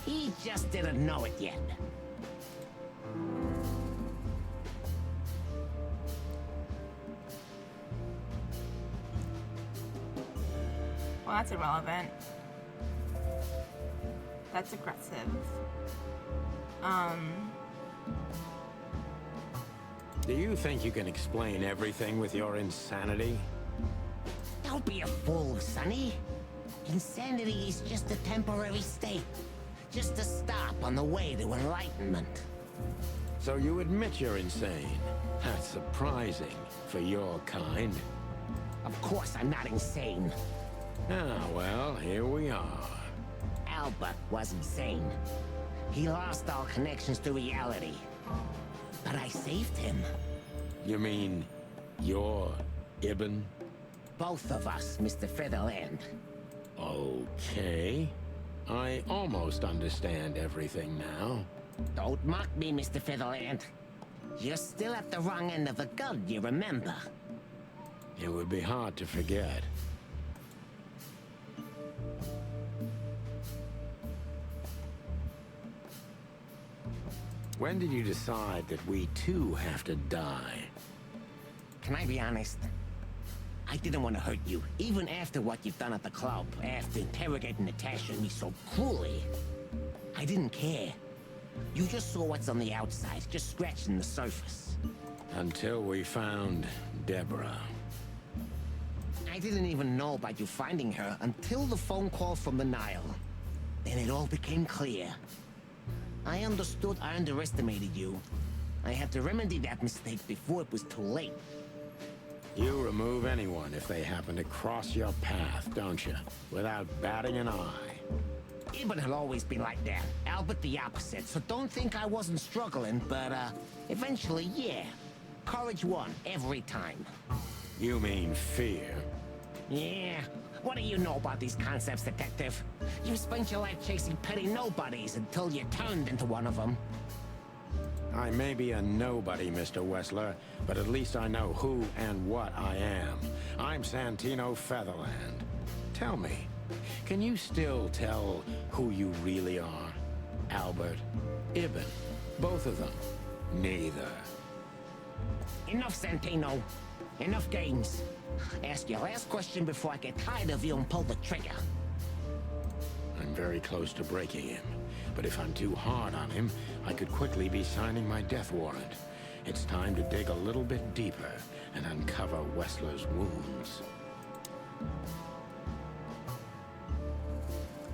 S6: He just didn't know it yet.
S1: Well, that's irrelevant. That's aggressive.
S2: Do you think you can explain everything with your insanity?
S6: Don't be a fool, Sonny. Insanity is just a temporary state. Just a stop on the way to enlightenment.
S2: So you admit you're insane. That's surprising for your kind.
S6: Of course I'm not insane.
S2: Ah, well, here we are.
S6: Albert was insane. He lost all connections to reality. But I saved him.
S2: You mean you're Ibn?
S6: Both of us, Mr. Featherland.
S2: Okay. I almost understand everything now.
S6: Don't mock me, Mr. Featherland. You're still at the wrong end of the gun, you remember?
S2: It would be hard to forget. When did you decide that we too have to die?
S6: Can I be honest? I didn't want to hurt you, even after what you've done at the club, after interrogating Natasha and me so cruelly. I didn't care. You just saw what's on the outside, just scratching the surface.
S2: Until we found Deborah.
S6: I didn't even know about you finding her until the phone call from the Nile. Then it all became clear. I understood I underestimated you. I had to remedy that mistake before it was too late.
S2: You remove anyone if they happen to cross your path, don't you? Without batting an eye.
S6: Ibn had always been like that. Albert the opposite, so don't think I wasn't struggling, but, eventually, yeah. Courage won, every time.
S2: You mean fear?
S6: Yeah. What do you know about these concepts, Detective? You spent your life chasing petty nobodies until you turned into one of them.
S2: I may be a nobody, Mr. Wessler, but at least I know who and what I am. I'm Santino Featherland. Tell me, can you still tell who you really are? Albert, Ibn, both of them? Neither.
S6: Enough, Santino. Enough games. Ask your last question before I get tired of you and pull the trigger.
S2: I'm very close to breaking him. But if I'm too hard on him, I could quickly be signing my death warrant. It's time to dig a little bit deeper and uncover Wessler's wounds.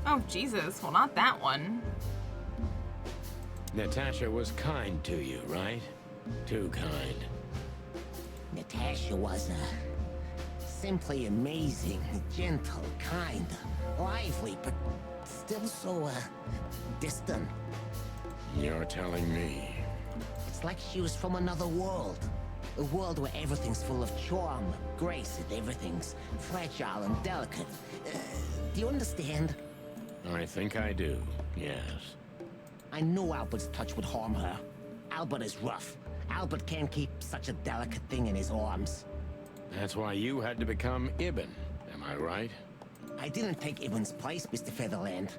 S1: Oh, Jesus. Well, not that one.
S2: Natasha was kind to you, right? Too kind.
S6: Natasha was, simply amazing, gentle, kind, lively, but still so, distant.
S2: You're telling me.
S6: It's like she was from another world. A world where everything's full of charm, grace, and everything's fragile and delicate. Do you understand?
S2: I think I do, yes.
S6: I knew Albert's touch would harm her. Albert is rough. Albert can't keep such a delicate thing in his arms.
S2: That's why you had to become Ibn, am I right?
S6: I didn't take Ibn's place, Mr. Featherland.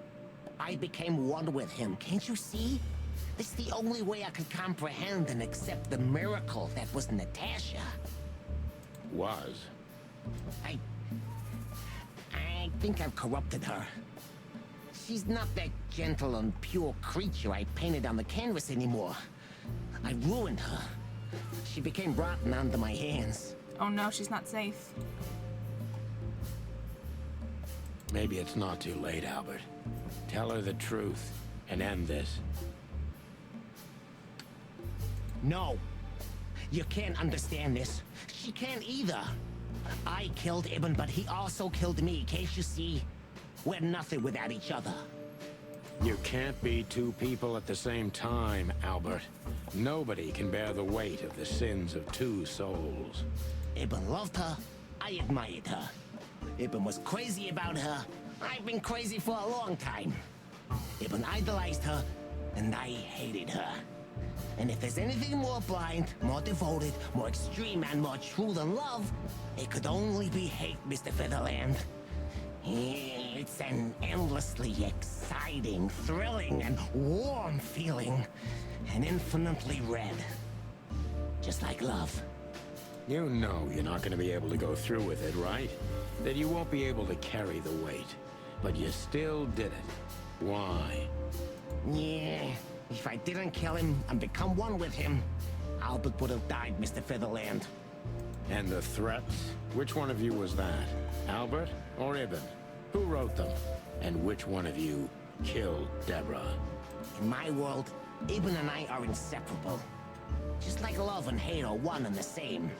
S6: I became one with him, can't you see? It's the only way I could comprehend and accept the miracle that was Natasha.
S2: Was?
S6: I think I've corrupted her. She's not that gentle and pure creature I painted on the canvas anymore. I ruined her. She became rotten under my hands.
S1: Oh no, she's not safe.
S2: Maybe it's not too late, Albert. Tell her the truth and end this.
S6: No. You can't understand this. She can't either. I killed Ibn, but he also killed me. Can't you see? We're nothing without each other.
S2: You can't be two people at the same time, Albert. Nobody can bear the weight of the sins of two souls.
S6: Ibn loved her. I admired her. Ibn was crazy about her. I've been crazy for a long time. Ibn idolized her, and I hated her. And if there's anything more blind, more devoted, more extreme, and more true than love, it could only be hate, Mr. Featherland. It's an endlessly exciting, thrilling, and warm feeling. And infinitely red. Just like love.
S2: You know you're not going to be able to go through with it, right? That you won't be able to carry the weight. But you still did it. Why?
S6: Yeah, if I didn't kill him and become one with him, Albert would have died, Mr. Featherland.
S2: And the threats? Which one of you was that? Albert or Ibn? Who wrote them? And which one of you killed Deborah?
S6: In my world, Ibn and I are inseparable. Just like love and hate are one and the same.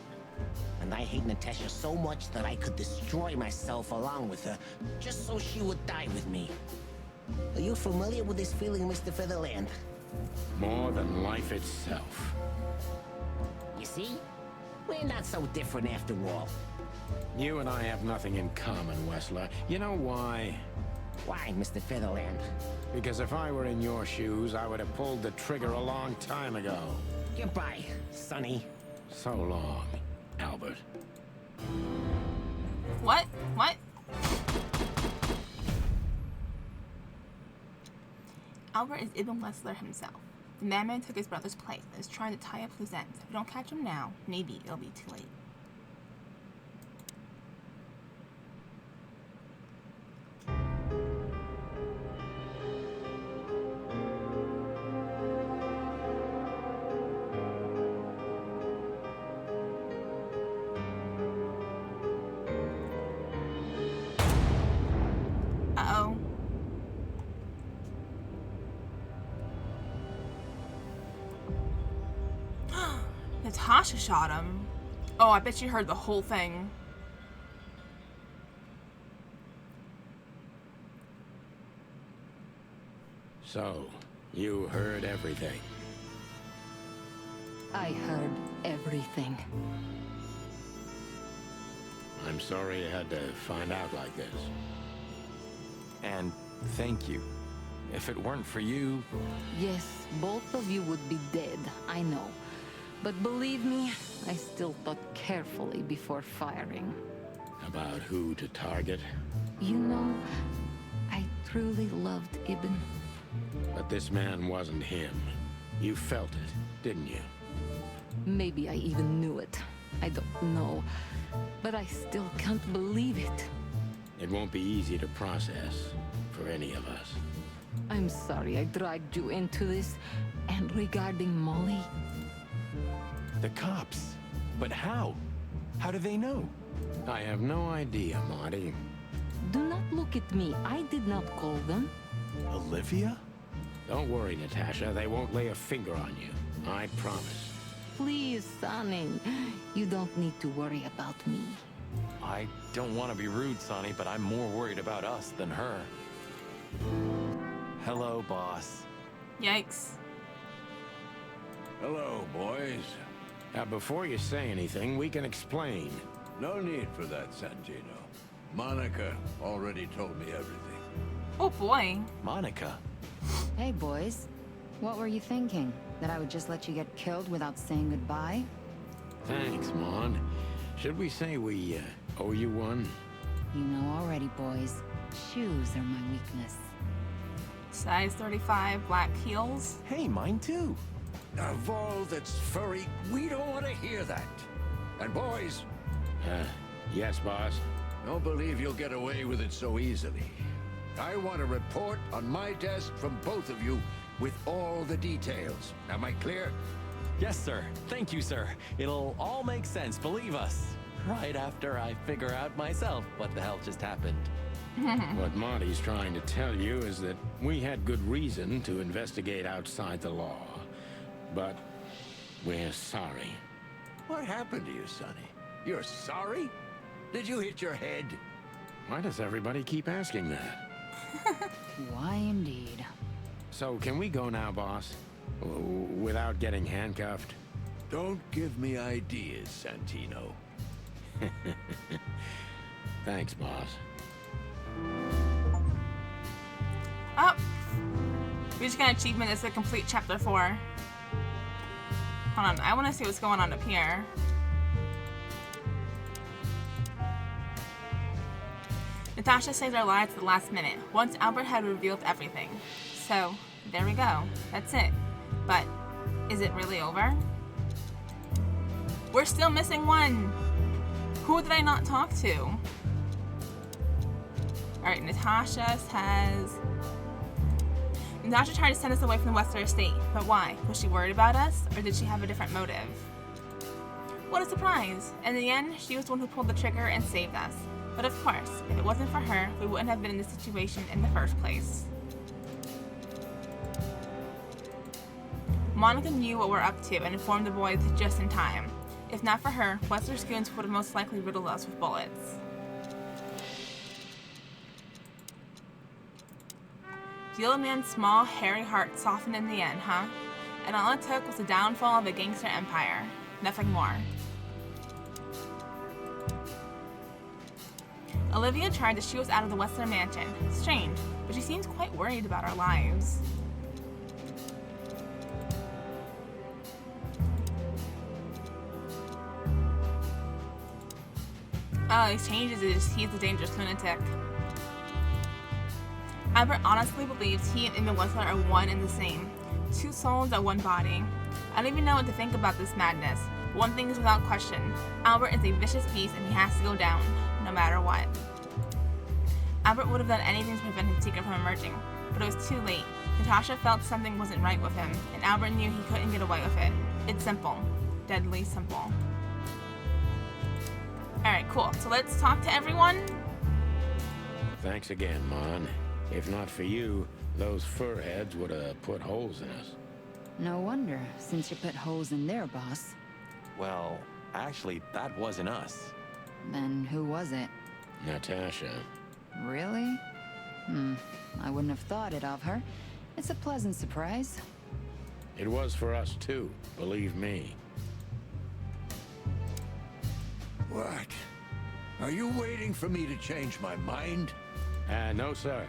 S6: And I hate Natasha so much that I could destroy myself along with her, just so she would die with me. Are you familiar with this feeling, Mr. Featherland?
S2: More than life itself.
S6: You see? We're not so different after all.
S2: You and I have nothing in common, Wessler. You know why?
S6: Why, Mr. Featherland?
S2: Because if I were in your shoes, I would have pulled the trigger a long time ago.
S6: Goodbye, Sonny.
S2: So long, Albert.
S1: What? What? Albert is Ibn Wessler himself. The madman took his brother's place and is trying to tie up loose ends. If we don't catch him now, maybe it'll be too late. Uh-oh. Natasha shot him. Oh, I bet you heard the whole thing.
S2: So, you heard everything.
S9: I heard everything.
S2: I'm sorry you had to find out like this.
S3: And thank you. If it weren't for you...
S9: Yes, both of you would be dead, I know. But believe me, I still thought carefully before firing.
S2: About who to target?
S9: You know, I truly loved Ibn.
S2: But this man wasn't him. You felt it, didn't you?
S9: Maybe I even knew it. I don't know. But I still can't believe it.
S2: It won't be easy to process for any of us.
S9: I'm sorry I dragged you into this. And regarding Molly...
S3: The cops. But how? How do they know?
S2: I have no idea, Marty.
S9: Do not look at me. I did not call them.
S3: Olivia?
S2: Don't worry, Natasha. They won't lay a finger on you. I promise.
S9: Please, Sonny. You don't need to worry about me.
S3: I don't want to be rude, Sonny, but I'm more worried about us than her. Hello, boss.
S1: Yikes.
S13: Hello, boys.
S2: Before you say anything, we can explain.
S13: No need for that, Santino. Monica already told me everything.
S1: Oh boy.
S3: Monica?
S12: Hey, boys. What were you thinking? That I would just let you get killed without saying goodbye?
S2: Thanks, Mon. Should we say we owe you one?
S12: You know already, boys. Shoes are my weakness.
S1: Size 35, black heels.
S3: Hey, mine too.
S13: Now, Vol, that's furry. We don't want to hear that. And boys...
S2: Yes, boss?
S13: Don't believe you'll get away with it so easily. I want a report on my desk from both of you with all the details. Am I clear?
S3: Yes, sir. Thank you, sir. It'll all make sense, believe us. Right after I figure out myself what the hell just happened.
S2: What Marty's trying to tell you is that we had good reason to investigate outside the law. But we're sorry.
S13: What happened to you, Sonny? You're sorry? Did you hit your head?
S2: Why does everybody keep asking that?
S12: Why indeed?
S2: So, can we go now, boss? Without getting handcuffed?
S13: Don't give me ideas, Santino.
S2: Thanks, boss.
S1: Oh! We just got an achievement. It's a complete chapter 4. Hold on, I want to see what's going on up here. Natasha saves our lives at the last minute, once Albert had revealed everything. So, there we go. That's it. But, is it really over? We're still missing one! Who did I not talk to? Alright, Natasha says... Natasha tried to send us away from the Wessler estate, but why? Was she worried about us, or did she have a different motive? What a surprise! In the end, she was the one who pulled the trigger and saved us. But of course, if it wasn't for her, we wouldn't have been in this situation in the first place. Monica knew what we're up to and informed the boys just in time. If not for her, Wessler's goons would have most likely riddled us with bullets. The old man's small, hairy heart softened in the end, huh? And all it took was the downfall of a gangster empire. Nothing more. Olivia tried to shoo us out of the Wessler mansion. Strange, but she seems quite worried about our lives. Oh, these changes is he's a dangerous lunatic. Albert honestly believes he and Emma Wessler are one and the same. Two souls are one body. I don't even know what to think about this madness. But one thing is without question. Albert is a vicious beast and he has to go down, no matter what. Albert would have done anything to prevent his secret from emerging, but it was too late. Natasha felt something wasn't right with him, and Albert knew he couldn't get away with it. It's simple. Deadly simple. Alright, cool. So let's talk to everyone.
S2: Thanks again, Mon. If not for you, those furheads would have put holes in us.
S12: No wonder, since you put holes in their boss.
S3: Well, actually, that wasn't us.
S12: Then who was it?
S2: Natasha.
S12: Really? I wouldn't have thought it of her. It's a pleasant surprise.
S2: It was for us too, believe me.
S13: What? Are you waiting for me to change my mind?
S2: No, sir.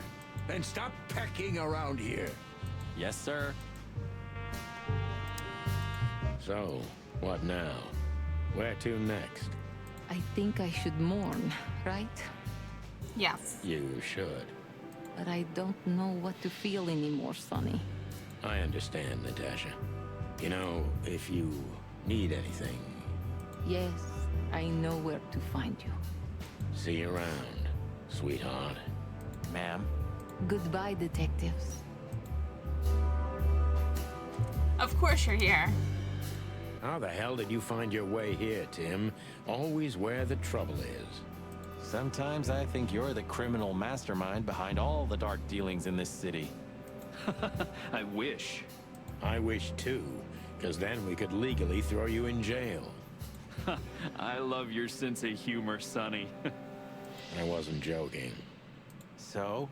S13: Then stop pecking around here.
S3: Yes, sir.
S2: So, what now? Where to next?
S9: I think I should mourn, right?
S1: Yes.
S2: You should.
S9: But I don't know what to feel anymore, Sonny.
S2: I understand, Natasha. You know, if you need anything...
S9: Yes, I know where to find you.
S2: See you around, sweetheart.
S3: Ma'am.
S9: Goodbye, detectives.
S1: Of course you're here.
S2: How the hell did you find your way here, Tim? Always where the trouble is.
S3: Sometimes I think you're the criminal mastermind behind all the dark dealings in this city.
S14: I wish.
S2: I wish too, because then we could legally throw you in jail.
S14: I love your sense of humor, Sonny.
S2: I wasn't joking.
S3: So,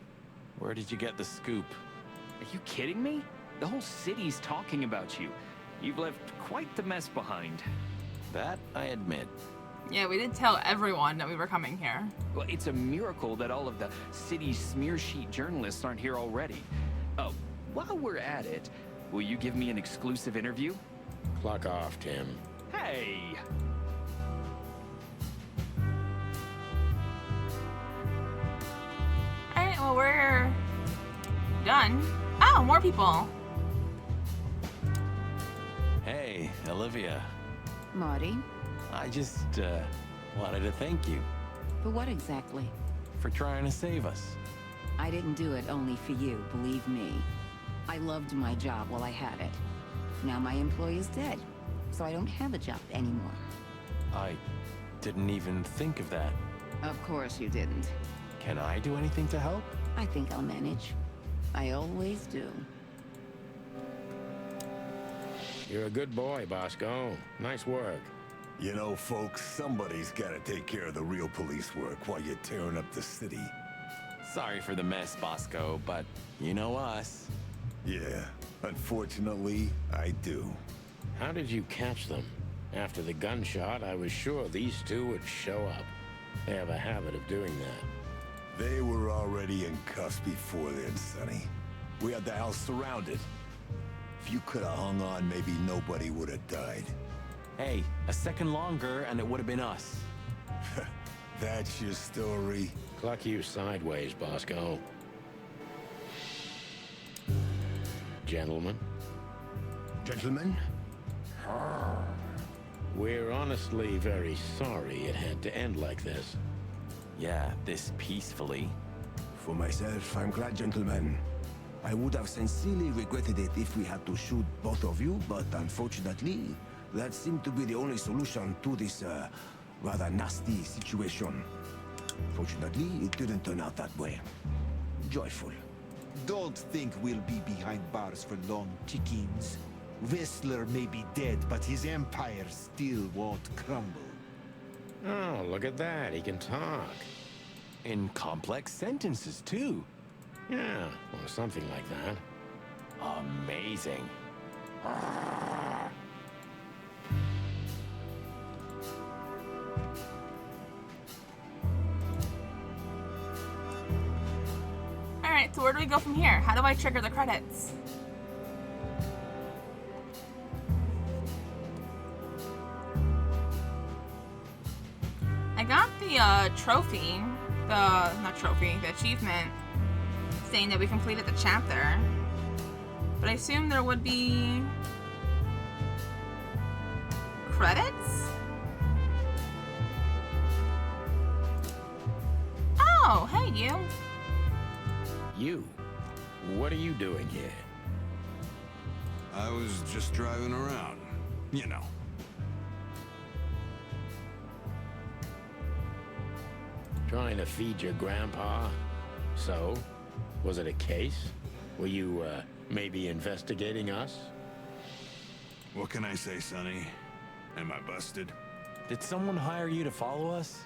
S3: where did you get the scoop?
S14: Are you kidding me? The whole city's talking about you. You've left quite the mess behind.
S3: That I admit.
S1: Yeah, we did tell everyone that we were coming here.
S14: Well, it's a miracle that all of the city's smear sheet journalists aren't here already. Oh, while we're at it, will you give me an exclusive interview?
S2: Clock off, Tim.
S14: Hey!
S1: Alright, well, we're done. Oh, more people.
S3: Hey, Olivia.
S12: Marty?
S3: I just, wanted to thank you.
S9: For what exactly?
S3: For trying to save us.
S9: I didn't do it only for you, believe me. I loved my job while I had it. Now my employee is dead, so I don't have a job anymore.
S3: I didn't even think of that.
S9: Of course you didn't.
S3: Can I do anything to help?
S9: I think I'll manage. I always do.
S2: You're a good boy, Bosco. Nice work.
S11: You know, folks, somebody's gotta take care of the real police work while you're tearing up the city.
S3: Sorry for the mess, Bosco, but you know us.
S11: Yeah, unfortunately, I do.
S2: How did you catch them? After the gunshot, I was sure these two would show up. They have a habit of doing that.
S11: They were already in cuffs before then, Sonny. We had the house surrounded. If you could have hung on, maybe nobody would have died.
S3: Hey, a second longer and it would have been us.
S11: That's your story?
S2: Cluck you sideways, Bosco. Gentlemen?
S11: Gentlemen?
S2: We're honestly very sorry it had to end like this.
S3: Yeah, this peacefully.
S11: For myself, I'm glad, gentlemen. I would have sincerely regretted it if we had to shoot both of you, but unfortunately, that seemed to be the only solution to this, rather nasty situation. Fortunately, it didn't turn out that way. Joyful.
S15: Don't think we'll be behind bars for long, chickens. Whistler may be dead, but his empire still won't crumble.
S2: Oh, look at that. He can talk.
S3: In complex sentences, too.
S2: Yeah, or something like that.
S3: Amazing.
S1: Alright, so where do we go from here? How do I trigger the credits? I got the trophy, the achievement, saying that we completed the chapter. But I assume there would be credits? Oh, hey you.
S2: You? What are you doing here?
S13: I was just driving around, you know.
S2: Trying to feed your grandpa? So? Was it a case? Were you, maybe investigating us?
S13: What can I say, Sonny? Am I busted?
S3: Did someone hire you to follow us?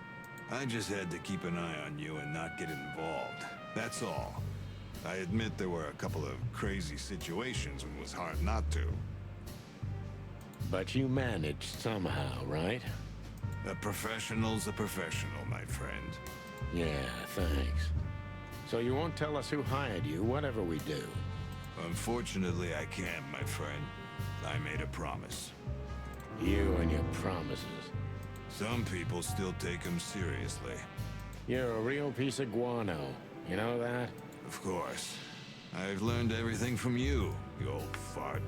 S13: I just had to keep an eye on you and not get involved. That's all. I admit there were a couple of crazy situations when it was hard not to.
S2: But you managed somehow, right?
S13: A professional's a professional, my friend.
S2: Yeah, thanks. So you won't tell us who hired you, whatever we do?
S13: Unfortunately, I can't, my friend. I made a promise.
S2: You and your promises.
S13: Some people still take them seriously.
S2: You're a real piece of guano. You know that?
S13: Of course. I've learned everything from you, you old fart.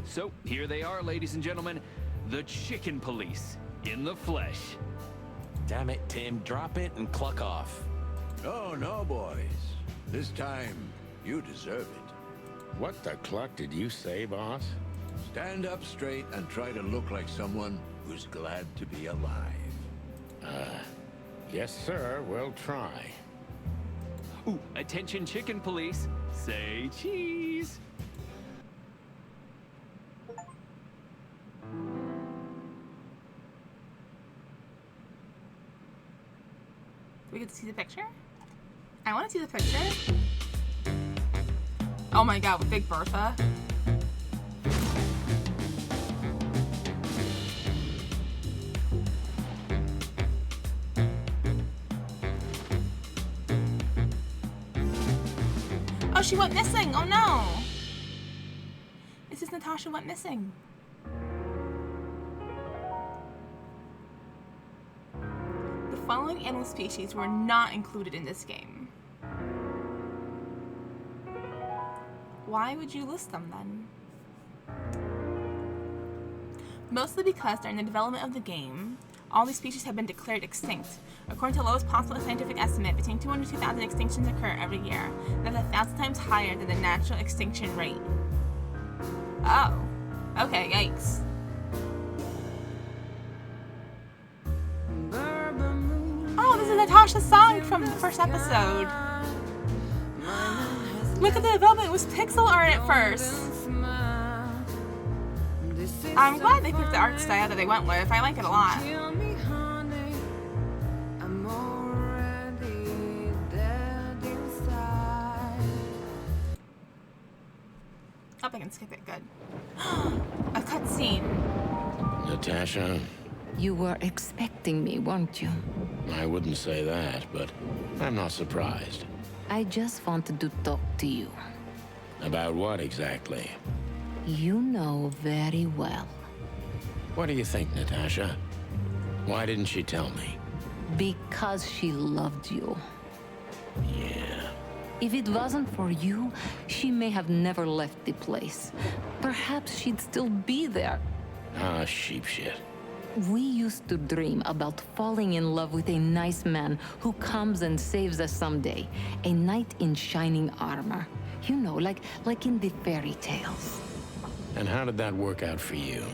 S14: So, here they are, ladies and gentlemen. The Chicken Police, in the flesh.
S3: Damn it, Tim. Drop it and cluck off.
S13: Oh, no, boys. This time, you deserve it.
S2: What the cluck did you say, boss?
S13: Stand up straight and try to look like someone who's glad to be alive.
S2: Yes, sir. We'll try.
S14: Ooh, attention Chicken Police. Say cheese.
S1: We get to see the picture? I want to see the picture. Oh my god, with Big Bertha. Oh, she went missing! Oh no! This is Natasha went missing. The following animal species were not included in this game. Why would you list them then? Mostly because during the development of the game, all these species have been declared extinct. According to the lowest possible scientific estimate, between 200 and 2,000 extinctions occur every year. That's 1,000 times higher than the natural extinction rate. Oh. Okay, yikes. Oh, this is Natasha's song from the first episode. Look at the development, it was pixel art at first. I'm glad they picked the art style that they went with. I like it a lot. Oh, I can skip it. Good. A cutscene.
S2: Natasha?
S9: You were expecting me, weren't you?
S2: I wouldn't say that, but I'm not surprised.
S9: I just wanted to talk to you.
S2: About what exactly?
S9: You know very well.
S2: What do you think, Natasha? Why didn't she tell me?
S9: Because she loved you.
S2: Yeah.
S9: If it wasn't for you, she may have never left the place. Perhaps she'd still be there.
S2: Ah, sheep shit.
S9: We used to dream about falling in love with a nice man who comes and saves us someday. A knight in shining armor. You know, like in the fairy tales.
S2: And how did that work out for you?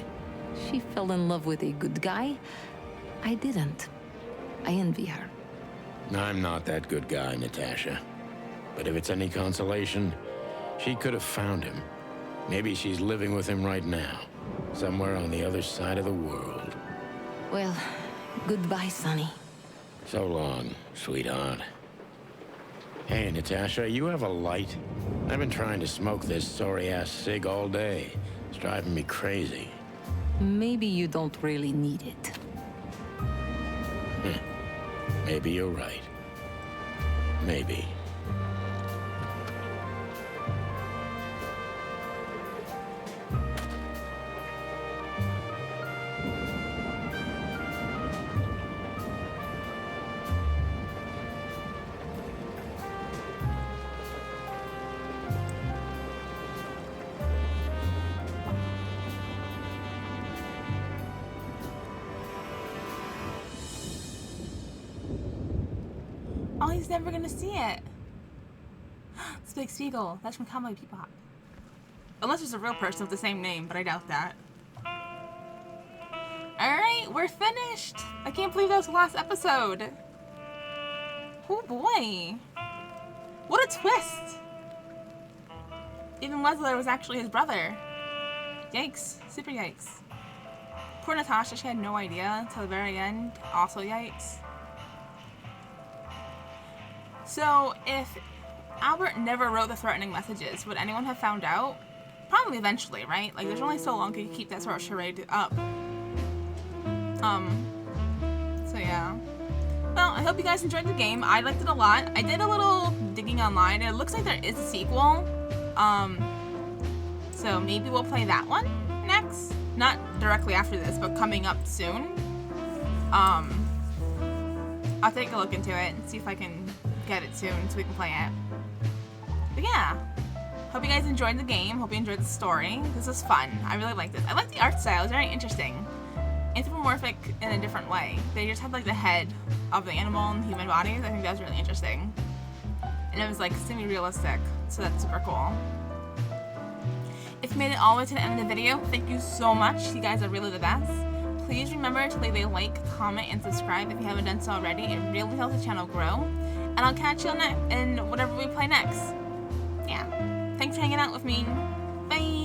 S9: She fell in love with a good guy. I didn't. I envy her.
S2: I'm not that good guy, Natasha. But if it's any consolation, she could have found him. Maybe she's living with him right now, somewhere on the other side of the world.
S9: Well, goodbye, Sonny.
S2: So long, sweetheart. Hey, Natasha, you have a light? I've been trying to smoke this sorry-ass cig all day. It's driving me crazy.
S9: Maybe you don't really need it.
S2: Maybe you're right. Maybe.
S1: Oh, he's never gonna see it. Spike Spiegel. That's from Cowboy Bebop. Unless there's a real person with the same name, but I doubt that. Alright, we're finished! I can't believe that was the last episode. Oh boy. What a twist! Even Wessler was actually his brother. Yikes. Super yikes. Poor Natasha, she had no idea until the very end. Also yikes. So, if Albert never wrote the threatening messages, would anyone have found out? Probably eventually, right? Like, there's only so long you can keep that sort of charade up. So yeah. Well, I hope you guys enjoyed the game. I liked it a lot. I did a little digging online, and it looks like there is a sequel. So maybe we'll play that one next. Not directly after this, but coming up soon. I'll take a look into it and see if I can get it soon so we can play it. But yeah, hope you guys enjoyed the game. Hope you enjoyed the story. This was fun. I really like this. I like the art style. It's very interesting. Anthropomorphic in a different way. They just had like the head of the animal and human bodies. I think that was really interesting. And it was like semi-realistic, so that's super cool. If you made it all the way to the end of the video, thank you so much. You guys are really the best. Please remember to leave a like, comment, and subscribe if you haven't done so already. It really helps the channel grow. And I'll catch you in whatever we play next. Yeah. Thanks for hanging out with me. Bye!